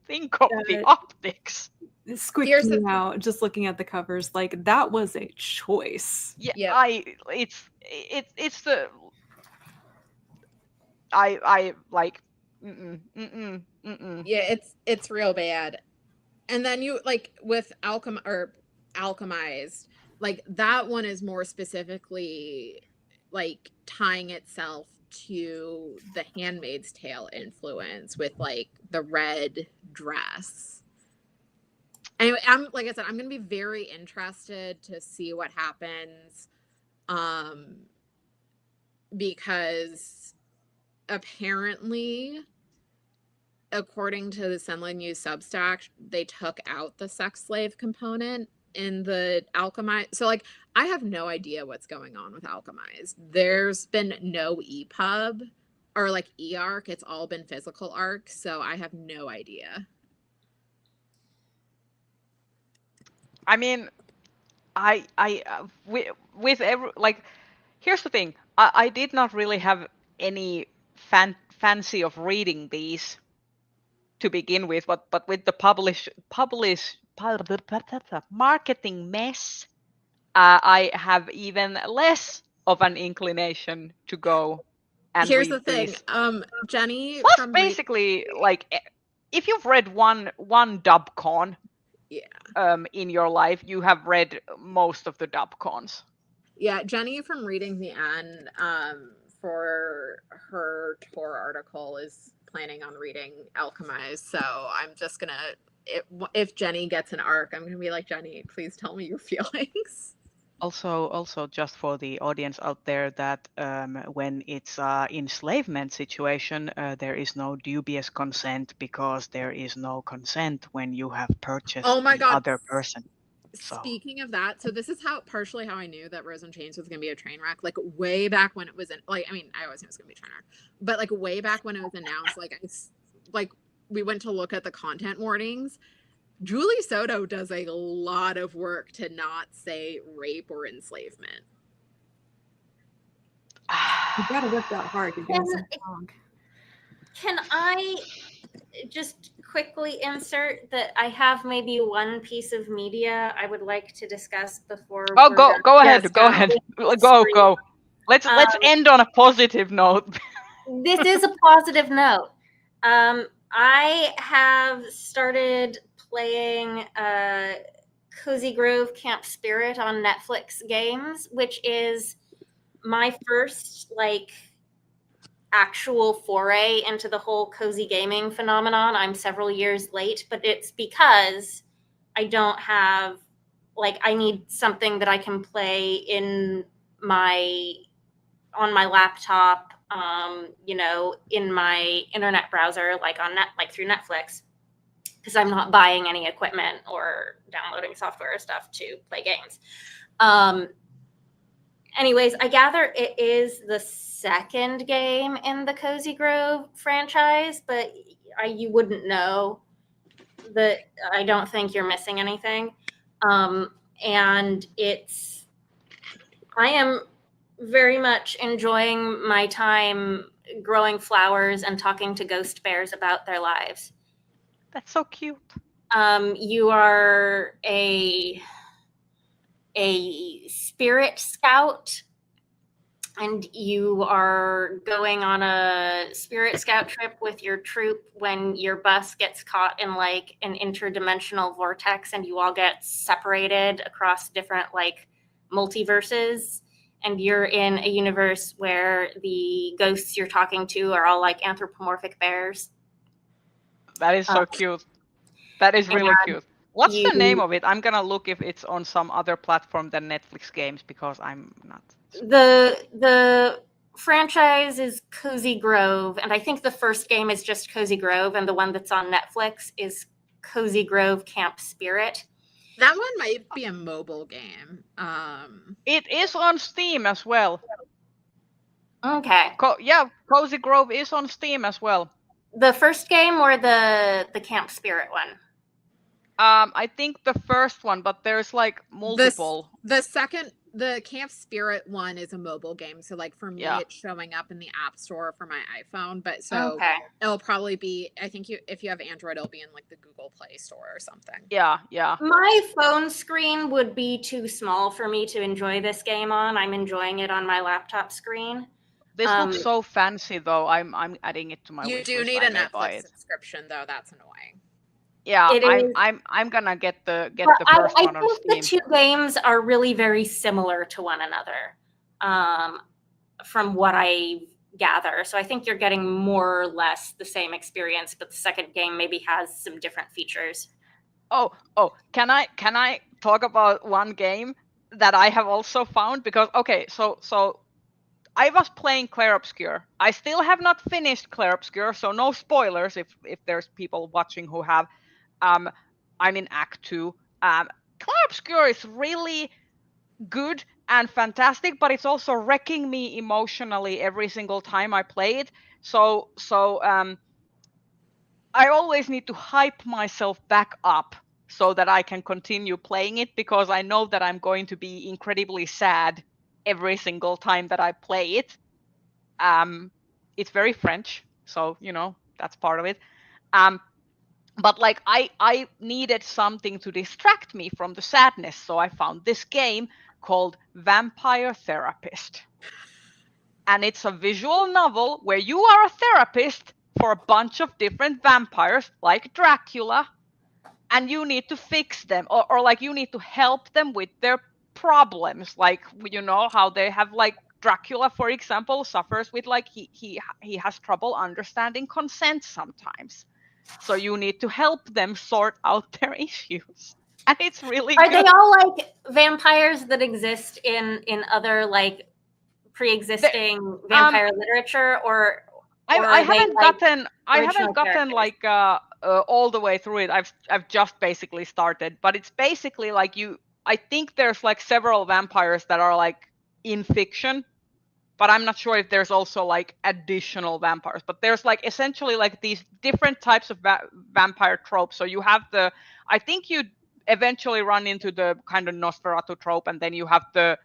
B: think of the optics?
E: It squeaked me out just looking at the covers. Like that was a choice.
B: Yeah,
C: yep.
B: I like
C: Yeah, it's real bad. And then you like with Alchemized, like that one is more specifically like tying itself to the Handmaid's Tale influence with like the red dress. Anyway, like I said, I'm gonna be very interested to see what happens, because apparently, according to the Senlin News Substack, they took out the sex slave component in the Alchemize. So like I have no idea what's going on with Alchemize. There's been no EPUB or like eArc. It's all been physical arc, so I have no idea.
B: I mean, with every, like, here's the thing. I did not really have any fancy of reading these to begin with, but with the marketing mess, I have even less of an inclination to go and
C: Here's
B: read
C: the thing,
B: these.
C: Jenny.
B: Plus, basically, like, if you've read one dubcon, in your life, you have read most of the dubcons.
C: Yeah, Jenny from Reading the End, for her tour article is planning on reading Alchemize. So I'm just gonna, if Jenny gets an arc, I'm gonna be like, Jenny, please tell me your feelings.
B: Also, just for the audience out there, that when it's enslavement situation, there is no dubious consent, because there is no consent when you have purchased the other person. So.
C: Speaking of that, so this is partially how I knew that Rose in Chains was gonna be a train wreck. Like way back when it was I always knew it was gonna be a train wreck, but like way back when it was announced, like we went to look at the content warnings. Julie Soto does a lot of work to not say rape or enslavement.
E: You gotta work that hard. You're doing something wrong.
A: Can I just quickly insert that I have maybe one piece of media I would like to discuss before?
B: Oh, go ahead. Go. Let's end on a positive note.
A: This is a positive note. I have started playing Cozy Grove Camp Spirit on Netflix Games, which is my first like actual foray into the whole cozy gaming phenomenon. I'm several years late, but it's because I don't have, like, I need something that I can play on my laptop, in my internet browser, like through Netflix, because I'm not buying any equipment or downloading software or stuff to play games. Anyways, I gather it is the second game in the Cozy Grove franchise, but you wouldn't know that. I don't think you're missing anything. And I am very much enjoying my time growing flowers and talking to ghost bears about their lives.
B: That's so cute.
A: You are a spirit scout, and you are going on a spirit scout trip with your troop when your bus gets caught in like an interdimensional vortex, and you all get separated across different like multiverses, and you're in a universe where the ghosts you're talking to are all like anthropomorphic bears.
B: That is so cute. That is really cute. What's the name of it? I'm gonna look if it's on some other platform than Netflix Games, because I'm not.
A: The franchise is Cozy Grove, and I think the first game is just Cozy Grove, and the one that's on Netflix is Cozy Grove Camp Spirit.
C: That one might be a mobile game.
B: It is on Steam as well.
A: Okay.
B: Cozy Grove is on Steam as well.
A: The first game or the Camp Spirit one?
B: I think the first one, but there's like multiple.
C: The Camp Spirit one is a mobile game. So like for me, it's showing up in the App Store for my iPhone. But it'll probably be, I think if you have Android, it'll be in like the Google Play Store or something.
B: Yeah.
A: My phone screen would be too small for me to enjoy this game on. I'm enjoying it on my laptop screen.
B: This looks so fancy though. I'm adding it to my wish list.
C: You do need a Netflix subscription though. That's annoying.
B: Yeah,
A: It is.
B: I'm gonna get the
A: But
B: first
A: I
B: one on
A: think the
B: Steam.
A: two games are really very similar to one another, from what I gather. So I think you're getting more or less the same experience, but the second game maybe has some different features.
B: Oh, can I talk about one game that I have also found? Because okay, so I was playing Clair Obscur. I still have not finished Clair Obscur, so no spoilers if there's people watching who have. I'm in Act 2. Clair Obscur is really good and fantastic, but it's also wrecking me emotionally every single time I play it. So I always need to hype myself back up so that I can continue playing it, because I know that I'm going to be incredibly sad every single time that I play it. It's very French, so that's part of it. But like I needed something to distract me from the sadness, so I found this game called Vampire Therapist. And it's a visual novel where you are a therapist for a bunch of different vampires, like Dracula, and you need to fix them, or like you need to help them with their problems. Like, how they have, like, Dracula, for example, suffers with, like, he has trouble understanding consent sometimes. So you need to help them sort out their issues. And it's really
A: Are
B: good.
A: they all like vampires that exist in other like pre-existing vampire literature, or
B: I haven't gotten
A: original characters?
B: like all the way through it. I've just basically started, but it's basically like I think there's like several vampires that are like in fiction, but I'm not sure if there's also like additional vampires. But there's like essentially like these different types of vampire tropes. So you have I think you eventually run into the kind of Nosferatu trope, and then you have the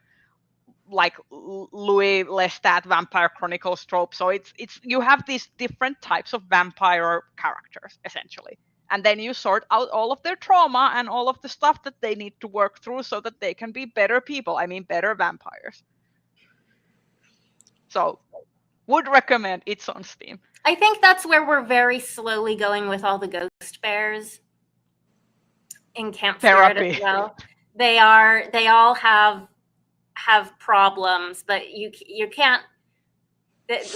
B: like Louis Lestat Vampire Chronicles trope. So it's you have these different types of vampire characters essentially, and then you sort out all of their trauma and all of the stuff that they need to work through so that they can be better people. I mean, better vampires. So would recommend. It's on Steam.
A: I think that's where we're very slowly going with all the ghost bears in Camp Spirit as well. They all have problems, but you can't,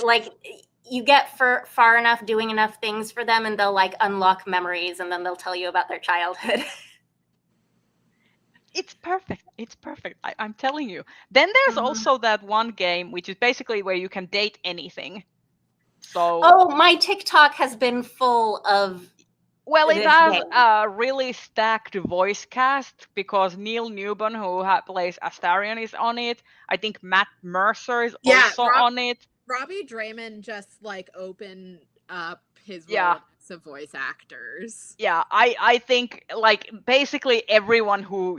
A: like, you get far enough doing enough things for them and they'll like unlock memories, and then they'll tell you about their childhood.
B: It's perfect. It's perfect. I'm telling you. Then there's also that one game which is basically where you can date anything. So
A: my TikTok has been full of.
B: Well, it has a really stacked voice cast because Neil Newbon, who plays Astarion, is on it. I think Matt Mercer is also on it.
C: Robbie Draymond just like opened up his Rolodex of voice actors.
B: Yeah, I think like basically everyone who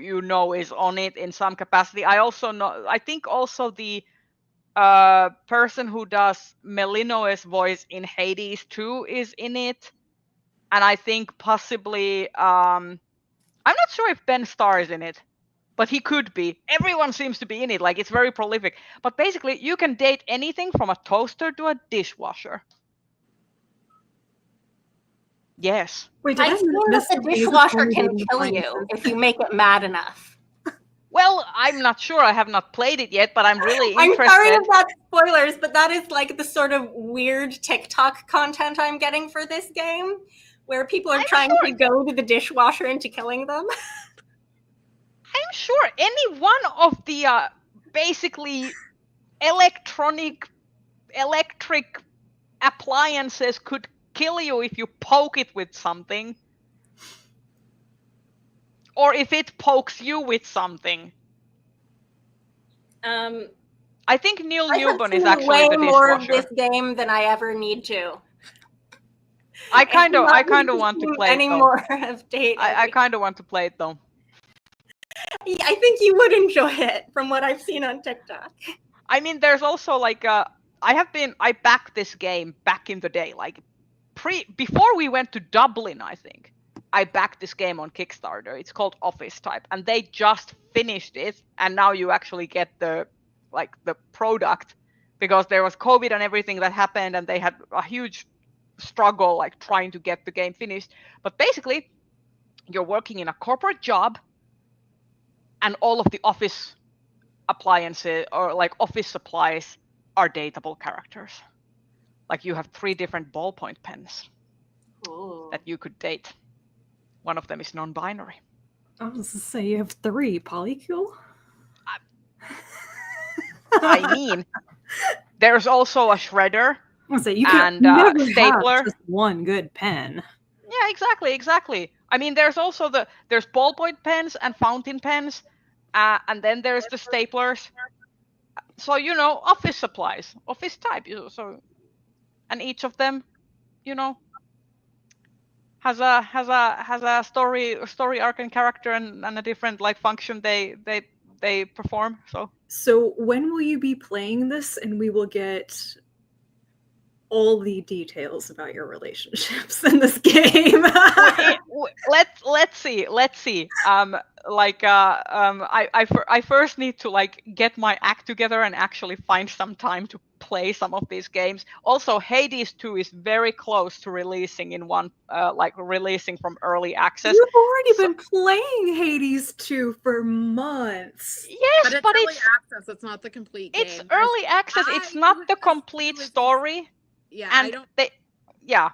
B: is on it in some capacity. I think also the person who does Melinoe's voice in Hades 2 is in it. And I think possibly, I'm not sure if Ben Starr is in it, but he could be. Everyone seems to be in it. Like, it's very prolific. But basically, you can date anything from a toaster to a dishwasher. Yes.
A: Wait, I think that the dishwasher can kill you if you make it mad enough.
B: Well, I'm not sure. I have not played it yet, but I'm really interested.
A: I'm sorry about spoilers, but that is like the sort of weird TikTok content I'm getting for this game, where people are trying to go to the dishwasher into killing them.
B: I'm sure any one of the basically electric appliances could kill you if you poke it with something. Or if it pokes you with something. I think Neil Newbon is actually
A: way
B: the dishwasher.
A: more of this game than I ever need to.
B: I kind of want to play
A: any
B: it, though.
A: more of Date.
B: I kind of want to play it though.
A: I think you would enjoy it from what I've seen on TikTok.
B: I mean, there's also like I backed this game back in the day, like before we went to Dublin, I think. I backed this game on Kickstarter. It's called Office Type, and they just finished it, and now you actually get the product, because there was COVID and everything that happened, and they had a huge struggle like trying to get the game finished. But basically, you're working in a corporate job, and all of the office appliances or like office supplies are dateable characters. Like you have 3 different ballpoint pens that you could date. One of them is non-binary.
E: I was to say you have 3 polycule.
B: I mean, there's also a shredder.
E: I was say you
B: And,
E: can never
B: stapler.
E: have just one good pen.
B: Yeah, exactly. I mean, there's also there's ballpoint pens and fountain pens, and then there's the staplers. So office supplies, office type. So, and each of them, has a story arc and character and a different like function they perform.
E: So when will you be playing this, and we will get all the details about your relationships in this game?
B: Let's see. I first need to like get my act together and actually find some time to play some of these games. Also, Hades 2 is very close to releasing releasing from early access.
E: You've already been playing Hades 2 for months.
B: Yes,
C: But it's early access. It's not the complete game.
B: it's early access. It's not the complete story.
C: Yeah,
B: And
C: I don't.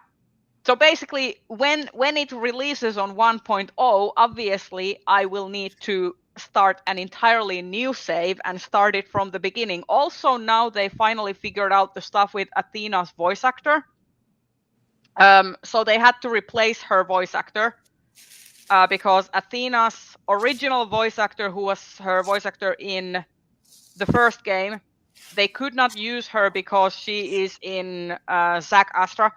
B: So basically, when it releases on 1.0, obviously I will need to start an entirely new save and start it from the beginning. Also, now they finally figured out the stuff with Athena's voice actor. So they had to replace her voice actor because Athena's original voice actor, who was her voice actor in the first game, they could not use her because she is in Zac Astra.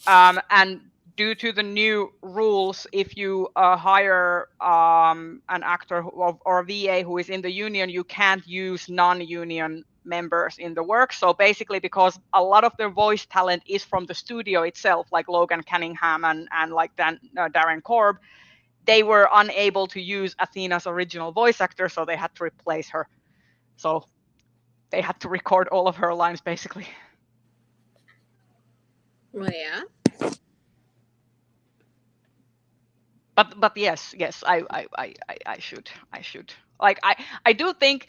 B: And due to the new rules, if you hire an actor or a VA who is in the union, you can't use non-union members in the work. So basically, because a lot of their voice talent is from the studio itself, like Logan Cunningham and like Darren Korb, they were unable to use Athena's original voice actor, so they had to replace her. So they had to record all of her lines, basically.
C: Well, yeah.
B: But yes, I should. Like I do think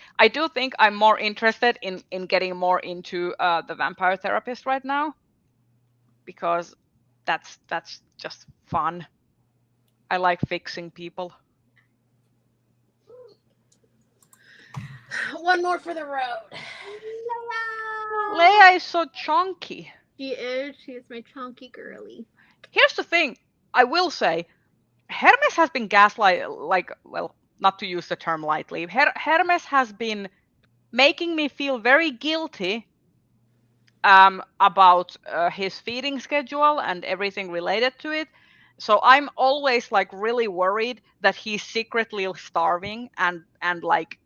B: I'm more interested in getting more into the Vampire Therapist right now, because that's just fun. I like fixing people.
C: One more for the road.
B: Leia is so chunky.
C: She is. She is my chunky girly.
B: Here's the thing. I will say, Hermes has been not to use the term lightly, Hermes has been making me feel very guilty about his feeding schedule and everything related to it. So I'm always like really worried that he's secretly starving and like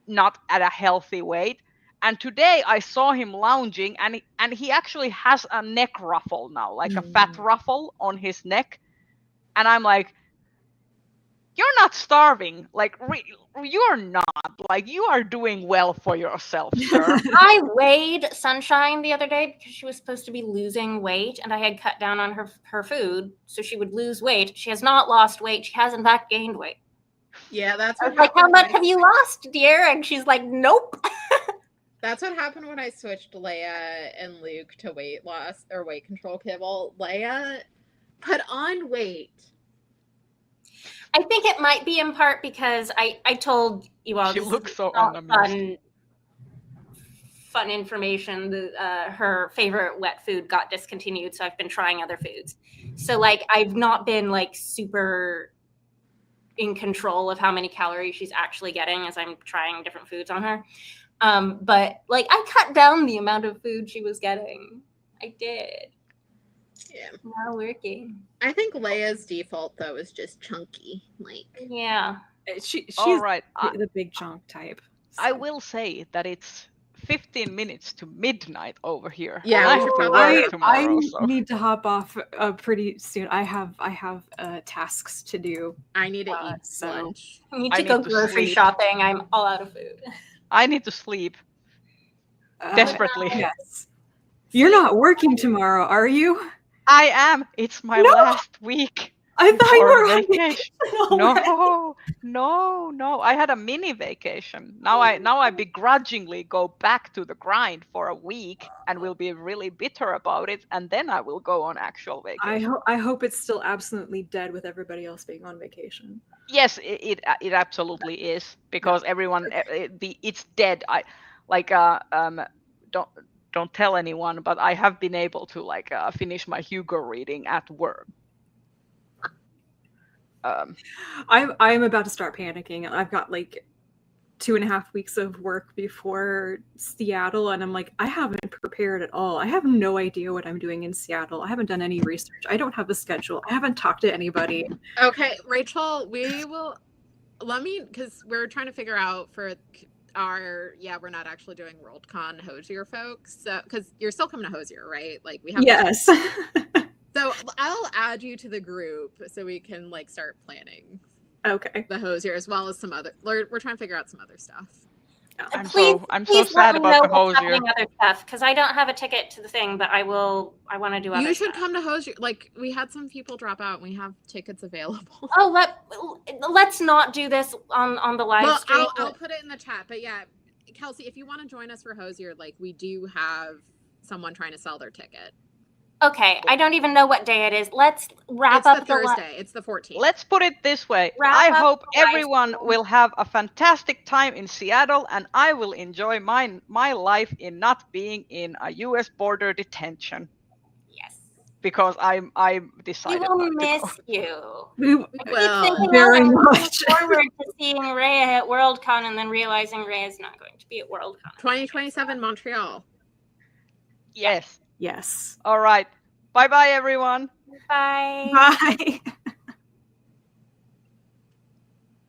B: not at a healthy weight. And today I saw him lounging, and he actually has a neck ruffle now, like a fat ruffle on his neck. And I'm like, you're not starving. Like, you're not. Like, you are doing well for yourself, sir.
A: I weighed Sunshine the other day because she was supposed to be losing weight, and I had cut down on her food so she would lose weight. She has not lost weight. She has, in fact, gained weight.
C: Yeah, that's
A: I
C: what
A: was like, how
C: happened
A: much
C: when
A: have you lost, dear? And she's like, nope.
C: That's what happened when I switched Leia and Luke to weight loss or weight control kibble. Leia put on weight.
A: I think it might be in part because I told you all
B: She
A: this
B: looks
A: is
B: so
A: not
B: unamused.
A: fun information. Her favorite wet food got discontinued, so I've been trying other foods. So like I've not been like super in control of how many calories she's actually getting as I'm trying different foods on her. But like I cut down the amount of food she was getting. I did.
C: Yeah.
A: Not working.
C: I think Leia's default though is just chunky. Like
A: Yeah.
E: She's
B: All right.
E: the big chunk type.
B: I
E: so.
B: will say that it's 15 minutes to midnight over here.
C: Yeah,
B: I
C: we
B: have
C: should
B: to
C: probably-
B: work tomorrow.
E: I
B: So.
E: need to hop off pretty soon. I have tasks to do.
C: I need to eat
E: so-
C: lunch.
A: I need
B: I
A: to
B: need
A: go
B: to
A: grocery
B: sleep.
A: shopping. I'm all out of food.
B: I need to sleep desperately.
E: Yes. You're not working tomorrow, are you?
B: I am. It's my
E: No.
B: last week.
E: I thought you
B: Or
E: were on
B: vacation.
E: vacation already.
B: No. I had a mini vacation. Now I begrudgingly go back to the grind for a week and will be really bitter about it, and then I will go on actual vacation.
E: I hope it's still absolutely dead with everybody else being on vacation.
B: Yes, it absolutely is, because everyone it's dead. I like don't tell anyone, but I have been able to like finish my Hugo reading at work.
E: I'm about to start panicking. I've got like 2.5 weeks of work before Seattle, and I'm like, I haven't prepared at all. I have no idea what I'm doing in Seattle. I haven't done any research. I don't have a schedule. I haven't talked to anybody.
C: Okay, Rachel, because we're trying to figure out for we're not actually doing Worldcon Hosier folks, so because you're still coming to Hosier, right? Like we have.
E: Yes.
C: So I'll add you to the group so we can like start planning
E: Okay.
C: the Hosier as well as some other. We're trying to figure out some other stuff.
B: I'm
A: Please
B: so sad
A: let me
B: about
A: know
B: the
A: what's
B: Hosier.
A: happening other stuff, because I don't have a ticket to the thing, but I want to do other
C: You should
A: stuff.
C: come to Hosier. Like we had some people drop out, and we have tickets available.
A: Oh, let's not do this on the live stream.
C: I'll put it in the chat. But yeah, Kelsey, if you want to join us for Hosier, like we do have someone trying to sell their ticket.
A: Okay, I don't even know what day it is. Let's wrap
C: It's
A: up
C: the Thursday. It's the 14th.
B: Let's put it this way.
A: Wrap
B: I
A: up
B: hope
A: the live
B: everyone
A: stream.
B: will have a fantastic time in Seattle, and I will enjoy my life in not being in a US border detention,
A: Yes.
B: because I'm
A: We
B: decided
A: will
B: not to go.
A: miss you.
E: We-
C: Well,
A: Keep thinking
E: very
A: I'm looking
E: much.
A: forward to seeing Rhea at Worldcon, and then realizing Rhea is not going to be at Worldcon.
C: 2027 Montreal.
B: Yes.
E: Yes.
B: All right. Bye bye, everyone.
A: Bye.
E: Bye.